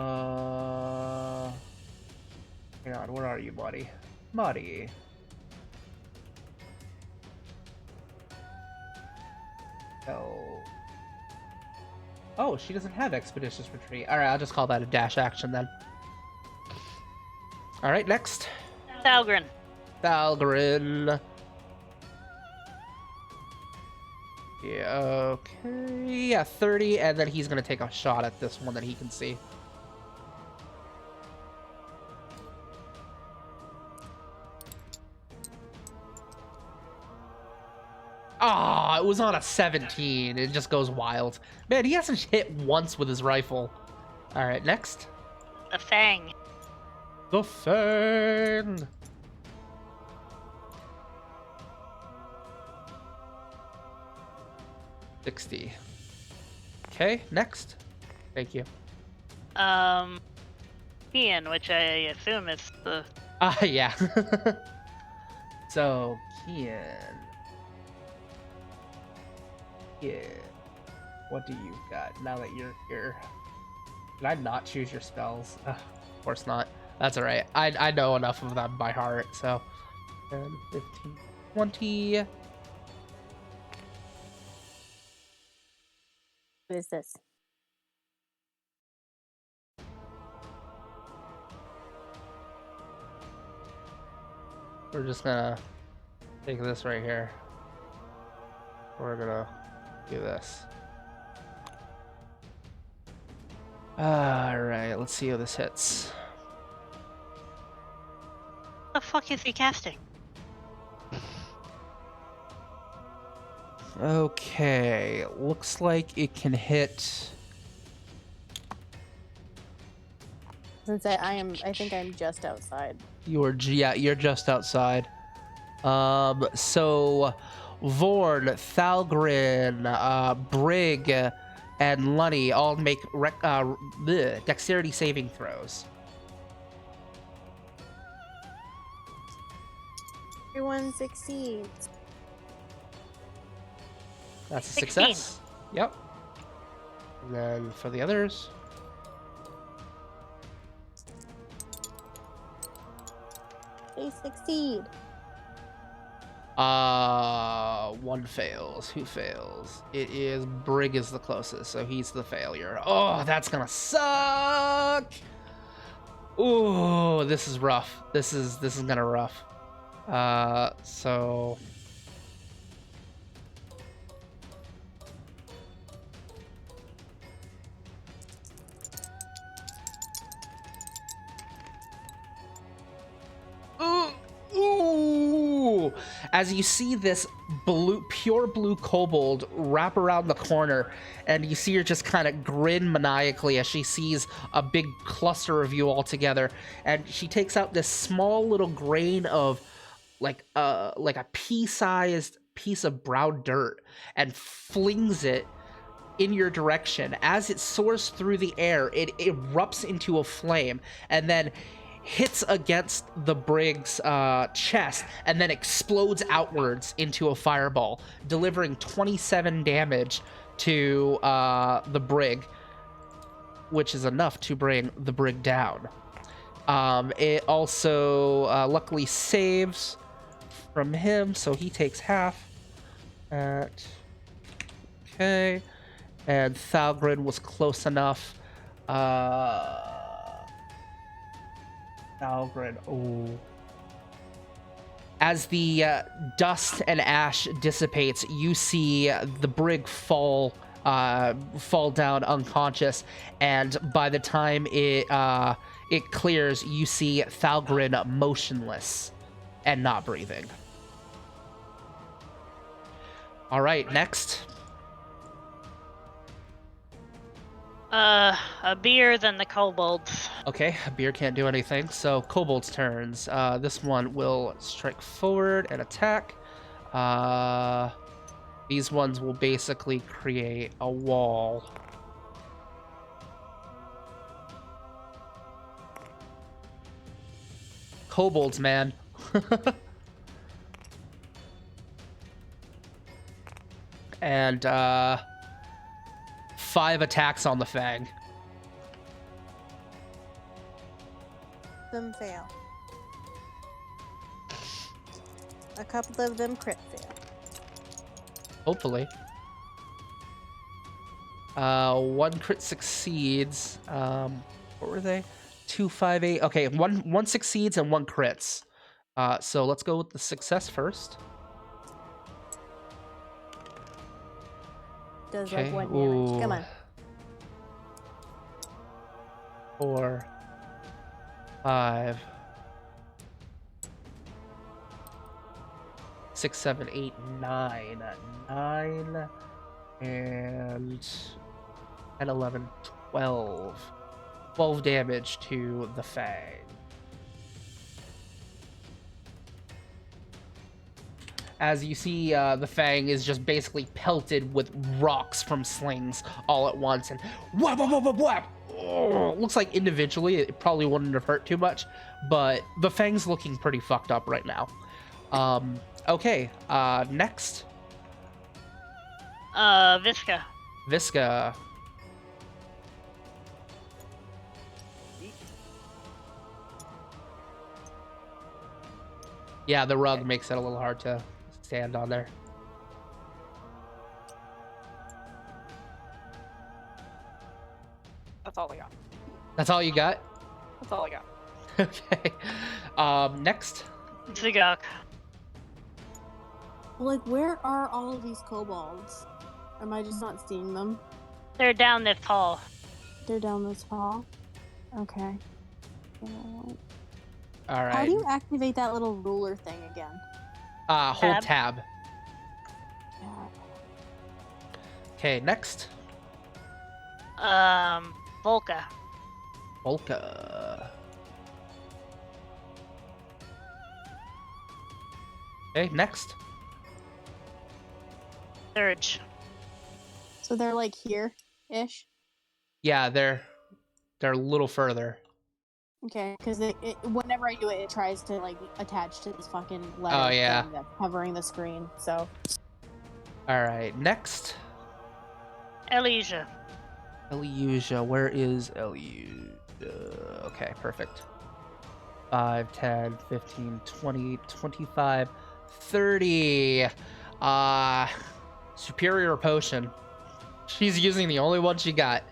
on, where are you, Madi? Madi. Oh, she doesn't have Expeditious Retreat. Alright, I'll just call that a dash action then. Alright, next. Thalgren. Thalgren. Yeah, okay. Yeah, 30, and then he's gonna take a shot at this one that he can see. Ah, it was on a 17. It just goes wild. Man, he hasn't hit once with his rifle. Alright, next. The Fang. The Fang. $60. Okay, next. Thank you. Ian, which I assume is the... Yeah. So, Kian. Yeah. What do you got now that you're here? Can I not choose your spells? Of course not. That's alright. I know enough of them by heart, so. 10, 15, 20. What is this? We're just gonna take this right here. We're gonna do this. Alright, let's see how this hits. What the fuck is he casting? Okay, looks like it can hit. Since I think I'm just outside. You're just outside. So Vorn, Thalgren, Brig, and Lunny all make dexterity saving throws. Everyone succeeds. That's a 16. success. Yep. And then for the others. They succeed. One fails. Who fails? It is Brig is the closest, so he's the failure. Oh, that's gonna suck. Ooh, this is rough. This is gonna rough. So ooh, as you see this pure blue kobold wrap around the corner, and you see her just kind of grin maniacally as she sees a big cluster of you all together, and she takes out this small little grain of like a pea-sized piece of brown dirt and flings it in your direction. As it soars through the air, it erupts into a flame and then hits against the Brig's chest and then explodes outwards into a fireball, delivering 27 damage to the Brig, which is enough to bring the Brig down. It also luckily saves from him, so he takes half. Okay. And Thalgren was close enough. Thalgren, oh. As the dust and ash dissipates, you see the brig fall down unconscious, and by the time it clears, you see Thalgrin motionless and not breathing. All right, next. A beer than the kobolds. Okay, beer can't do anything, so Kobolds' turns. This one will strike forward and attack. These ones will basically create a wall. Kobolds, man. And 5 attacks on the Fang. Them fail. A couple of them crit fail. Hopefully. 1 crit succeeds. What were they? 2, 5, 8. Okay, one succeeds and 1 crits. So let's go with the success first. Does Okay. like 1 damage. Come Ooh. on. 4, 5, 6, 7, 8, 9. 9 and 10, 11, 12. 12 damage to the Fang. As you see, the Fang is just basically pelted with rocks from slings all at once, and whap, whap, whap, whap, whap. Oh, looks like individually it probably wouldn't have hurt too much, but the Fang's looking pretty fucked up right now. Okay, next. Visca. Visca. Yeah, the rug makes it a little hard to stand on there. That's all I got. That's all you got? That's all I got. Okay. Next. Zigok. Like, where are all of these kobolds? Am I just not seeing them? They're down this hall. They're down this hall. Okay. All How right. do you activate that little ruler thing again? Hold tab. Yeah. Okay, next. Volca. Volca. Okay, next. Surge. So they're like here-ish? Yeah, they're a little further. Okay, because whenever I do it, it tries to like attach to this fucking letter Oh, yeah. thing that's covering the screen. So All right, next. Elysia. Elysia, where is Elysia? Okay, perfect. 5, 10, 15, 20, 25, 30. Superior potion. She's using the only one she got.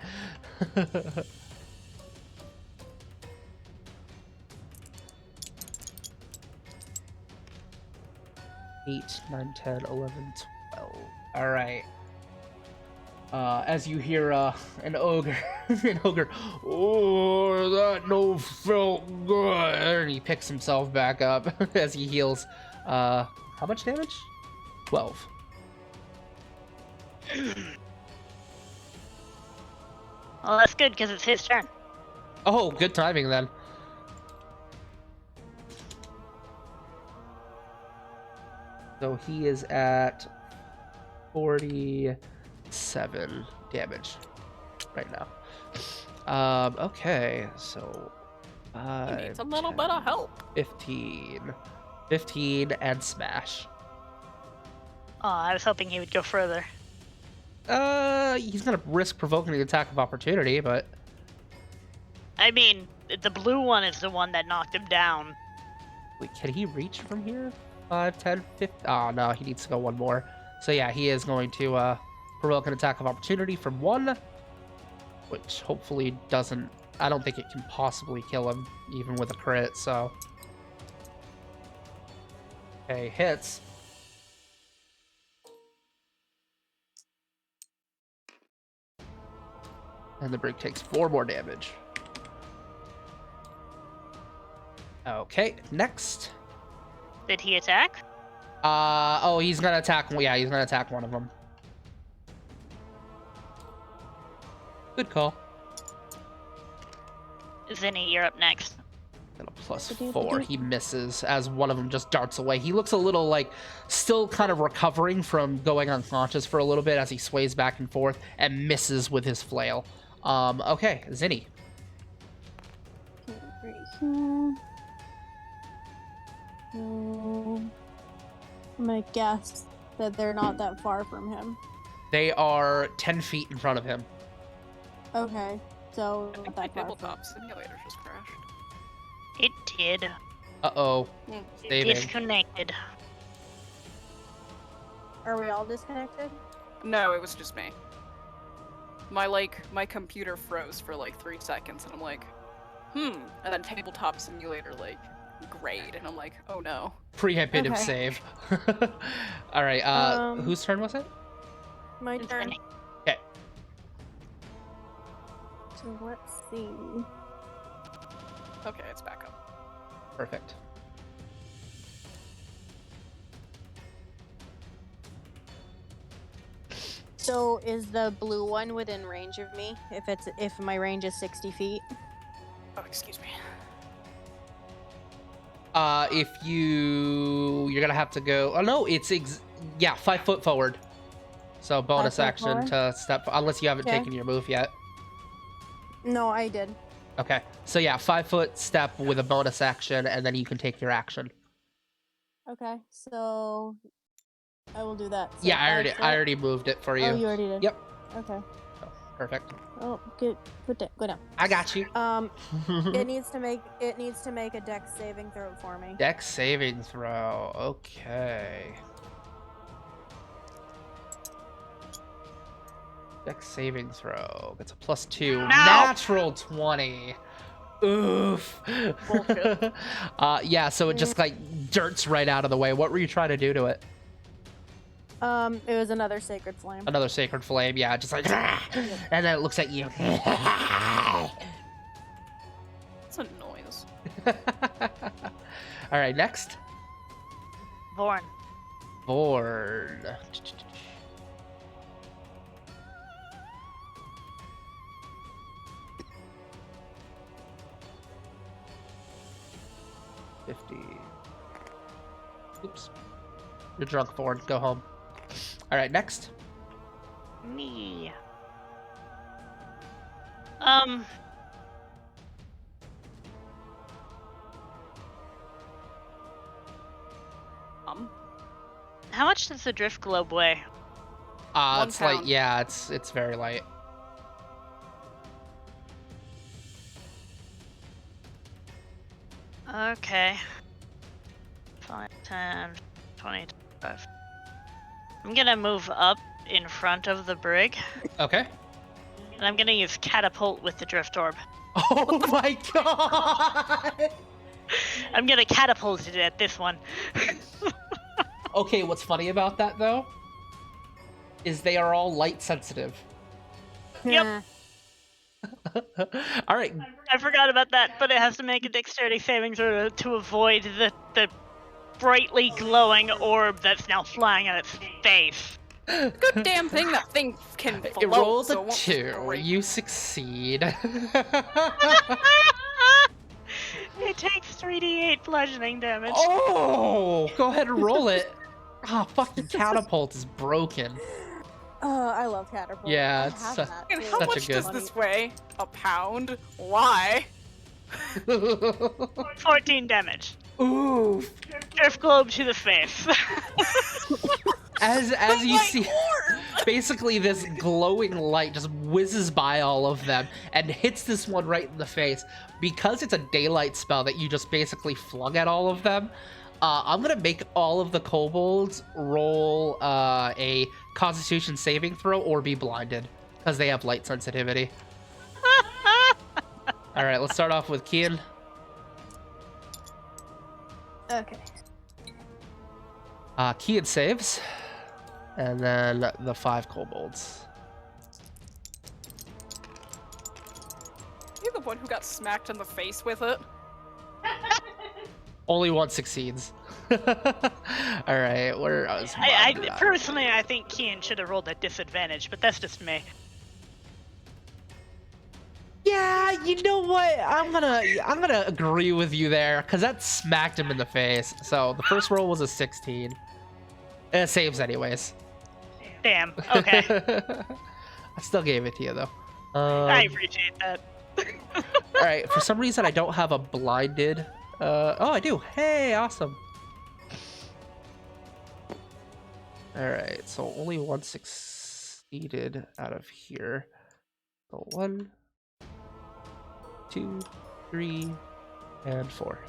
8, 9, 10, 11, 12. All right. As you hear an ogre, oh, that no felt good, and he picks himself back up as he heals. How much damage? 12. Well, that's good because it's his turn. Oh, good timing then. So he is at 47 damage right now. Okay, so He 5, needs a little 10, bit of help. 15, and smash. Oh, I was hoping he would go further. He's gonna risk provoking the attack of opportunity, but I mean, the blue one is the one that knocked him down. wait, can he reach from here? 5, 10, 15. Oh no, he needs to go one more. So yeah, he is going to provoke an attack of opportunity from 1, which hopefully doesn't. I don't think it can possibly kill him, even with a crit. So Okay, hits. And the brig takes 4 more damage. Okay, next. Did he attack? Oh, he's gonna attack. Yeah, he's gonna attack one of them. Good call. Zinni, you're up next. And a +4. He misses as one of them just darts away. He looks a little like still kind of recovering from going unconscious for a little bit as he sways back and forth and misses with his flail. Okay, Zinni. Right here. I'm gonna guess that they're not that far from him. They are 10 feet in front of him. Okay, so I not think my that far. tabletop simulator just crashed. It did. Uh-oh. Saving. Disconnected. Are we all disconnected? No, it was just me. My computer froze for like 3 seconds, and I'm like, and then tabletop simulator like grayed, and I'm like, oh no. Preemptive Okay. save. All right. Whose turn was it? My turn. Zinni. Okay. So let's see. Okay, it's back up. Perfect. So is the blue one within range of me? If my range is 60 feet? Oh, excuse me. If you're gonna have to go. Oh no, it's 5 foot forward. So bonus 5 foot action forward? to step unless you haven't Okay. taken your move yet. No, I did. Okay. So yeah, 5 foot step with a bonus action, and then you can take your action. Okay, so I will do that. So Yeah, 5 I already moved it for you. Oh, you already did. Yep. Okay. Oh, perfect. Oh, good. Go down. I got you. It needs to make a dex saving throw for me. Dex saving throw. Okay. Dex saving throw. That's a +2. No! Natural 20. Oof. Bullshit. Yeah, so it just like dirts right out of the way. What were you trying to do to it? It was another sacred flame. Another sacred flame. Yeah, just like, and then it looks at you. It's a noise. All right, next. Vorn. Board. Oops. You're drunk, Ford. Go home. All right, next. Me. How much does the drift globe weigh? 1 It's like, pound. yeah, it's very light. Okay. 5, 10, 20, 25. I'm gonna move up in front of the brig, Okay. and I'm gonna use catapult with the drift orb. Oh my god! I'm gonna catapult it at this one. Okay, what's funny about that though is they are all light sensitive. Yep. All right, I forgot about that, but it has to make a dexterity saving throw to avoid the brightly glowing orb that's now flying at its face. Good damn thing that thing can float. it rolled so a it won't 2. break. You succeed. It takes 3d8 bludgeoning damage. Oh, go ahead and roll it. Ah, fucking catapult is broken. I love catapult. Yeah, I it's have such- that, And too. how Such a much good- does this weigh? A pound? Why? 14 damage. Ooh. Drift globe to the face. As you My see, lord! basically this glowing light just whizzes by all of them and hits this one right in the face. Because it's a daylight spell that you just basically flung at all of them, I'm gonna make all of the kobolds roll a Constitution saving throw or be blinded because they have light sensitivity. All right, let's start off with Kian. Okay. Kian saves. And then the 5 kobolds. You're the one who got smacked in the face with it. Only one succeeds. All right, where is I Mud? personally, I think Kian should have rolled at disadvantage, but that's just me. Yeah, you know what? I'm gonna agree with you there, because that smacked him in the face. So the first roll was a 16. It saves anyways. Damn. Okay. I still gave it to you though. I appreciate that. All right, for some reason I don't have a blinded. Oh, I do. Hey, awesome. All right, so only one succeeded out of here. So 1, 2, 3, and 4.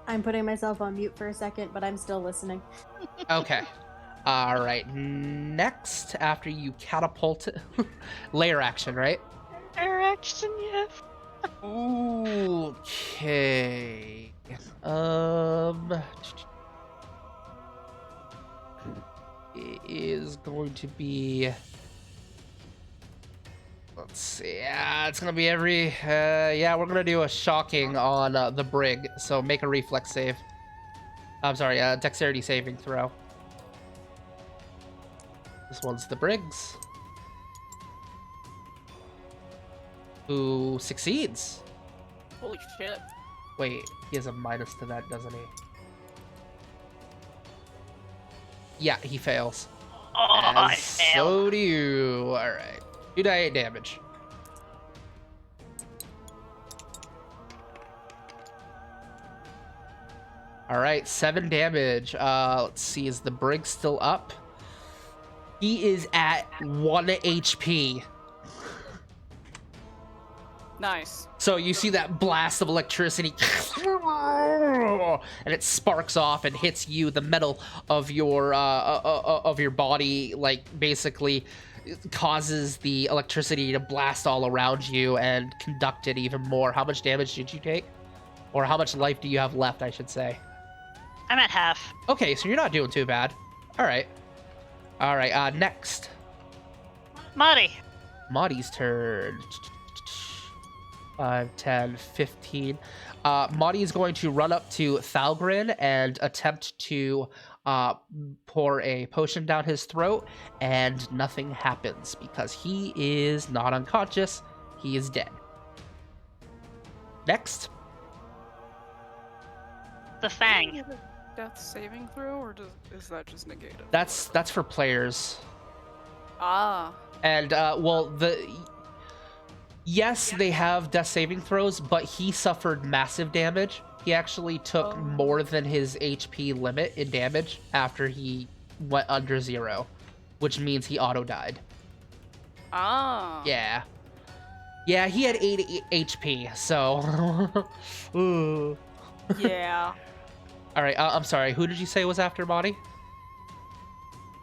I'm putting myself on mute for a second, but I'm still listening. Okay. All right. Next, after you catapult, layer action, right? Action, yes. Okay. It is going to be. Let's see. Yeah, it's gonna be every. Yeah, we're gonna do a shocking on the brig. So make a reflex save. I'm sorry, dexterity saving throw. This one's the Briggs, who succeeds. Holy shit. Wait, he has a minus to that, doesn't he? Yeah, he fails. Oh, I As failed. so do you. All right, 2d8 damage. All right, 7 damage. Let's see, is the Brig still up? He is at 1 HP. Nice. So you see that blast of electricity, and it sparks off and hits you. The metal of your body, like, basically causes the electricity to blast all around you and conduct it even more. How much damage did you take? Or how much life do you have left, I should say? I'm at half. Okay, so you're not doing too bad. All right. Next. Marty. Maudie's turn. 5, 10, 15. Maudie is going to run up to Thalgrin and attempt to pour a potion down his throat, and nothing happens because he is not unconscious. He is dead. Next. The Fang. Death saving throw, or is that just negated? That's for players. Ah. And yes, they have death saving throws, but he suffered massive damage. He actually took more than his HP limit in damage after he went under 0, which means he auto died. Ah. Yeah, he had 8 HP, so ooh. Yeah. All right, I'm sorry, who did you say was after Maudie?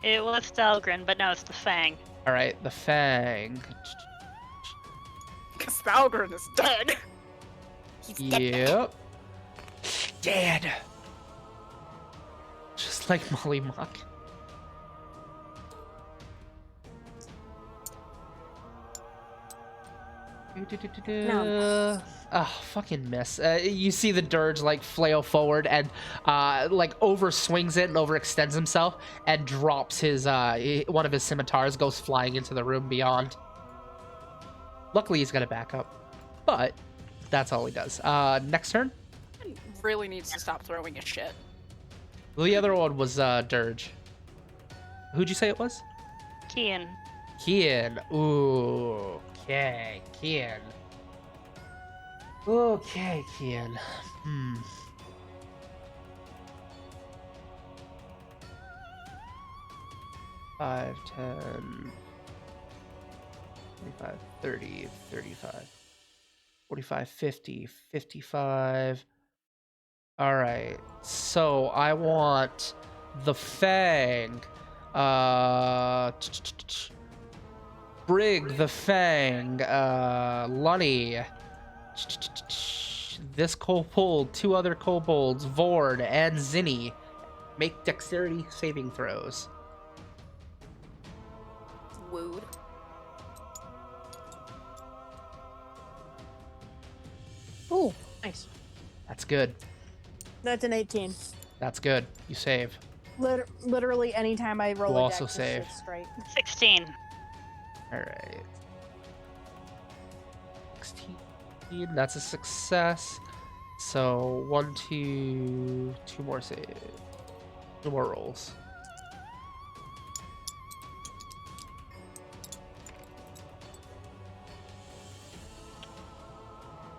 It was Dahlgren, but now it's the Fang. All right, the Fang. Because Thalgren is dead. He's dead. Yep. Dead. Just like Molly Mock. No. Oh, fucking miss. You see the dirge like flail forward and like overswings it and overextends himself and drops his one of his scimitars, goes flying into the room beyond. Luckily he's got a backup, but that's all he does. Next turn. Really needs to stop throwing his shit. The other one was Dirge. Who'd you say it was? Kian. Kian. Ooh. Okay, Kian. Okay, Kian. 5, 10, 25, 30, 35, 45, 50, 55. All right. So I want the Fang. Brig, the Fang, Lunny, this kobold, 2 other kobolds, Vord, and Zinni, Make dexterity saving throws. Wooed. Ooh, nice. That's good. That's an 18. That's good. You save. Literally, anytime I roll You a also dex, this save. shit's straight. 16. All right. 16. That's a success. So 1, 2, 2 more save. 2 more rolls.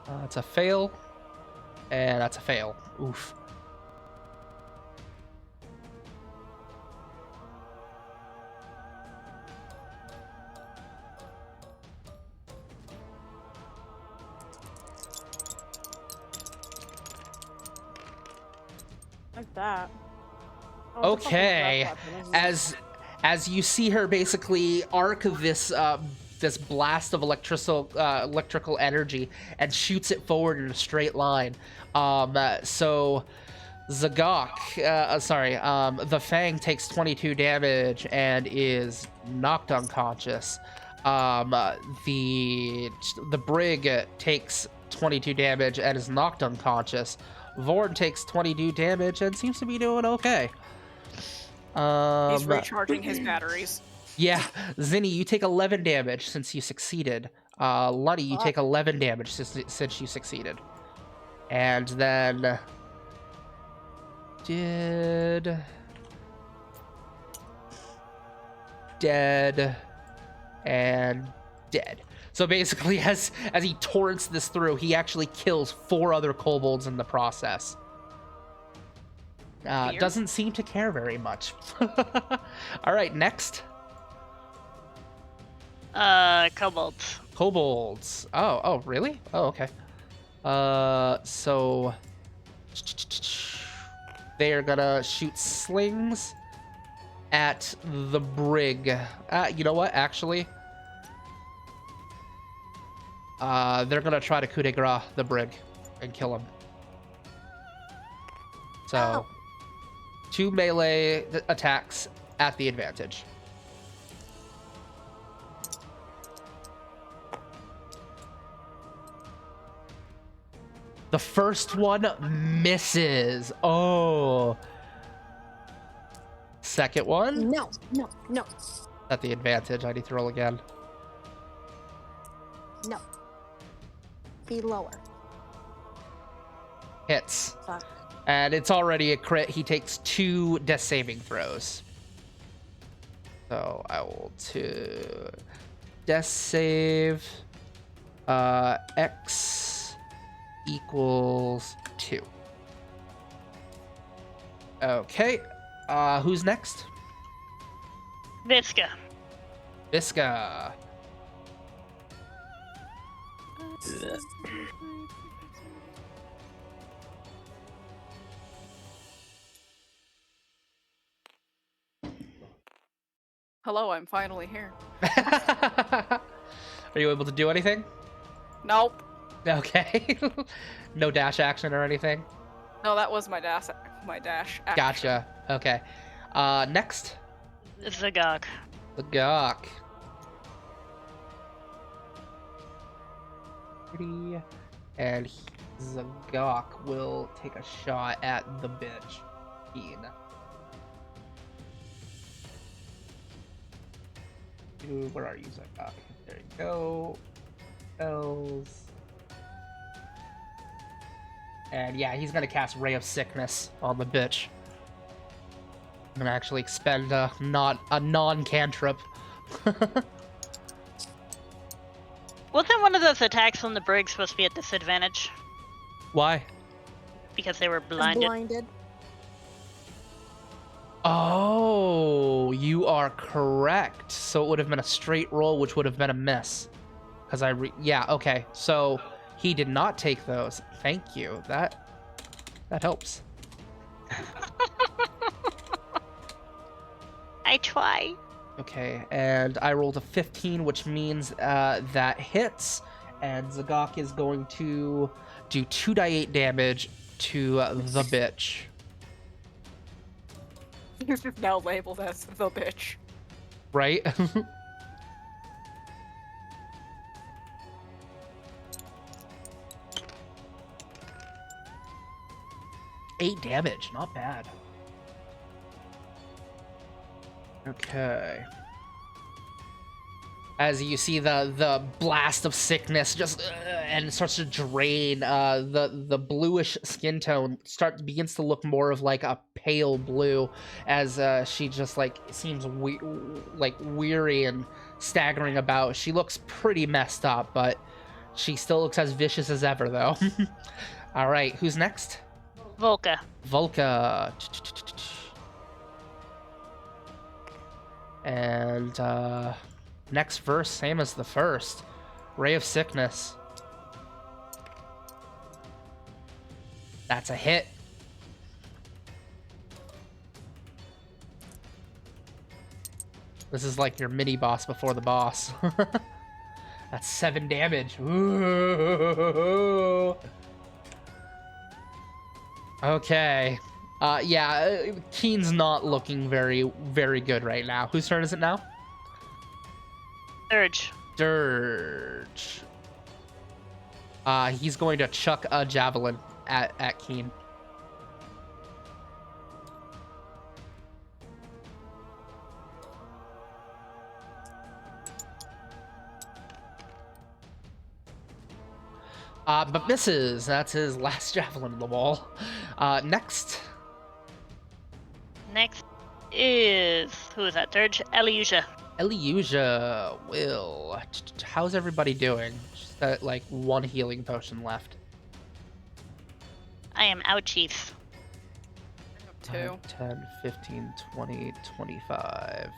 That's a fail. And that's a fail. Oof. Like that. Oh, it's a fucking Okay. breath weapon, isn't it? As you see her basically arc this this blast of electrical energy and shoots it forward in a straight line. So Zagok, the Fang takes 22 damage and is knocked unconscious. The Brig takes 22 damage and is knocked unconscious. Vord takes 22 damage and seems to be doing okay. He's recharging his batteries. Yeah, Zinni, you take 11 damage since you succeeded. Lunny, you take 11 damage since you succeeded. And then... Dead. And dead. So basically, as he torrents this through, he actually kills 4 other kobolds in the process. Doesn't seem to care very much. All right, next. Kobolds. Kobolds. Oh, really? Oh, okay. So they are gonna shoot slings at the Brig. You know what? Actually, they're gonna try to coup de grace the Brig and kill him. So, 2 melee attacks at the advantage. The first one misses. Oh. Second one No. at the advantage. I need to roll again. No. Be lower. Hits. Fuck. And it's already a crit. He takes 2 death saving throws. So I will do death save. X equals 2. Okay. Who's next? Visca. Visca. Hello, I'm finally here. Are you able to do anything? Nope. Okay. No dash action or anything? No, that was my dash. My dash. Action. Gotcha. Okay. Next. Zagok. The Gawk. Pretty. And Zagok will take a shot at the bitch. Where are you, Zagok? There you go. Spells. And yeah, he's gonna cast Ray of Sickness on the bitch. I'm gonna actually expend a non-cantrip. Wasn't one of those attacks on the Brig supposed to be at disadvantage? Why? Because they were I'm blinded? blinded. Oh, you are correct. So it would have been a straight roll, which would have been a miss. Because yeah, okay. So he did not take those. Thank you. That helps. I try. Okay, and I rolled a 15, which means that hits, and Zagok is going to do 2d8 damage to the bitch. He's just now labeled as the bitch. Right? 8 damage, not bad. Okay. As you see the blast of sickness just and it starts to drain, the bluish skin tone begins to look more of like a pale blue as she just like seems weary and staggering about. She looks pretty messed up, but she still looks as vicious as ever though. All right, who's next? Volka. Volka. And next verse, same as the first. Ray of Sickness. That's a hit. This is like your mini boss before the boss. That's 7 damage. Ooh. Okay. Yeah, Keen's not looking very, very good right now. Whose turn is it now? Dirge. Dirge. He's going to chuck a javelin at Keen. But misses. That's his last javelin in the wall. Next. Next is... Who is that? Dirge? Eliusia. Eliusia will. How's everybody doing? Just got like 1 healing potion left. I am ouchies. 2. 10, 15, 20, 25.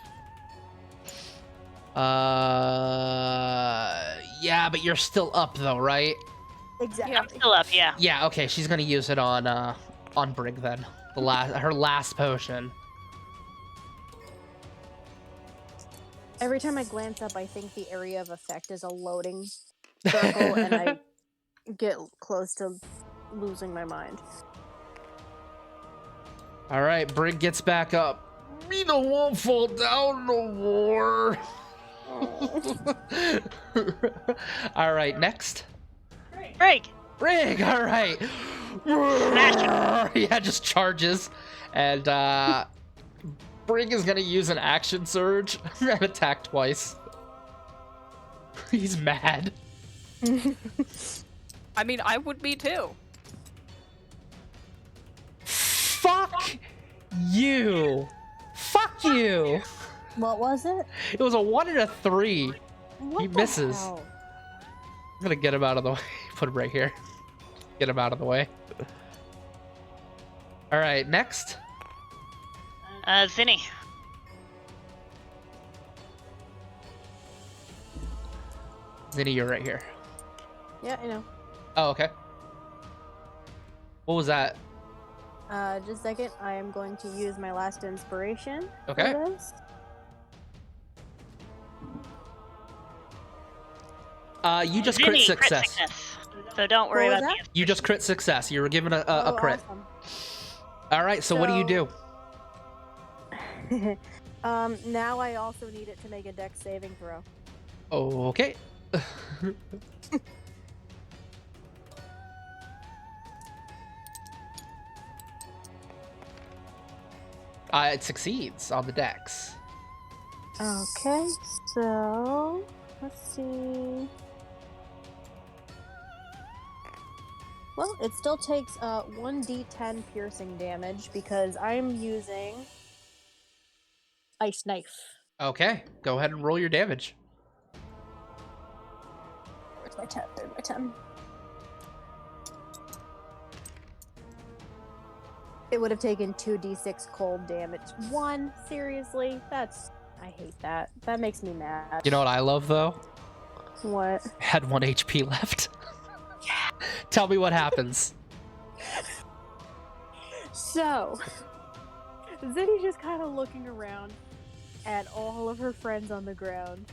Yeah, but you're still up though, right? Exactly. Yeah. I'm still up, yeah. Yeah, okay, she's gonna use it on Brig then. Her last potion. Every time I glance up, I think the area of effect is a loading circle, and I get close to losing my mind. All right, Brig gets back up. Me don't won't fall down no more. All right, next. Brig! Brig, all right. Yeah, just charges. And Brig is gonna use an action surge and attack twice. He's mad. I mean, I would be too. Fuck you. Fuck you. What was it? It was a 1 and a 3. What He the misses. hell? I'm gonna get him out of the way. Put him right here. Get him out of the way. All right, next. Zinni. Zinni, you're right here. Yeah, I know. Oh, okay. What was that? Just a second. I am going to use my last inspiration. Okay. For this. You just crit Zinni, success. So don't worry What was about that? You just crit success. You were given a Oh, crit. awesome. All right, so what do you do? Now I also need it to make a dex saving throw. Okay. It succeeds on the dex. Okay, so let's see. Well, it still takes 1d10 piercing damage because I'm using Ice Knife. Okay, go ahead and roll your damage. Where's my 10? There's my 10. It would have taken 2d6 cold damage. 1? Seriously? I hate that. That makes me mad. You know what I love though? What? Had 1 HP left. Tell me what happens. So, Zinni's just kind of looking around at all of her friends on the ground.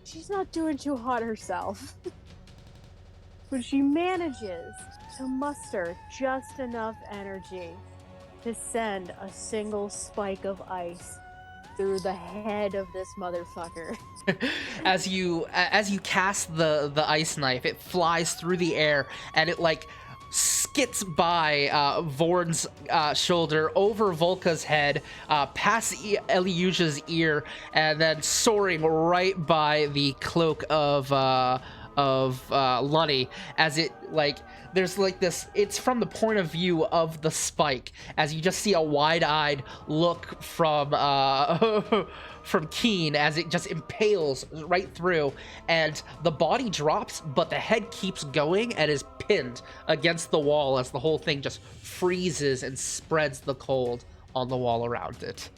She's not doing too hot herself. But she manages to muster just enough energy to send a single spike of ice through the head of this motherfucker. As you cast the ice knife, it flies through the air and it like skits by Vorn's shoulder, over Volka's head, past Eliush's ear, and then soaring right by the cloak of Lunny, as it like there's like this, it's from the point of view of the spike, as you just see a wide-eyed look from from Keen as it just impales right through, and the body drops, but the head keeps going and is pinned against the wall as the whole thing just freezes and spreads the cold on the wall around it,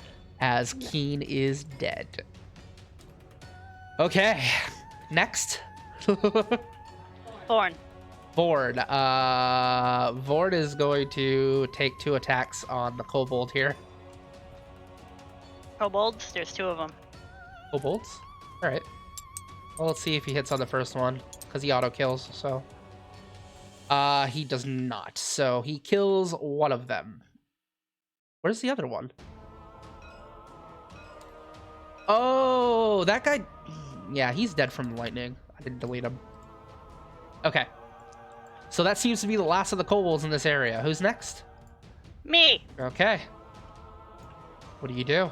as Keen is dead. Okay, next. Thorn. Vord. Vord is going to take 2 attacks on the kobold here. Kobolds, there's 2 of them. Kobolds? Alright. Well, let's see if he hits on the first one, because he auto-kills, so... he does not, so he kills one of them. Where's the other one? Oh, that guy... Yeah, he's dead from the lightning. I didn't delete him. Okay. So that seems to be the last of the kobolds in this area. Who's next? Me! Okay. What do you do?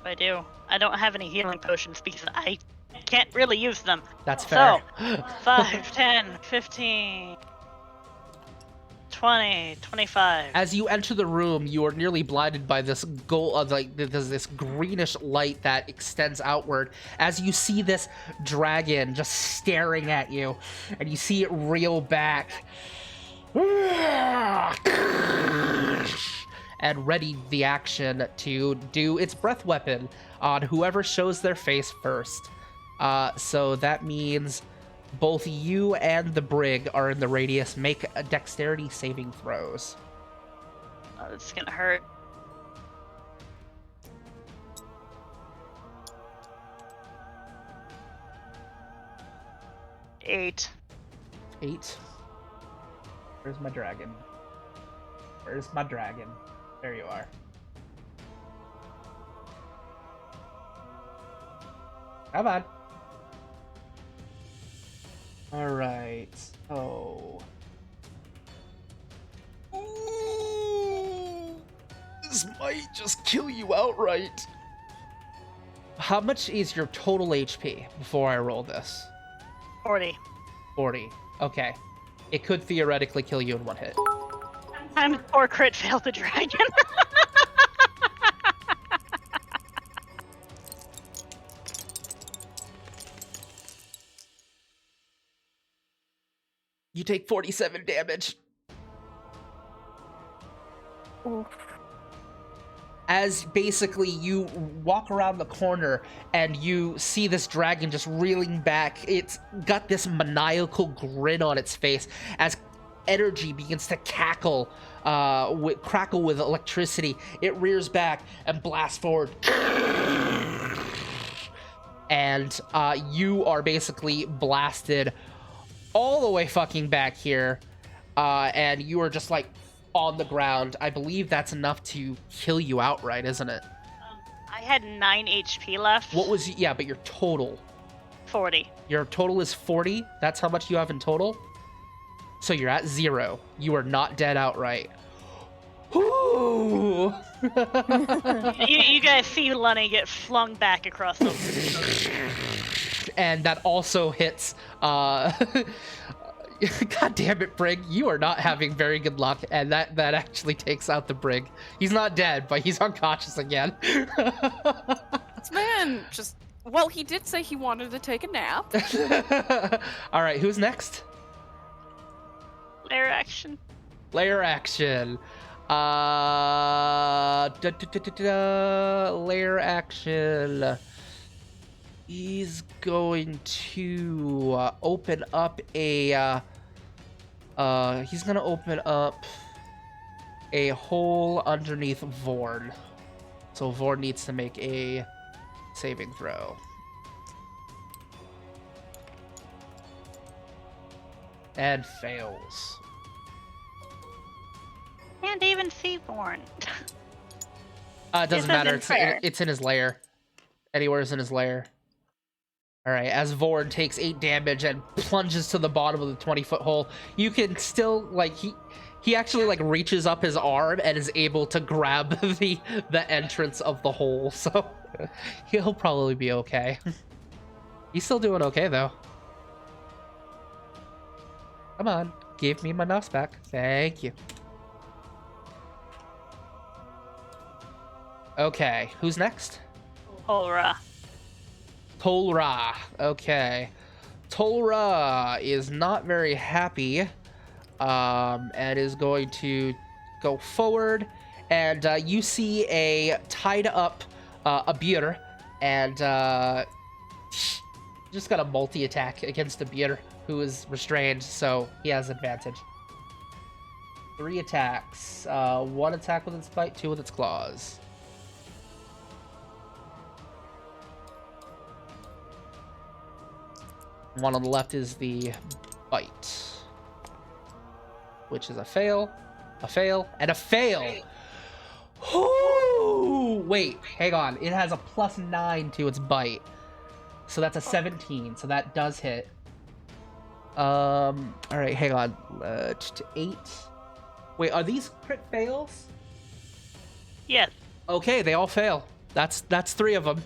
I do. I don't have any healing potions because I can't really use them. That's fair. So, 5, 10, 15, 20, 25. As you enter the room, you are nearly blinded by this this greenish light that extends outward. As you see this dragon just staring at you, and you see it reel back, and ready the action to do its breath weapon on whoever shows their face first. So that means both you and the brig are in the radius. Make a dexterity saving throws. Oh, this is gonna hurt. Eight. 8. Where's my dragon? Where's my dragon? There you are. Come on. Alright. Oh. Ooh, this might just kill you outright. How much is your total HP before I roll this? 40. 40. Okay. It could theoretically kill you in one hit. I'm poor crit failed the dragon. You take 47 damage. Oof. As basically you walk around the corner and you see this dragon just reeling back. It's got this maniacal grin on its face as energy begins to crackle with electricity. It rears back and blasts forward. And you are basically blasted all the way fucking back here. And you are just like on the ground. I believe that's enough to kill you outright, isn't it? I had 9 HP left. What was, yeah, but your total? 40. Your total is 40? That's how much you have in total? So you're at 0. You are not dead outright. Ooh. you guys see Lunny get flung back across the And that also hits, God damn it, Brig. You are not having very good luck, and that actually takes out the Brig. He's not dead, but he's unconscious again. This man just... Well, he did say he wanted to take a nap. Alright, who's next? lair action. Lair action. Lair action. He's going to open up a he's gonna open up a hole underneath Vorn. So Vorn needs to make a saving throw. And fails. Can't even see Thorn. It doesn't This matter. isn't fair. It's in his lair. Anywhere's in his lair. All right, as Vord takes 8 damage and plunges to the bottom of the 20-foot hole, you can still, like, he actually, like, reaches up his arm and is able to grab the entrance of the hole, so he'll probably be okay. He's still doing okay, though. Come on, give me my mouse back. Thank you. Okay, who's next? Hora. Tolra. Okay. Tolra is not very happy, and is going to go forward, and you see a tied up Abir, and just got a multi-attack against Abir, who is restrained, so he has advantage. 3 attacks. 1 attack with its bite, 2 with its claws. One on the left is the bite, which is a fail, and a fail. Ooh, wait, hang on. It has a +9 to its bite, so that's a 17. So that does hit. All right, hang on. 8. Wait, are these crit fails? Yes. Okay, they all fail. That's 3 of them.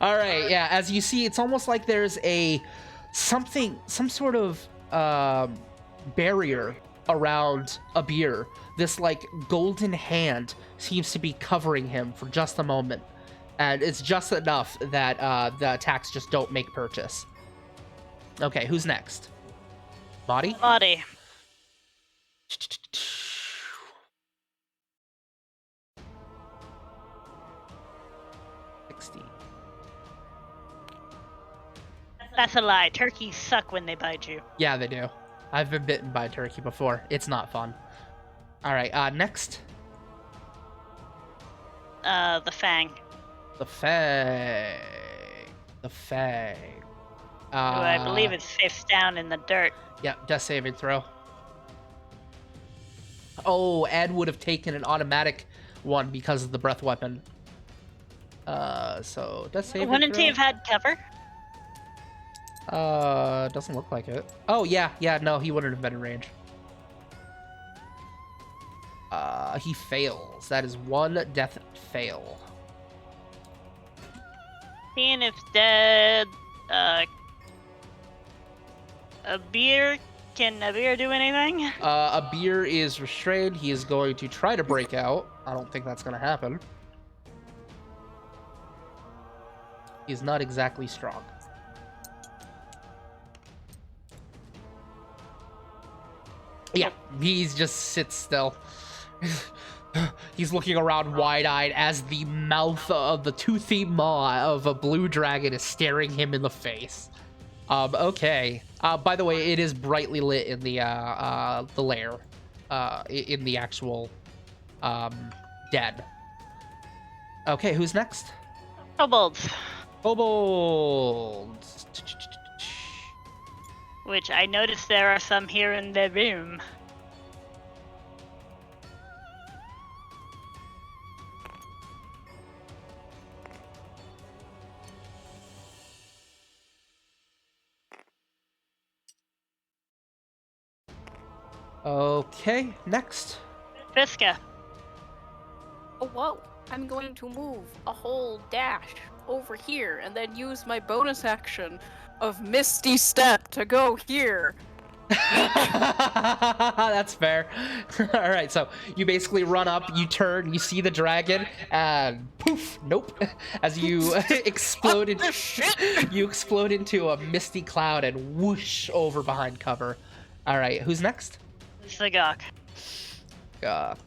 All right, yeah, as you see, it's almost like there's some sort of barrier around Abir. This, like, golden hand seems to be covering him for just a moment, and it's just enough that the attacks just don't make purchase. Okay, who's next? Body? Body. That's a lie. Turkeys suck when they bite you. Yeah, they do. I've been bitten by a turkey before. It's not fun. All right, next. The Fang. The Fang. The Fang. Who I believe is face down in the dirt. Yeah, death saving throw. Oh, Ed would have taken an automatic one because of the breath weapon. So death saving Wouldn't throw. he have had cover? Doesn't look like it. Oh, yeah, no, he wouldn't have been in range. He fails. That is 1 death fail. Seeing if dead, can Abir do anything? Abir is restrained. He is going to try to break out. I don't think that's going to happen. He's not exactly strong. Yeah, he just sits still. He's looking around wide-eyed as the mouth of the toothy maw of a blue dragon is staring him in the face. Okay. By the way, it is brightly lit in the lair, in the actual den. Okay, who's next? Kobolds. Kobolds. Which I noticed there are some here in the room. Okay, next. Fiska. Oh, whoa. I'm going to move a whole dash over here and then use my bonus action of Misty Step to go here. That's fair. All right, so you basically run up, you turn, you see the dragon, and poof, nope. As you explode into a misty cloud and whoosh over behind cover. All right, who's next? Sagok. Gok.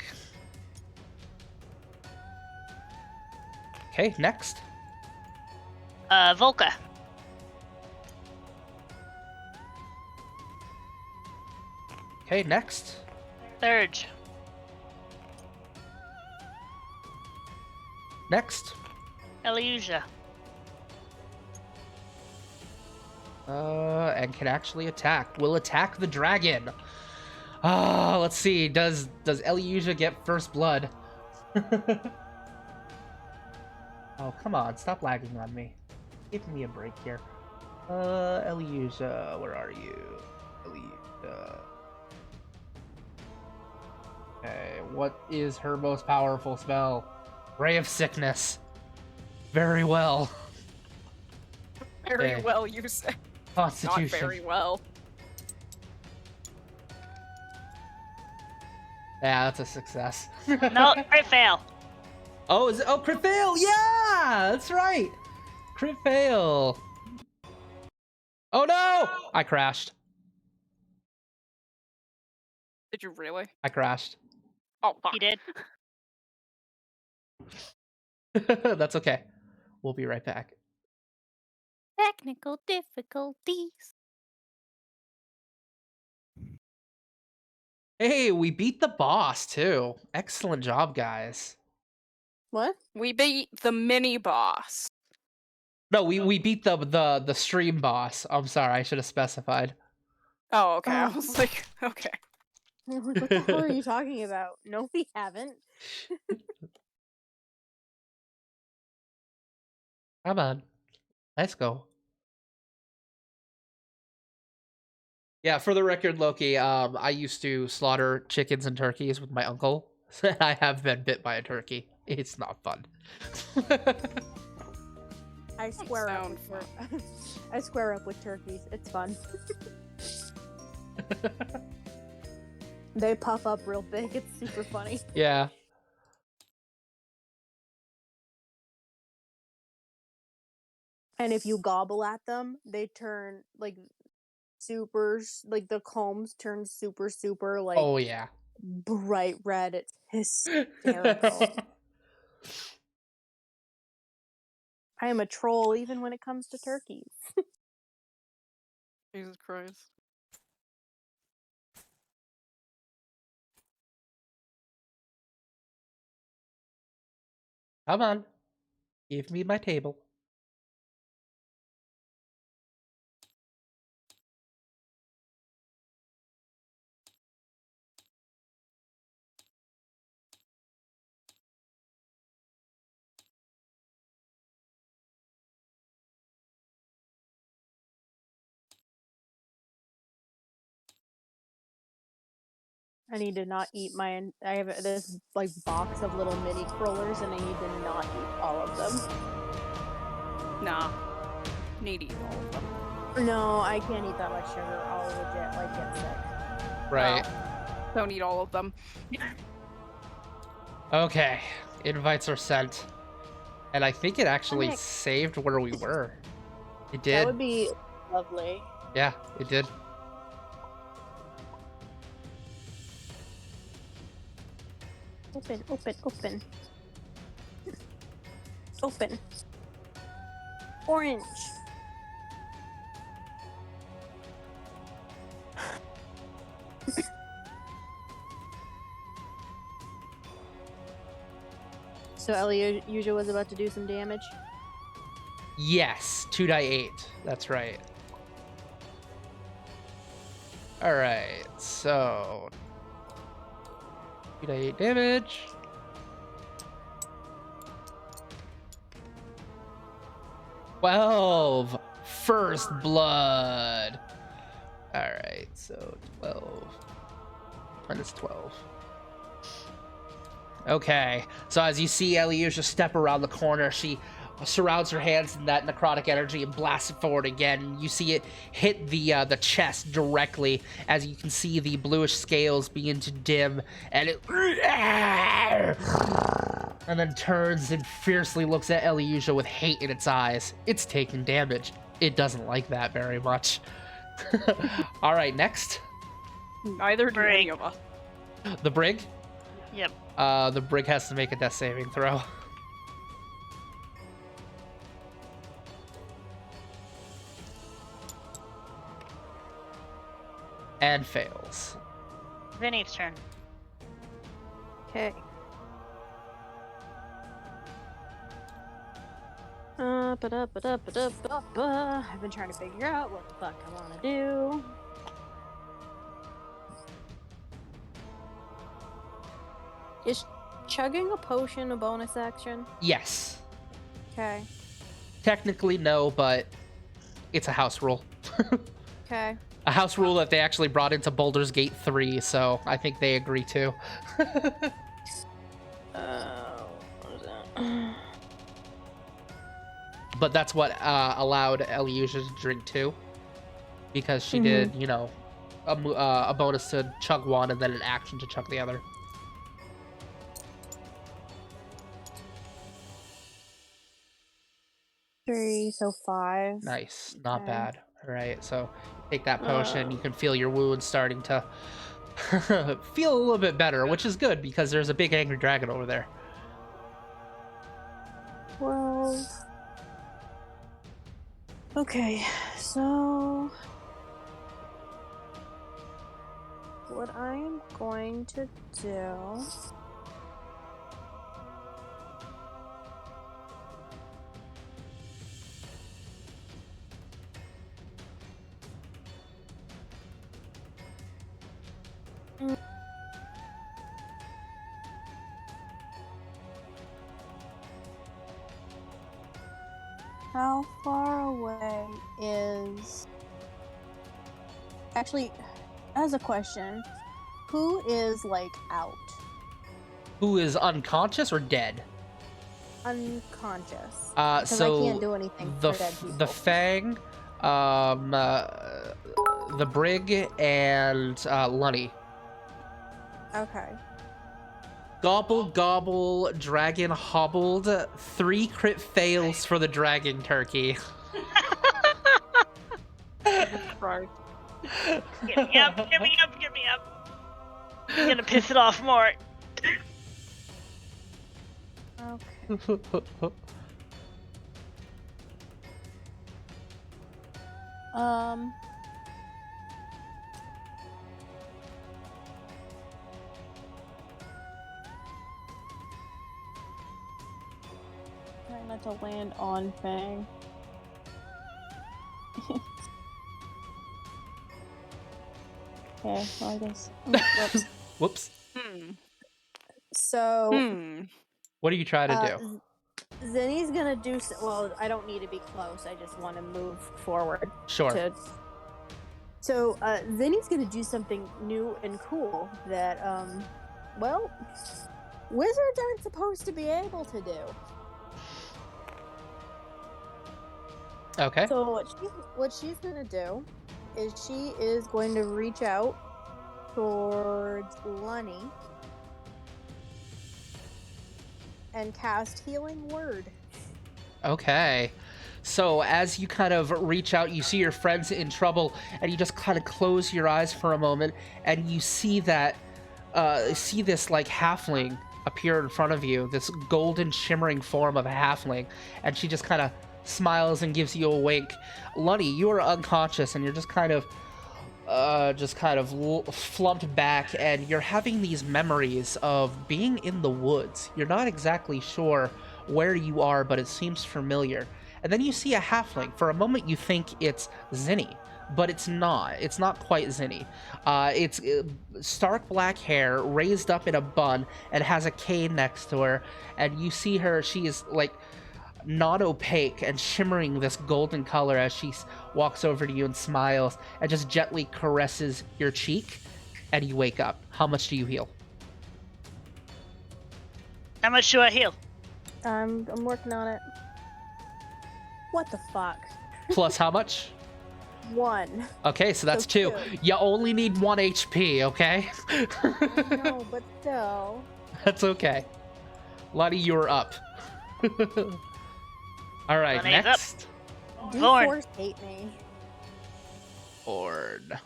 Okay, next. Volka. Okay, next. Surge. Next. Elysia. And can actually attack. Will attack the dragon. Ah, let's see. Does Elyusia get first blood? Oh, come on. Stop lagging on me. Give me a break here. Elyusia, where are you? Elyusia. Okay, what is her most powerful spell? Ray of Sickness. Very well. Very Okay. well, you say. Not Constitution. very well. Yeah, that's a success. No, crit fail. Oh, is it? Oh, crit fail! Yeah! That's right! Crit fail! Oh no! I crashed. Did you really? I crashed. Oh, fuck. He did. That's okay. We'll be right back. Technical difficulties. Hey, we beat the boss too. Excellent job, guys. What? We beat the mini boss. No, we beat the stream boss. I'm sorry, I should have specified. Oh, okay. I Oh. was like, okay. I'm like, what the hell are you talking about? No, we haven't. Come on. Let's go. Yeah, for the record, Loki, I used to slaughter chickens and turkeys with my uncle. I have been bit by a turkey. It's not fun. I square up. sound With I square up with turkeys. It's fun. They puff up real big. It's super funny. Yeah. And if you gobble at them, they turn like the combs turn super like Oh, yeah. bright red. It's hysterical. I am a troll even when it comes to turkeys. Jesus Christ. Come on. Give me my table. I need to not eat I have this like box of little mini crawlers, and I need to not eat all of them. Nah. Need to eat all of them. No, I can't eat that much sugar. I'll legit like get sick. Right. Don't eat all of them. Okay. Invites are sent. And I think it actually Okay. saved where we were. It That did. would be lovely. Yeah, it did. Open, open, open. Open. Orange. So Elyusia was about to do some damage. Yes, 2d8. That's right. Alright, so 2d8 damage. $12. First blood. Alright, so 12 minus 12. Okay, so as you see Elyusia step around the corner, she surrounds her hands in that necrotic energy and blasts it forward again. You see it hit the chest directly, as you can see the bluish scales begin to dim, and it and then turns and fiercely looks at Elyusia with hate in its eyes. It's taking damage. It doesn't like that very much. All right, next, Neither do any of us. the brig. Yep. The brig has to make a death saving throw. And fails. Vinny's turn. Okay. I've been trying to figure out what the fuck I want to do. Is chugging a potion a bonus action? Yes. Okay. Technically, no, but it's a house rule. Okay. A house rule that they actually brought into Baldur's Gate 3, so I think they agree too. What is that? But that's what allowed Elyusia to drink too, because she did, you know, a bonus to chug one and then an action to chug the other. Three, so 5. Nice, not Okay. bad. All right, so take that potion. You can feel your wounds starting to feel a little bit better, which is good because there's a big angry dragon over there. 12. Okay, so what I am going to do how far away is... Actually, as a question, who is, like, out? Who is unconscious or dead? Unconscious. So I can't do anything the for dead people. the Fang, the Brig, and Lunny. Okay. Gobble gobble, dragon hobbled. 3 crit fails for the dragon turkey. Right. Get me up, get me up, get me up. I'm gonna piss it off more. Okay. Trying not to land on Fang. Okay, well, I guess. Whoops. Whoops. So, What are you trying to do? Zinni's gonna do. Well, I don't need to be close. I just want to move forward. Sure. So, Zinni's gonna do something new and cool that, well, wizards aren't supposed to be able to do. Okay. So what she's gonna do is she is going to reach out towards Lunny and cast Healing Word. Okay. So as you kind of reach out, you see your friends in trouble, and you just kind of close your eyes for a moment, and you see that, see this like halfling appear in front of you, this golden shimmering form of a halfling, and she just kind of smiles and gives you a wink. Lunny, you are unconscious, and you're just kind of flumped back, and you're having these memories of being in the woods. You're not exactly sure where you are, but it seems familiar. And then you see a halfling. For a moment, you think it's Zinni, but it's not. It's not quite Zinni. It's stark black hair, raised up in a bun, and has a cane next to her. And you see her, she is like not opaque and shimmering this golden color as she walks over to you and smiles and just gently caresses your cheek, and you wake up. How much do you heal? How much do I heal? I'm working on it. What the fuck? Plus how much? 1. Okay, so that's So 2. 2. You only need 1 HP, okay? No, but still. That's okay. Lottie, you're up. All right, Lonnie's next. Hoard. D4s hate me. Hoard.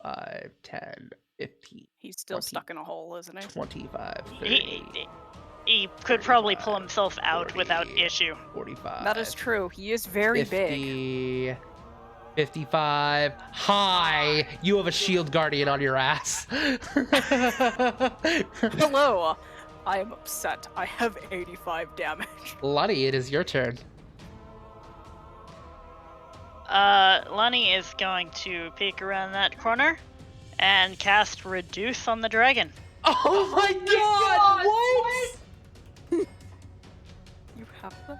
5, 10, 15, He's still 20, stuck in a hole, isn't he? 25, 30, He could probably pull 35, himself out 40, without issue. 45. That is true. He is very 50, big. 55. Hi! You have a shield guardian on your ass. Hello. I am upset. I have 85 damage. Lottie, it is your turn. Lonnie is going to peek around that corner and cast Reduce on the dragon. Oh my god! What? You have them?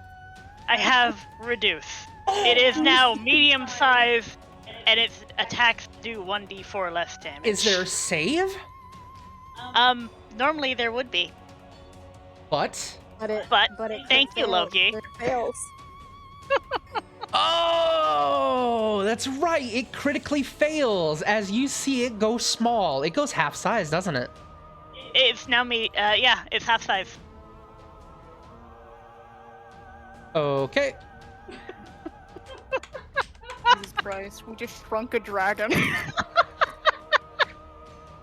I have reduce. It is now medium size, and its attacks do 1d4 less damage. Is there a save? Normally there would be. But But it thank you, fails. Loki. It fails. oh, that's right. It critically fails as you see it go small. It goes half size, doesn't it? It's now yeah, it's half size. Okay. Jesus Christ, we just shrunk a dragon.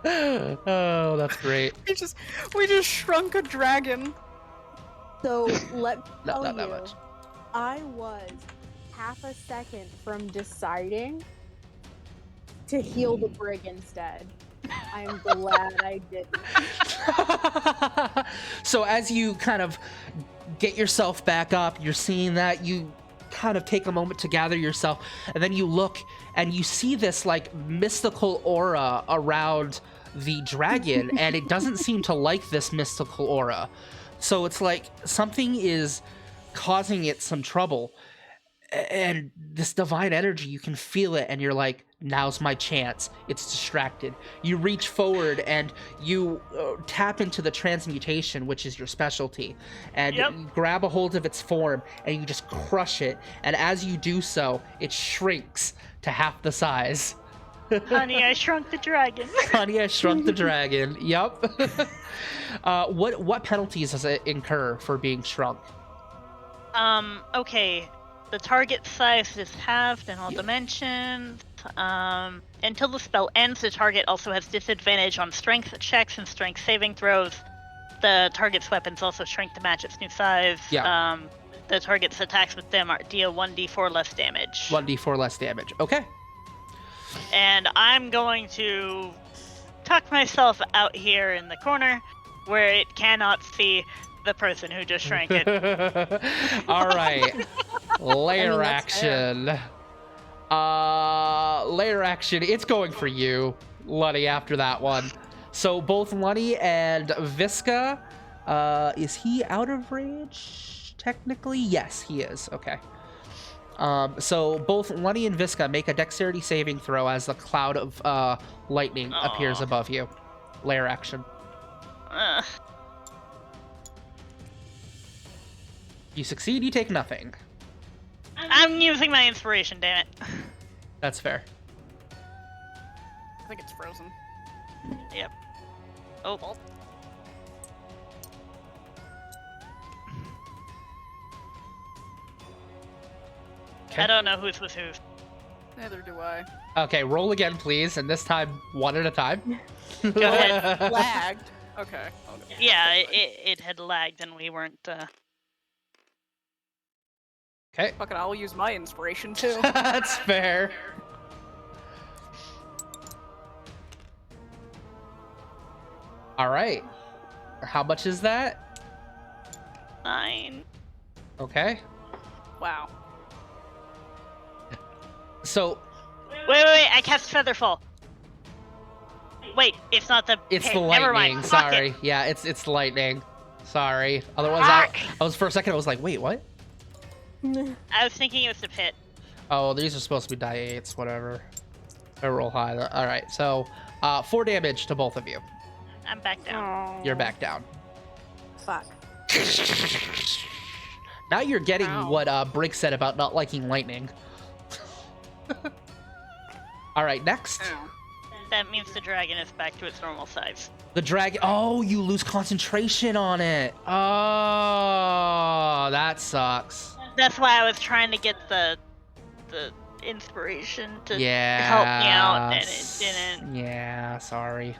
Oh, that's great. we just shrunk a dragon. So let me No, tell not that you, much. I was half a second from deciding to heal the brig instead. I'm glad I didn't. So as you kind of get yourself back up, you're seeing that, you kind of take a moment to gather yourself, and then you look and you see this like mystical aura around the dragon, and it doesn't seem to like this mystical aura. So it's like something is causing it some trouble. And this divine energy, you can feel it, and you're like, now's my chance. It's distracted. You reach forward and you tap into the transmutation, which is your specialty, and you grab a hold of its form and you just crush it. And as you do so, it shrinks to half the size. Honey, I shrunk the dragon. Honey, I shrunk the dragon. Yup. What penalties does it incur for being shrunk? Okay. The target size is halved in all dimensions. Until the spell ends, the target also has disadvantage on strength checks and strength saving throws. The target's weapons also shrink to match its new size. Yeah. The target's attacks with them deal 1d4 less damage. 1d4 less damage. Okay. And I'm going to tuck myself out here in the corner where it cannot see the person who just shrank it. All right. Layer that's action. Layer action. It's going for you, Lunny, after that one. So both Lunny and Visca, is he out of range? Technically, yes, he is. Okay. So both Lunny and Visca make a dexterity saving throw as the cloud of lightning appears above you. Layer action. You succeed, you take nothing. I'm using my inspiration, damn it. That's fair. I think it's frozen. Yep. Oh. Okay. I don't know whose was whose. Neither do I. Okay, roll again, please, and this time one at a time. Go ahead. Lagged. Okay. Yeah, it had lagged and we weren't. Okay. Fuck it, I'll use my inspiration too. That's fair. All right. How much is that? 9. Okay. Wow. So Wait, I cast Featherfall. Wait, it's not the it's pit. the Never lightning. mind. Fuck Sorry. it. Yeah, it's the lightning. Sorry. Otherwise, Fuck. I was for a second. I was like, wait, what? I was thinking it was the pit. Oh, these are supposed to be die 8s. Whatever. I roll high. All right. So, 4 damage to both of you. I'm back down. You're back down. Fuck. Now you're getting Ow. what Briggs said about not liking lightning. All right, next. That means the dragon is back to its normal size. The dragon. Oh, you lose concentration on it. Oh, that sucks. That's why I was trying to get the inspiration to Yeah. help me out, and it didn't. Yeah, sorry.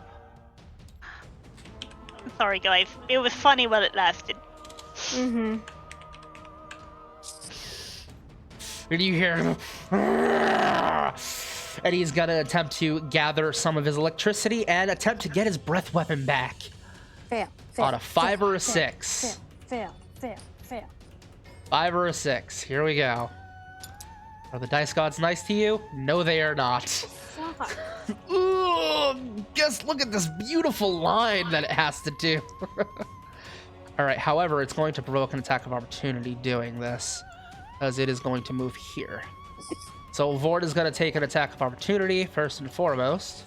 Sorry, guys. It was funny while it lasted. Mm-hmm. And you hear him. And he's gonna attempt to gather some of his electricity and attempt to get his breath weapon back. Fail. On a 5 or a fail, 6. Fail. 5 or a 6. Here we go. Are the dice gods nice to you? No, they are not. Fuck. Ooh, just look at this beautiful line that it has to do. All right, however, it's going to provoke an attack of opportunity doing this, as it is going to move here. So Hoard is going to take an attack of opportunity first and foremost.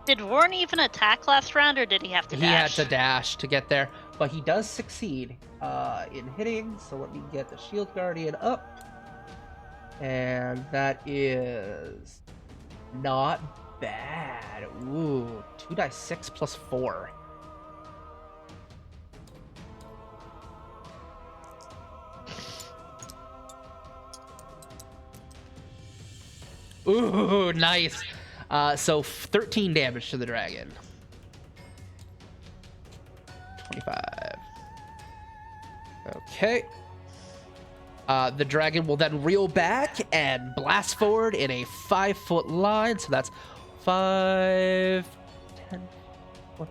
Did Warren even attack last round, or did he have to He dash? had to dash to get there, but he does succeed in hitting. So let me get the Shield Guardian up. And that is not bad. Ooh, 2d6 plus 4. Ooh, nice. So 13 damage to the dragon. 25. Okay. The dragon will then reel back and blast forward in a 5-foot line. So that's 5, 10, wait,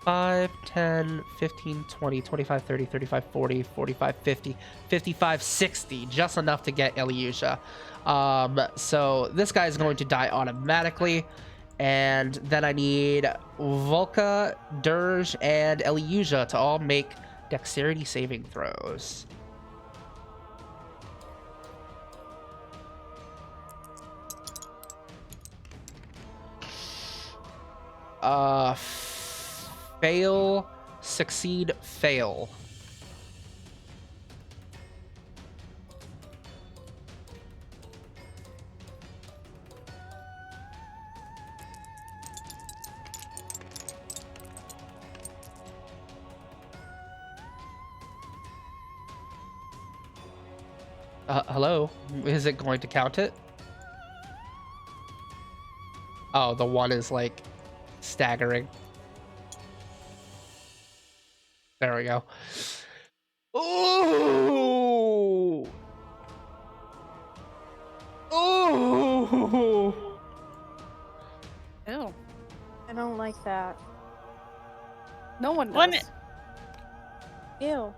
5, 10, 15, 20, 25, 30, 35, 40, 45, 50, 55, 60. Just enough to get Ilyusha. So this guy is going to die automatically. And then I need Volka, Dirge, and Ilyusha to all make dexterity saving throws. Fail, succeed, fail. Hello? Is it going to count it? Oh, the one is like staggering. There we go. Ooh! Ooh! Ew. I don't like that. No one One- does. Ew.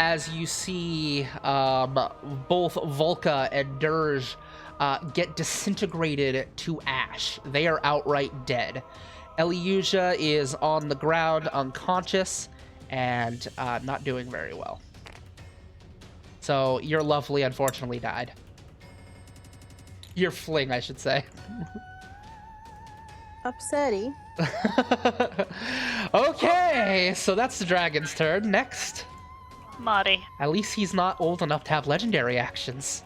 As you see, both Volka and Dirge get disintegrated to ash. They are outright dead. Ilyusha is on the ground, unconscious, and not doing very well. So your lovely, unfortunately, died. Your fling, I should say. Upsetty. Okay, so that's the dragon's turn. Next. Marty. At least he's not old enough to have legendary actions.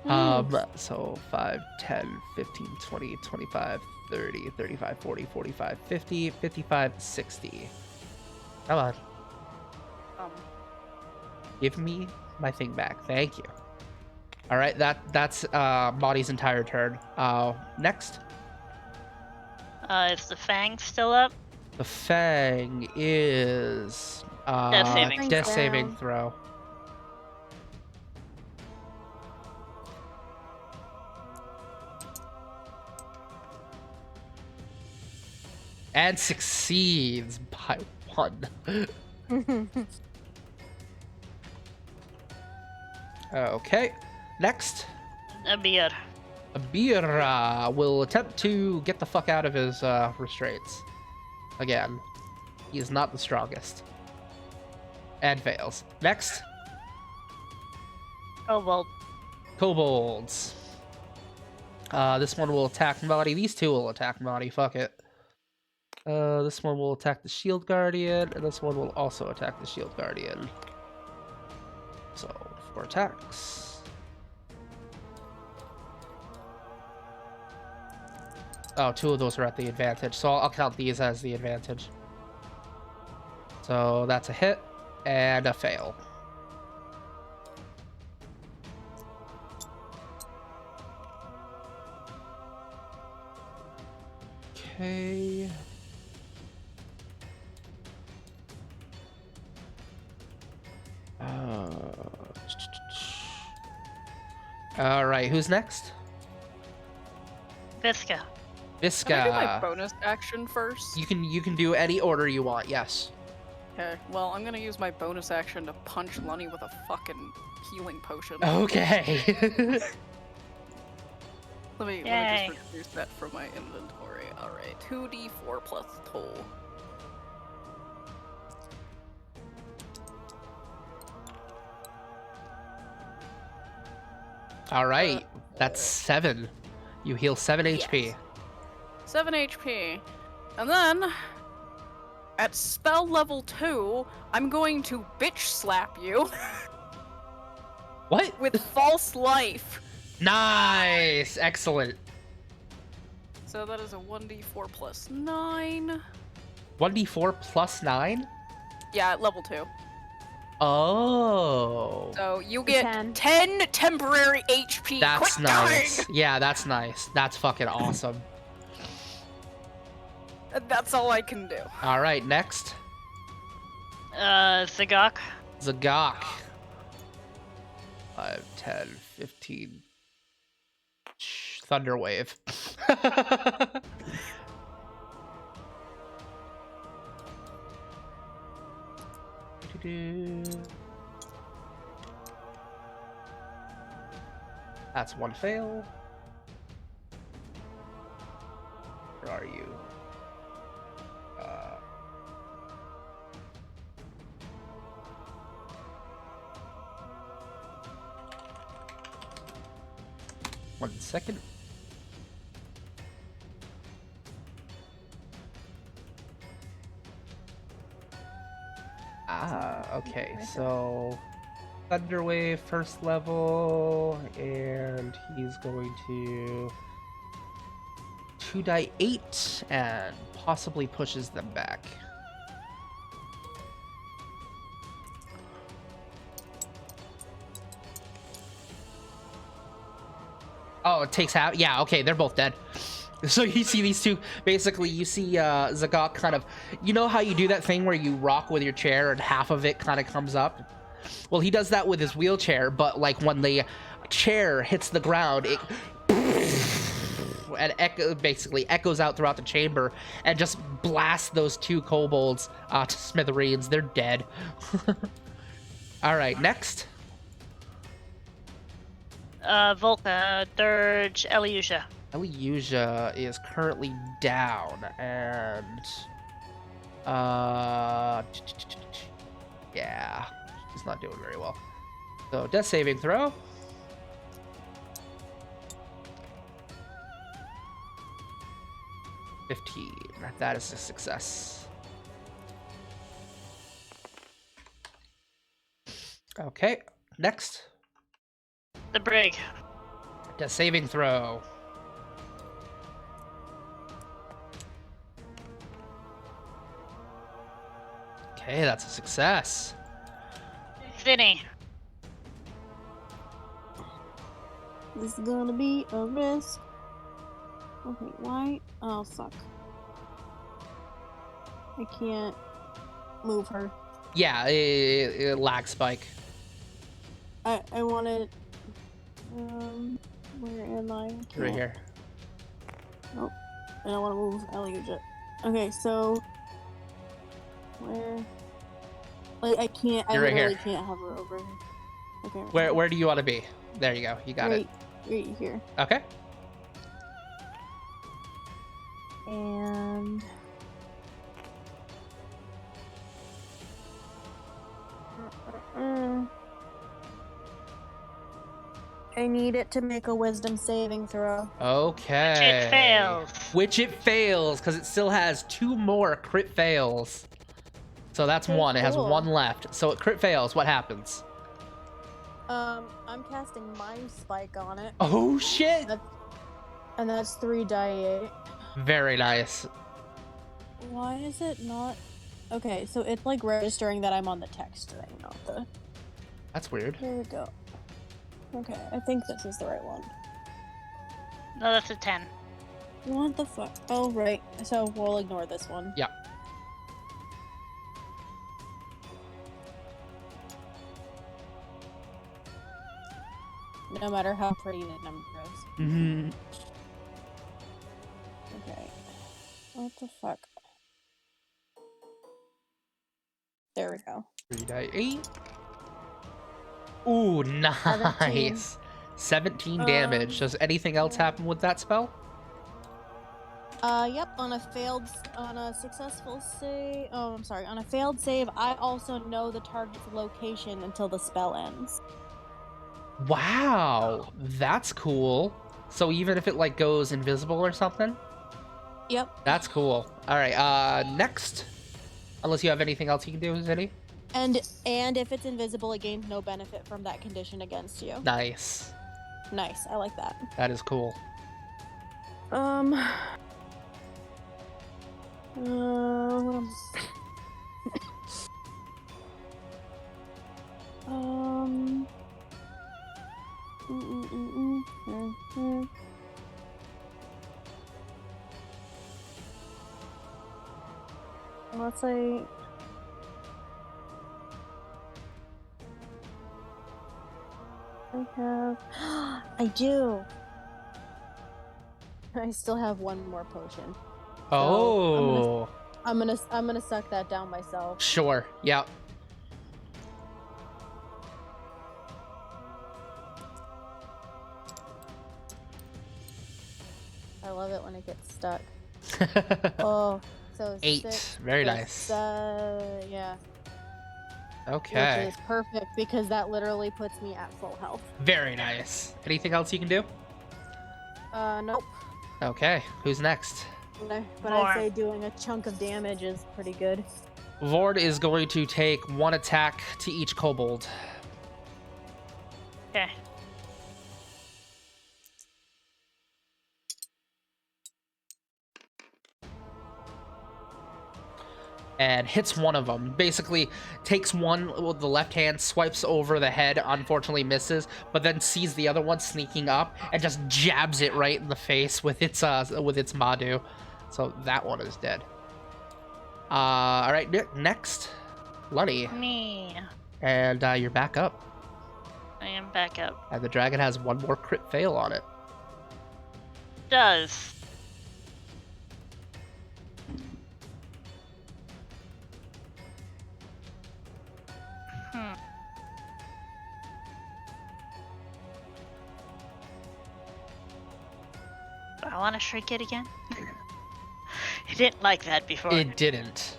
So 5, 10, 15, 20, 25, 30, 35, 40, 45, 50, 55, 60. Come on. Give me my thing back. Thank you. All right, that's Maudie's entire turn. Next. Is the Fang still up? The Fang is Death saving death throw. saving throw. And succeeds by 1. Okay, next. Abir. Abir will attempt to get the fuck out of his restraints. Again, he is not the strongest. And fails. Next. Oh, well. Kobolds. This one will attack Maudie. These two will attack Maudie. Fuck it. This one will attack the Shield Guardian, and this one will also attack the Shield Guardian. So, 4 attacks. Oh, 2 of those are at the advantage, so I'll count these as the advantage. So that's a hit and a fail. Okay. All right, who's next? Visca. Can I do my Visca. bonus action first? You can do any order you want. Yes. Okay, well, I'm gonna use my bonus action to punch Lunny with a fucking healing potion. Okay. Let me Yay. just reduce that from my inventory. Alright, 2d4 plus toll. All right. That's 7. You heal 7 HP. 7 HP. And then, at spell level 2, I'm going to bitch slap you What? with false life. Nice. Excellent. So that is a 1d4 plus 9. 1d4 plus 9? Yeah, at level 2. Oh. So you get 10. 10 temporary HP. That's Quit nice. dying! Yeah, that's nice. That's fucking awesome. And that's all I can do. All right, next. Zagok. Zagok. 5, 10, 15. Thunderwave. That's one fail. Where are you? One second. Okay, so Thunderwave first level, and he's going to 2d8 and possibly pushes them back. Oh, it takes out. Yeah, okay, they're both dead. So you see these two, basically you see Zagok kind of, you know how you do that thing where you rock with your chair and half of it kind of comes up? Well, he does that with his wheelchair, but like when the chair hits the ground, it and basically echoes out throughout the chamber and just blasts those two kobolds to smithereens. They're dead. All right, next. Volca, Dirge, Eliusia. Eliusia is currently down, and yeah, she's not doing very well. So death saving throw. 15. That is a success. Okay, next. The Brig. Death saving throw. Okay, that's a success. Vinny. This is gonna be a risk. Okay, why? Oh, fuck. I can't move her. Yeah, lag spike. I wanted. Where am I? Right here. Nope. I don't want to move Eliusia. Okay, so. Where? Like, I can't. You're I right literally here. can't hover over. Okay. Right Where do you want to be? There you go. You got it. Right here. Okay. And. I need it to make a wisdom saving throw. Okay. It fails. Which it fails, because it still has 2 more crit fails. So that's Okay, 1. It has cool. 1 left. So it crit fails. What happens? I'm casting Mind Spike on it. Oh, shit! And that's 3d8. Very nice. Why is it not? Okay, so it's like registering that I'm on the text thing, not the. That's weird. Here we go. Okay, I think this is the right one. No, that's a 10. What the fuck? Oh, right. So we'll ignore this one. Yeah. No matter how pretty the number is. Mm-hmm. Okay. What the fuck? There we go. 3d8. Ooh, nice. 17 damage. Does anything else happen with that spell? Yep, on a successful save, on a failed save, I also know the target's location until the spell ends. Wow, that's cool. So even if it like goes invisible or something? Yep. That's cool. All right, next. Unless you have anything else you can do, Zinni? And if it's invisible, it gains no benefit from that condition against you. Nice. Nice, I like that. That is cool. What am- Let's say I do. I still have one more potion. Oh. I'm gonna suck that down myself. Sure. Yep. I love it when it gets stuck. Oh, so 8. 6, Very plus, nice. yeah. Okay. Which is perfect because that literally puts me at full health. Very nice. Anything else you can do? Nope. Okay. Who's next? But I'd say doing a chunk of damage is pretty good. Hoard is going to take 1 attack to each kobold. Okay. And hits one of them. Basically, takes one with the left hand, swipes over the head, unfortunately misses, but then sees the other one sneaking up and just jabs it right in the face with its Madu. So that one is dead. All right, next, Lunny. Me. And you're back up. I am back up. And the dragon has 1 more crit fail on it. Does. Do I want to shrink it again? It didn't like that before. It didn't.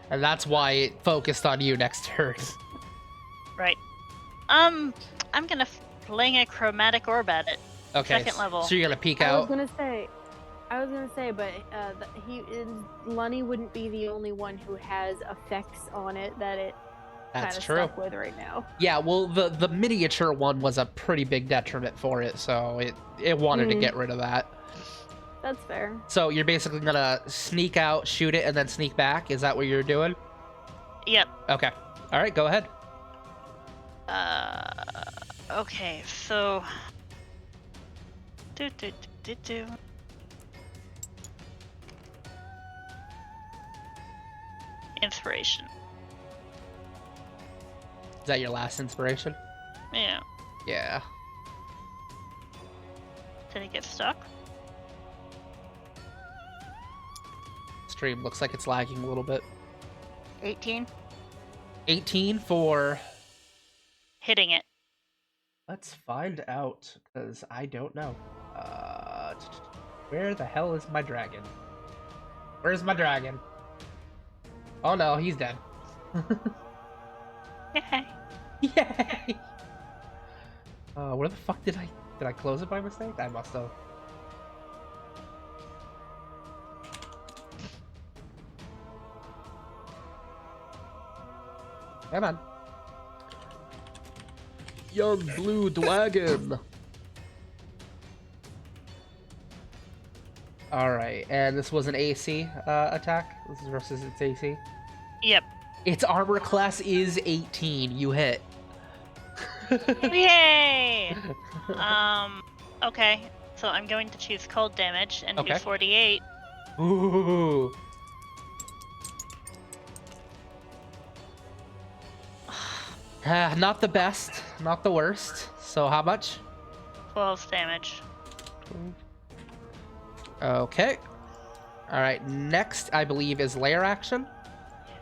And that's why it focused on you next turn. Right. I'm gonna fling a chromatic orb at it. Okay. Second level. So you're gonna peek I was out. gonna say, but Lunny wouldn't be the only one who has effects on it that it That's kind of true. stuck with right now. Yeah, well, the miniature one was a pretty big detriment for it, so it wanted to get rid of that. That's fair. So you're basically gonna sneak out, shoot it, and then sneak back? Is that what you're doing? Yep. Okay. All right, go ahead. Okay, so... Inspiration. Is that your last inspiration? Yeah. Yeah. Did it get stuck? Stream looks like it's lagging a little bit. 18. 18 for... Hitting it. Let's find out, because I don't know. Where the hell is my dragon? Where's my dragon? Oh no, he's dead. Yay. Yay! Where the fuck did I close it by mistake? I must have. Come on. Young blue dragon. Alright, and this was an AC attack? This is versus its AC? Yep. Its armor class is 18. You hit. Yay! Okay. So I'm going to choose cold damage and do 48. Ooh. Not the best, not the worst. So how much? 12 damage. Okay. All right, next I believe is lair action.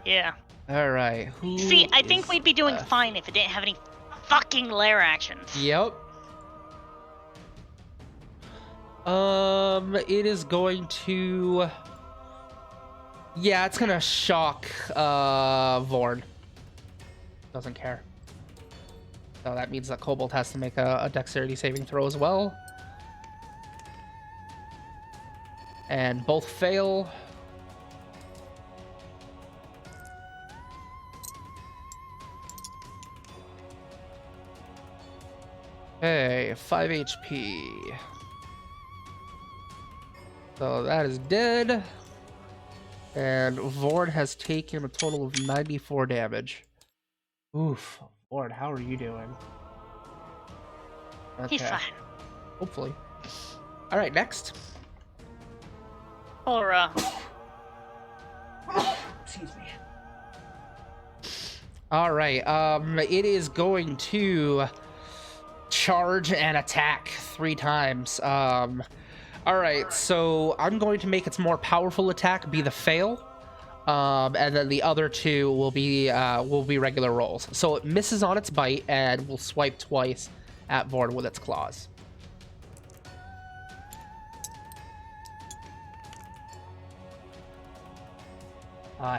Yeah. All right, who? See, I think is we'd be doing left? fine if it didn't have any fucking lair actions. Yep. It is going to. Yeah, it's gonna shock Vord. Doesn't care. So that means that Kobold has to make a dexterity saving throw as well. And both fail. Okay, 5 HP. So that is dead. And Vord has taken a total of 94 damage. Oof. Vord, how are you doing? He's fine. Hopefully. Alright, next. Or, Excuse me. Alright, it is going to charge and attack 3 times. Alright, so I'm going to make its more powerful attack be the fail. And then the other 2 will be regular rolls. So it misses on its bite and will swipe twice at Vord with its claws.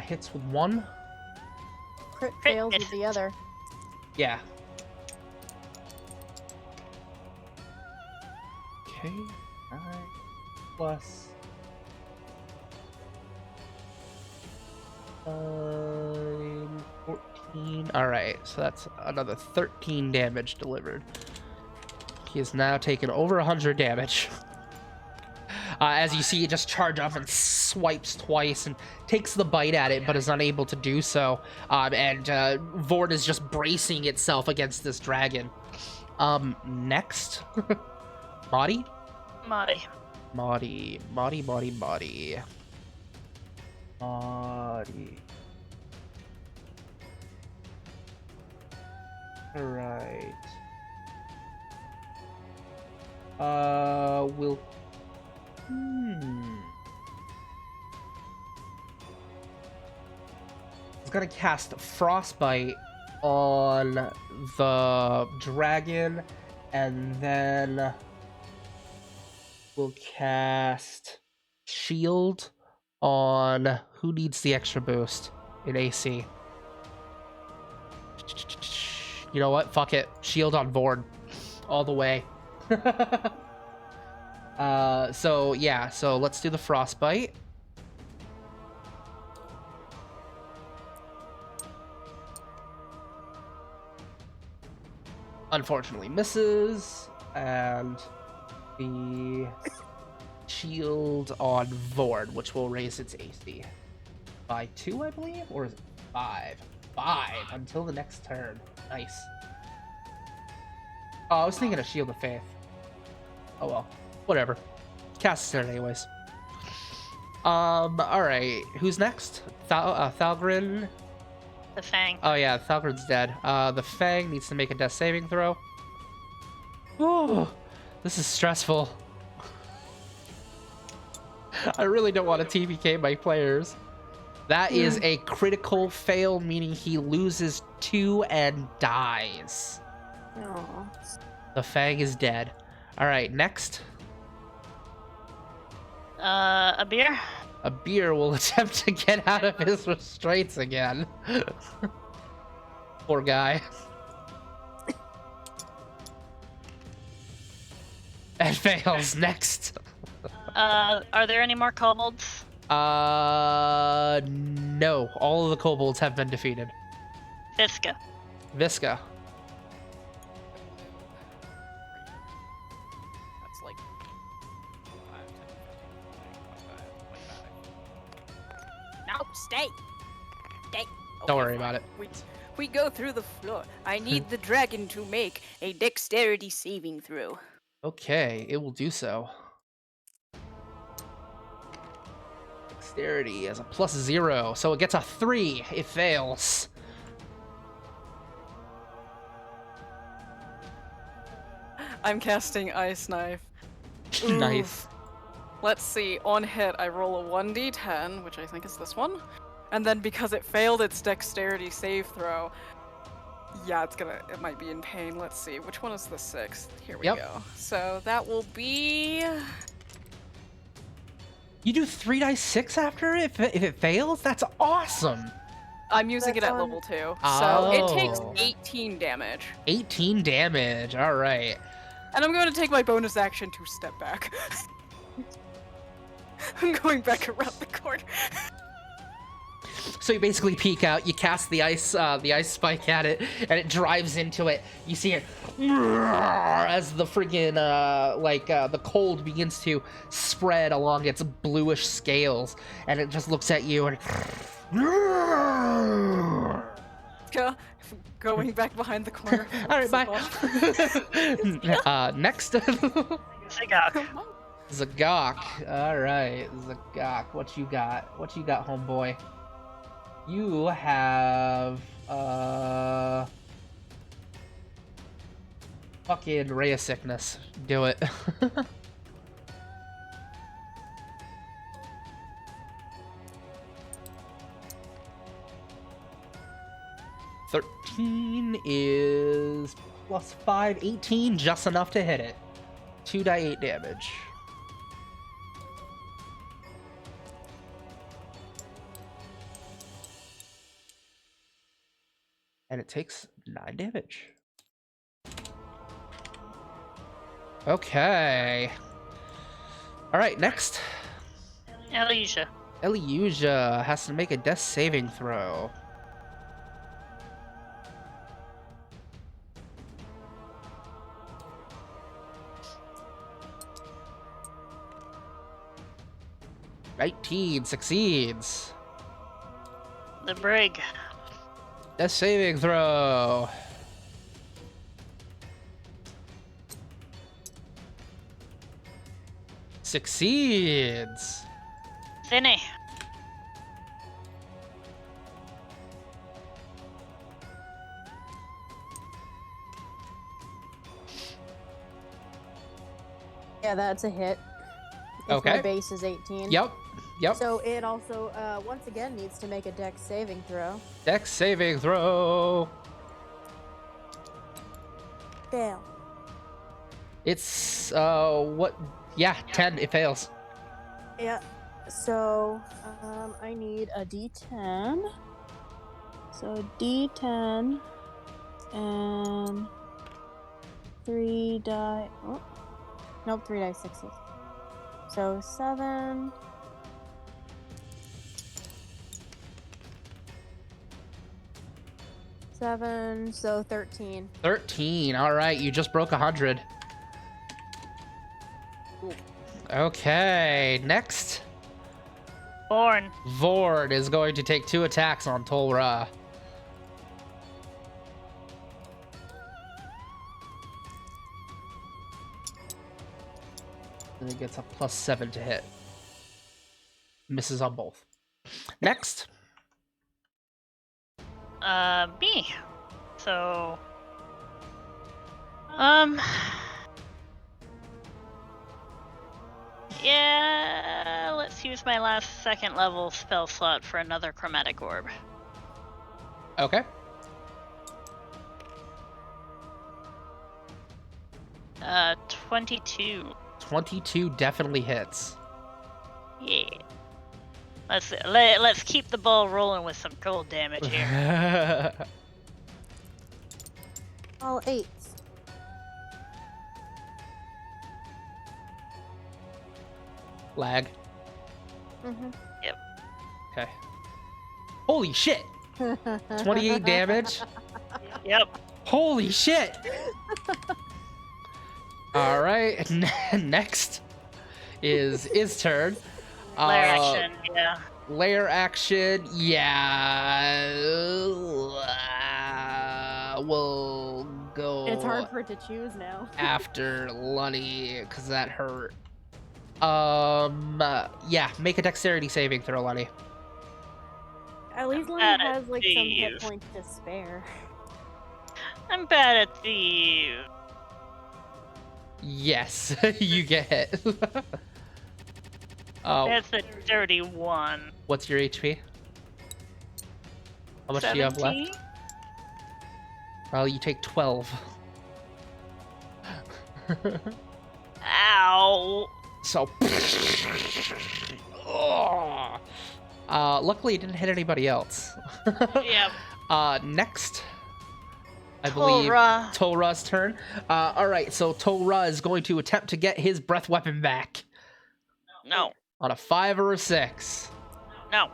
Hits with 1. Crit fails with the other. Yeah. Okay. 9 plus 14. Alright, so that's another 13 damage delivered. He has now taken over 100 damage. As you see, it just charge up and swipes twice and takes the bite at it, but is unable to do so. And Vord is just bracing itself against this dragon. Next. Maudie? Maudie. Alright. We'll... It's gonna cast Frostbite on the dragon, and then we'll cast Shield on who needs the extra boost in AC. You know what? Fuck it. Shield on Vord. All the way. So yeah, so let's do the Frostbite. Unfortunately misses, and the shield on Vord, which will raise its AC by 2, I believe, or is it 5? 5 until the next turn. Nice. Oh, I was thinking of Shield of Faith. Oh well, whatever. Cast it anyways. Alright, who's next? Thalgrin? The Fang. Oh yeah, Thalgrin's dead. The Fang needs to make a death saving throw. Oh, this is stressful. I really don't want to TPK my players. That is a critical fail, meaning he loses 2 and dies. Aw. The Fang is dead. Alright, next. A beer? A beer will attempt to get out of his restraints again. Poor guy. And fails. Next. Are there any more kobolds? No. All of the kobolds have been defeated. Visca. Visca. That's like 5, 10, 15, 20, 25, 25. No, stay. Don't Okay, worry fine. about it. We go through the floor. I need the dragon to make a dexterity saving throw. Okay, it will do so. Dexterity as a +0, so it gets a 3. It fails. I'm casting Ice Knife. Nice. Let's see. On hit, I roll a 1d10, which I think is this one. And then because it failed its dexterity save throw, yeah, it might be in pain. Let's see. Which one is the 6th? Here we go. So that will be... You do 3 dice 6 after it if it fails? That's awesome. I'm using That's it at on- level 2. So Oh. it takes 18 damage. 18 damage. All right. And I'm going to take my bonus action to step back. I'm going back around the corner. So you basically peek out, you cast the ice spike at it, and it drives into it. You see it as the friggin' the cold begins to spread along its bluish scales, and it just looks at you and Going back behind the corner. all right, bye. Next, Zagok. Zagok. All right, Zagok. What you got? What you got, homeboy? You have fucking ray of sickness. Do it. $13 is plus 5, 18, just enough to hit it. 2d8 damage. And it takes 9 damage. Okay. Alright, next. Elysia. Elysia has to make a death saving throw. Succeeds. The Brig. Death saving throw. Succeeds. Finny. Yeah, that's a hit. If Okay. My base is 18. Yep. So it also, once again, needs to make a dex saving throw. Dex saving throw. Fail. It's, what? Yeah, 10. It fails. Yeah. So, I need a D10. So D10 and 3 die. Oh, nope, 3 die 6s. So 7. So 13. 13. All right, you just broke 100. Okay, next. Born. Vord is going to take 2 attacks on Tolra. And he gets a +7 to hit. Misses on both. Next. Me. So, yeah, let's use my last 2nd level spell slot for another chromatic orb. Okay. Uh, 22. 22 definitely hits. Yeah. Let's keep the ball rolling with some cold damage here. All 8s. Lag. Mm-hmm. Okay. Holy shit! 28 damage. Yep. Holy shit! All right, next is turn. Lair action, yeah. Lair action, yeah. We'll go. It's hard for it to choose now. After Lunny, because that hurt. Yeah, make a dexterity saving throw, Lunny. At least Lenny bad at has like some hit thieves. points to spare. I'm bad at thieves. Yes, you get hit. That's a 31. What's your HP? How much do you have 17? left? Well, you take 12. Ow. So. Luckily, it didn't hit anybody else. Yep. Next, I believe Torah. Torah's turn. Alright, so Torah is going to attempt to get his breath weapon back. No. On a 5 or a 6. No.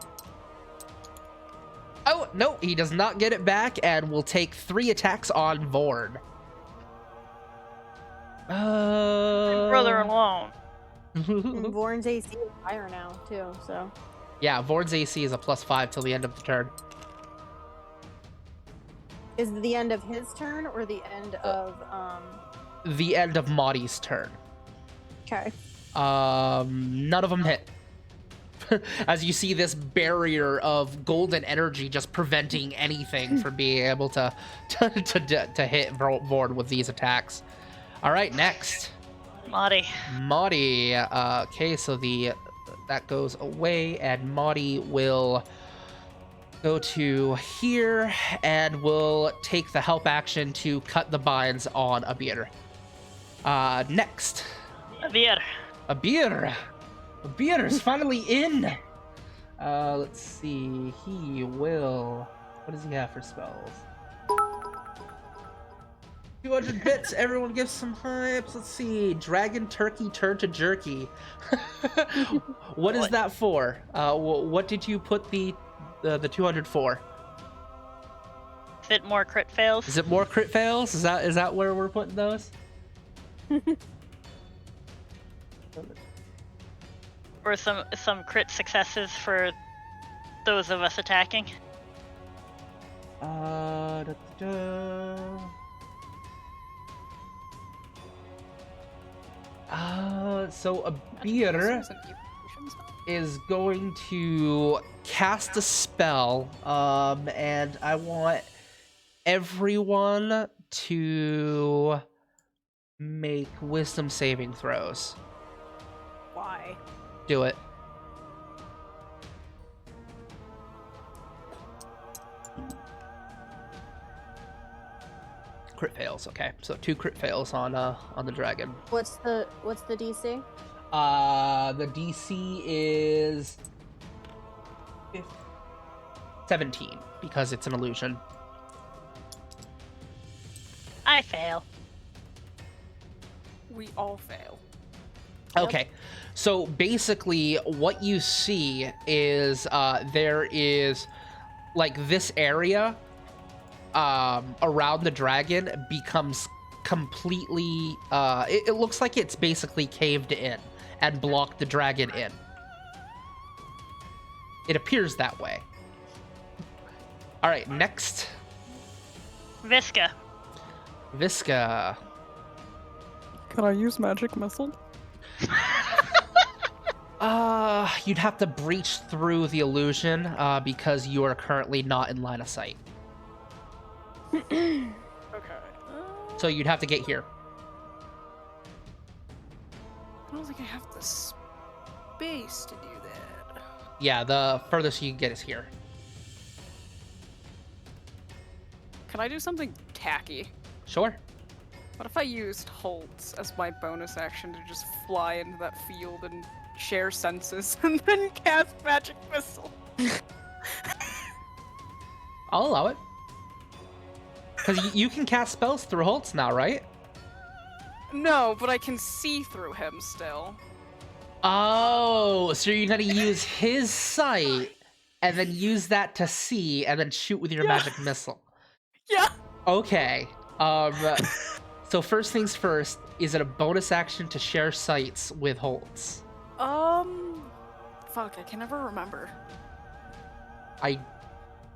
Oh, no, he does not get it back and will take 3 attacks on Vord. Brother alone. Vorn's AC is higher now, too, so. Yeah, Vord's AC is a +5 till the end of the turn. Is it the end of his turn or the end of, The end of Maudie's turn. Okay. None of them hit. As you see this barrier of golden energy just preventing anything from being able to hit Vord with these attacks. All right, next. Maudie. Maudie. Okay, so that goes away, and Maudie will go to here and will take the help action to cut the binds on Abir. Next. Abir. Abir is finally in. Let's see. He will. What does he have for spells? 200 bits. Everyone gives some hypes. Let's see. Dragon Turkey Turn to Jerky. What is that for? What did you put the 200 for? Is it more crit fails? Is it more crit fails? Is that where we're putting those? Or some crit successes for those of us attacking? So Abir is going to cast a spell, and I want everyone to make wisdom saving throws. Why? Do it. Crit fails. Okay, so 2 crit fails on the dragon. What's the DC? The DC is 17 because it's an illusion. I fail. We all fail. Okay, so basically what you see is there is like this area around the dragon becomes completely it looks like it's basically caved in and blocked the dragon in. It appears that way. All right, next. Visca. Can I use magic missile? You'd have to breach through the illusion because you are currently not in line of sight. Okay. So you'd have to get here. I don't think I have the space to do that. Yeah, the furthest you can get is here. Can I do something tacky? Sure. What if I used Holtz as my bonus action to just fly into that field and share senses and then cast magic missile? I'll allow it. Because you can cast spells through Holtz now, right? No, but I can see through him still. Oh, so you're gonna use his sight and then use that to see and then shoot with your magic missile. Yeah. Okay. So first things first, is it a bonus action to share sights with Holtz? Fuck, I can never remember. I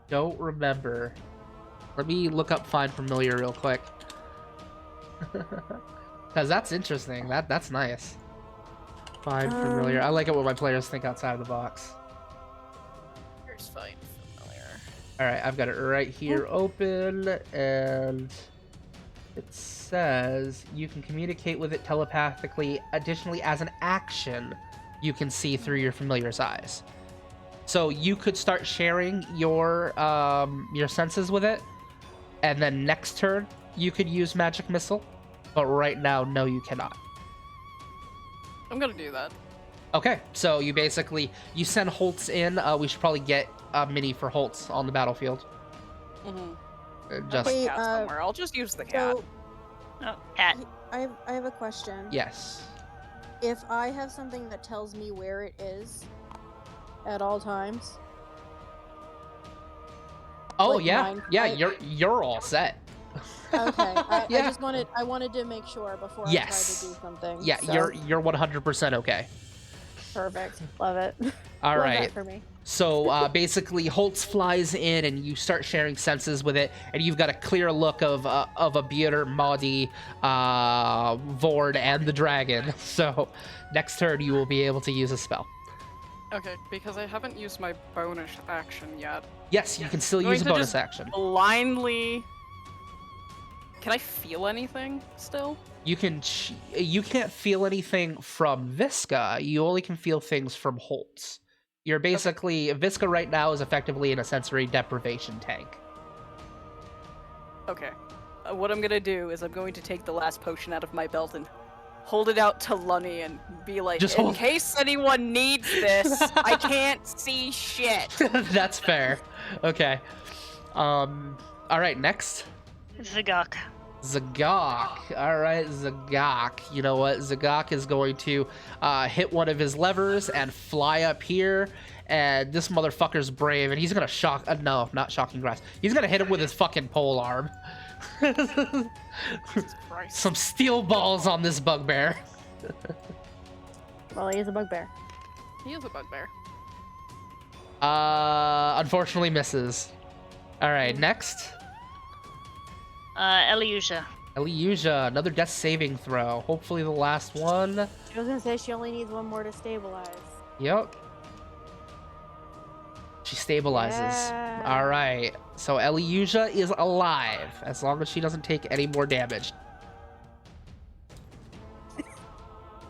don't remember. Let me look up Find Familiar real quick. Because that's interesting. That's nice. Find Familiar. I like it when my players think outside of the box. Here's Find Familiar. Alright, I've got it right here open, and it says you can communicate with it telepathically. Additionally, as an action, you can see through your familiar's eyes. So you could start sharing your senses with it, and then next turn you could use magic missile. But right now, no, you cannot. I'm gonna do that. Okay, so you send Holtz in. We should probably get a mini for Holtz on the battlefield. Just Hey, Cat somewhere. I'll just use the cat. So, Oh, cat. I have a question. yes. If I have something that tells me where it is at all times. Oh like yeah, mine- yeah. I- You're all set. Okay, I Yeah. just wanted to make sure before Yes. I tried to do something. Yeah, so, you're 100% okay. perfect. Love it. All Love right. that for me. So basically, Holtz flies in, and you start sharing senses with it, and you've got a clear look of a Beater, Maudie, Vord, and the dragon. So next turn, you will be able to use a spell. Okay, because I haven't used my bonus action yet. Yes, you can still Going use a to bonus just action. Blindly. Can I feel anything still? You can't feel anything from Visca. You only can feel things from Holtz. You're basically Visca right now is effectively in a sensory deprivation tank. Okay. What I'm gonna do is I'm going to take the last potion out of my belt and hold it out to Lunny and be like, Just in hold- case anyone needs this, I can't see shit. That's fair. Okay. All right, next. Zagok. Zagok. All right, Zagok. You know what? Zagok is going to hit one of his levers and fly up here. And this motherfucker's brave, and he's gonna shock. No, not shocking grass. He's gonna hit him with his fucking pole arm. Jesus Christ. Some steel balls on this bugbear. Well, he is a bugbear. He is a bugbear. Unfortunately misses. All right, next. Eliusia. Eliusia, another death saving throw. Hopefully the last one. I was gonna say she only needs one more to stabilize. Yep. She stabilizes. Yeah. All right. So Eliusia is alive as long as she doesn't take any more damage.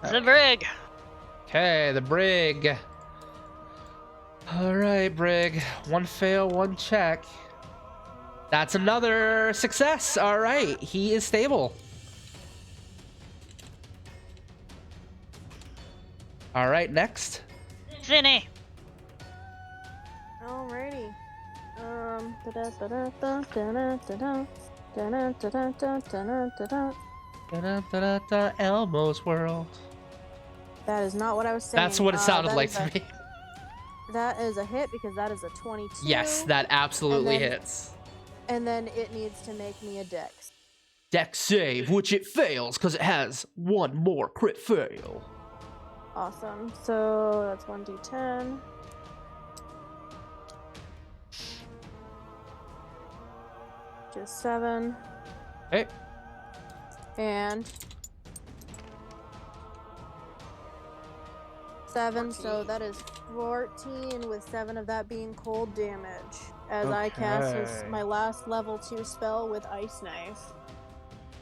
The brig. Okay, the brig. All right, brig. One fail, one check. That's another success. All right, he is stable. All right, next. Zinni. Alrighty. Elmo's World. That is not what I was saying. That's what it sounded that like is to a- me. That is a hit because that is a 22. Yes, that absolutely And then- hits. And then it needs to make me a dex. Dex save, which it fails because it has one more crit fail. Awesome. So that's 1d10. Just 7. Hey, And 7, so that is 14 with 7 of that being cold damage. As I cast Okay. my last level 2 spell with Ice Knife.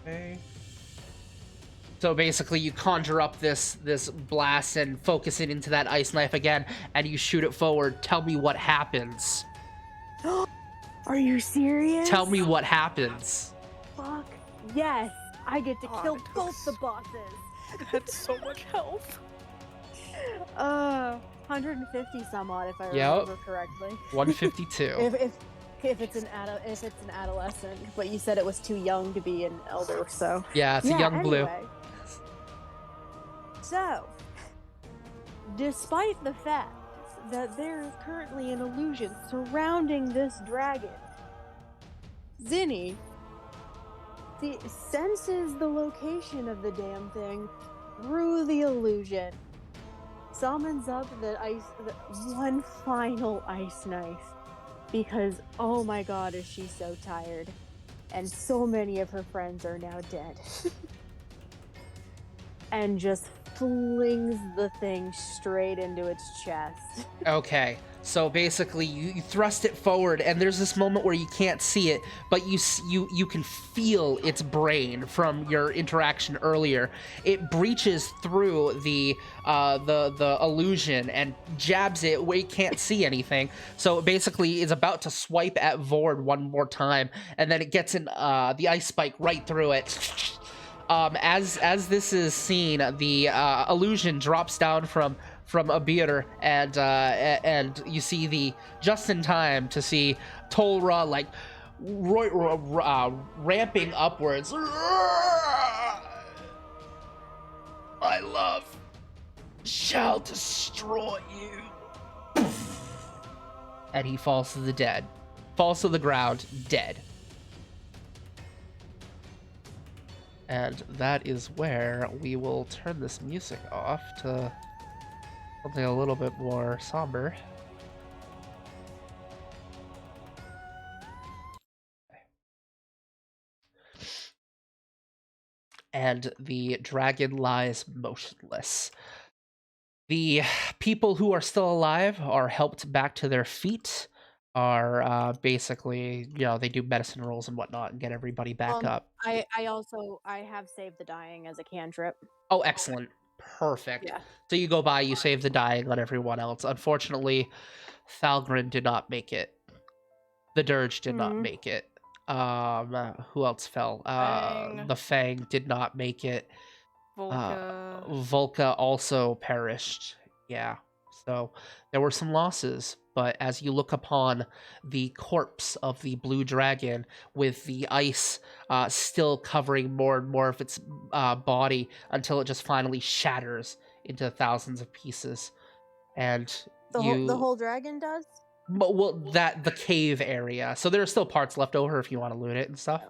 okay. So basically, you conjure up this blast and focus it into that ice knife again, and you shoot it forward. Tell me what happens. Are you serious? Tell me what happens. Fuck. Yes, I get to God, kill it took both the bosses. That's so much health. 150 some odd if I Yep. remember correctly. 152. If it's an adolescent, but you said it was too young to be an elder, so Yeah, it's a young blue. anyway. So, despite the fact that there is currently an illusion surrounding this dragon, Zinni senses the location of the damn thing through the illusion, summons up the one final ice knife, because oh my god is she so tired, and so many of her friends are now dead. and just flings the thing straight into its chest. Okay, so basically you thrust it forward, and there's this moment where you can't see it, but you can feel its brain from your interaction earlier. It breaches through the illusion and jabs it where you can't see anything. So it basically is about to swipe at Vord one more time, and then it gets in the ice spike right through it. As this is seen, the illusion drops down from a beater, and you see the just in time to see Tolra like ramping upwards. My love shall destroy you, and he falls to the ground dead. And that is where we will turn this music off to something a little bit more somber. And the dragon lies motionless. The people who are still alive are helped back to their feet, are basically, they do medicine rolls and whatnot and get everybody back up. I have saved the dying as a cantrip. Oh, excellent. Perfect. Yeah. So you go by, you save the dying on everyone else. Unfortunately, Thalgrin did not make it. The Dirge did not make it. Who else fell? Fang. The Fang did not make it. Volca. Volca also perished. Yeah. So there were some losses, but as you look upon the corpse of the blue dragon with the ice still covering more and more of its body until it just finally shatters into thousands of pieces, and The whole dragon does? well, the cave area. So there are still parts left over if you want to loot it and stuff.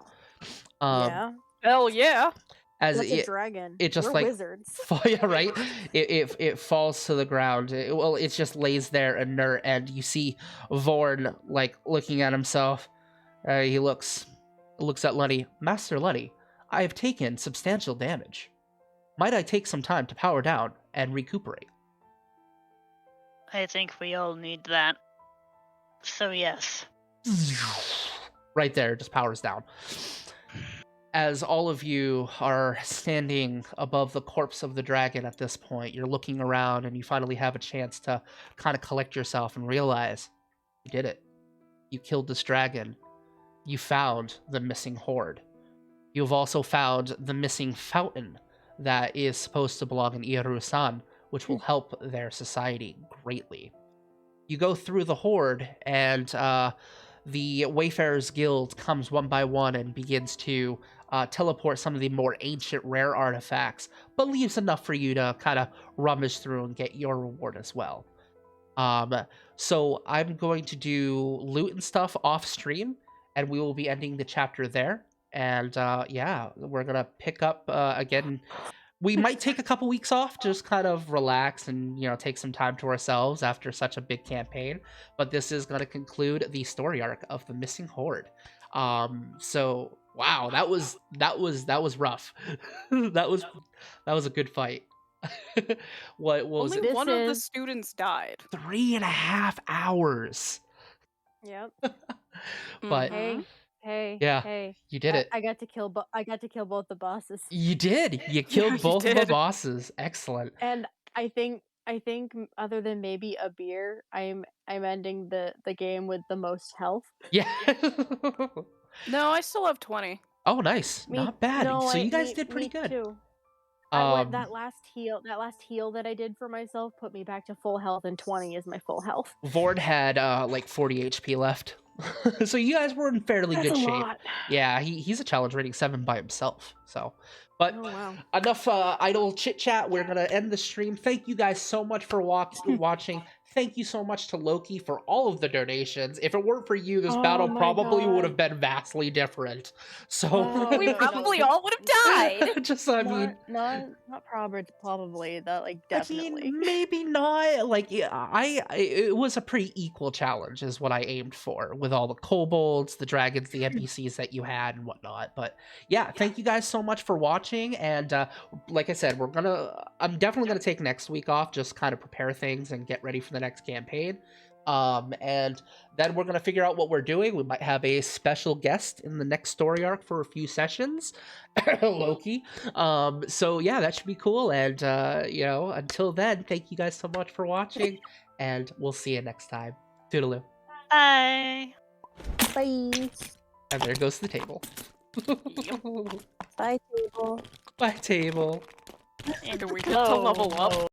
Yeah. Hell yeah. As That's a dragon. it just We're like wizards. yeah, right. It falls to the ground. It just lays there inert, and you see Vorn like looking at himself. He looks at Lunny. Master Lunny, I have taken substantial damage. Might I take some time to power down and recuperate? I think we all need that. So yes. Right there, just powers down. As all of you are standing above the corpse of the dragon at this point, you're looking around and you finally have a chance to kind of collect yourself and realize you did it. You killed this dragon. You found the missing hoard. You've also found the missing fountain that is supposed to belong in Irusan, which will help their society greatly. You go through the hoard, and the Wayfarers Guild comes one by one and begins to teleport some of the more ancient, rare artifacts, but leaves enough for you to kind of rummage through and get your reward as well. So I'm going to do loot and stuff off stream, and we will be ending the chapter there. And yeah, we're gonna pick up again. We might take a couple weeks off, just kind of relax and take some time to ourselves after such a big campaign. But this is gonna conclude the story arc of the Missing Hoard. So wow, that was rough. that was a good fight. What was Only it? one of the students died. 3.5 hours. Yep. But Hey. yeah, Hey. you did it. I got to kill both the bosses. You did. You killed both of the bosses. Excellent. And I think other than maybe a beer, I'm ending the game with the most health. Yeah. No, I still have 20. Oh, nice. Not bad. So you guys did pretty good. Too. That last heal that I did for myself put me back to full health, and 20 is my full health. Vord had like 40 HP left. So you guys were in fairly That's good a shape. lot. Yeah, he's a challenge rating 7 by himself. So, but Oh, wow. enough idle chit chat. We're gonna end the stream. Thank you guys so much for watching. thank you so much to Loki for all of the donations. If it weren't for you, this Oh battle my probably would God. have been vastly different. So, Oh, We no, probably no. all would have died. just, I mean, not probably, that like I definitely. mean, maybe not. Like, yeah, it was a pretty equal challenge, is what I aimed for, with all the kobolds, the dragons, the NPCs that you had, and whatnot. But yeah, thank you guys so much for watching. And like I said, I'm definitely gonna take next week off, just kind of prepare things and get ready for the next campaign. And then we're gonna figure out what we're doing. We might have a special guest in the next story arc for a few sessions, Loki. So yeah, that should be cool. And until then, thank you guys so much for watching, and we'll see you next time. Toodaloo. Bye. Bye. And there goes the table. Bye, table. Bye, table. Do we get to level up?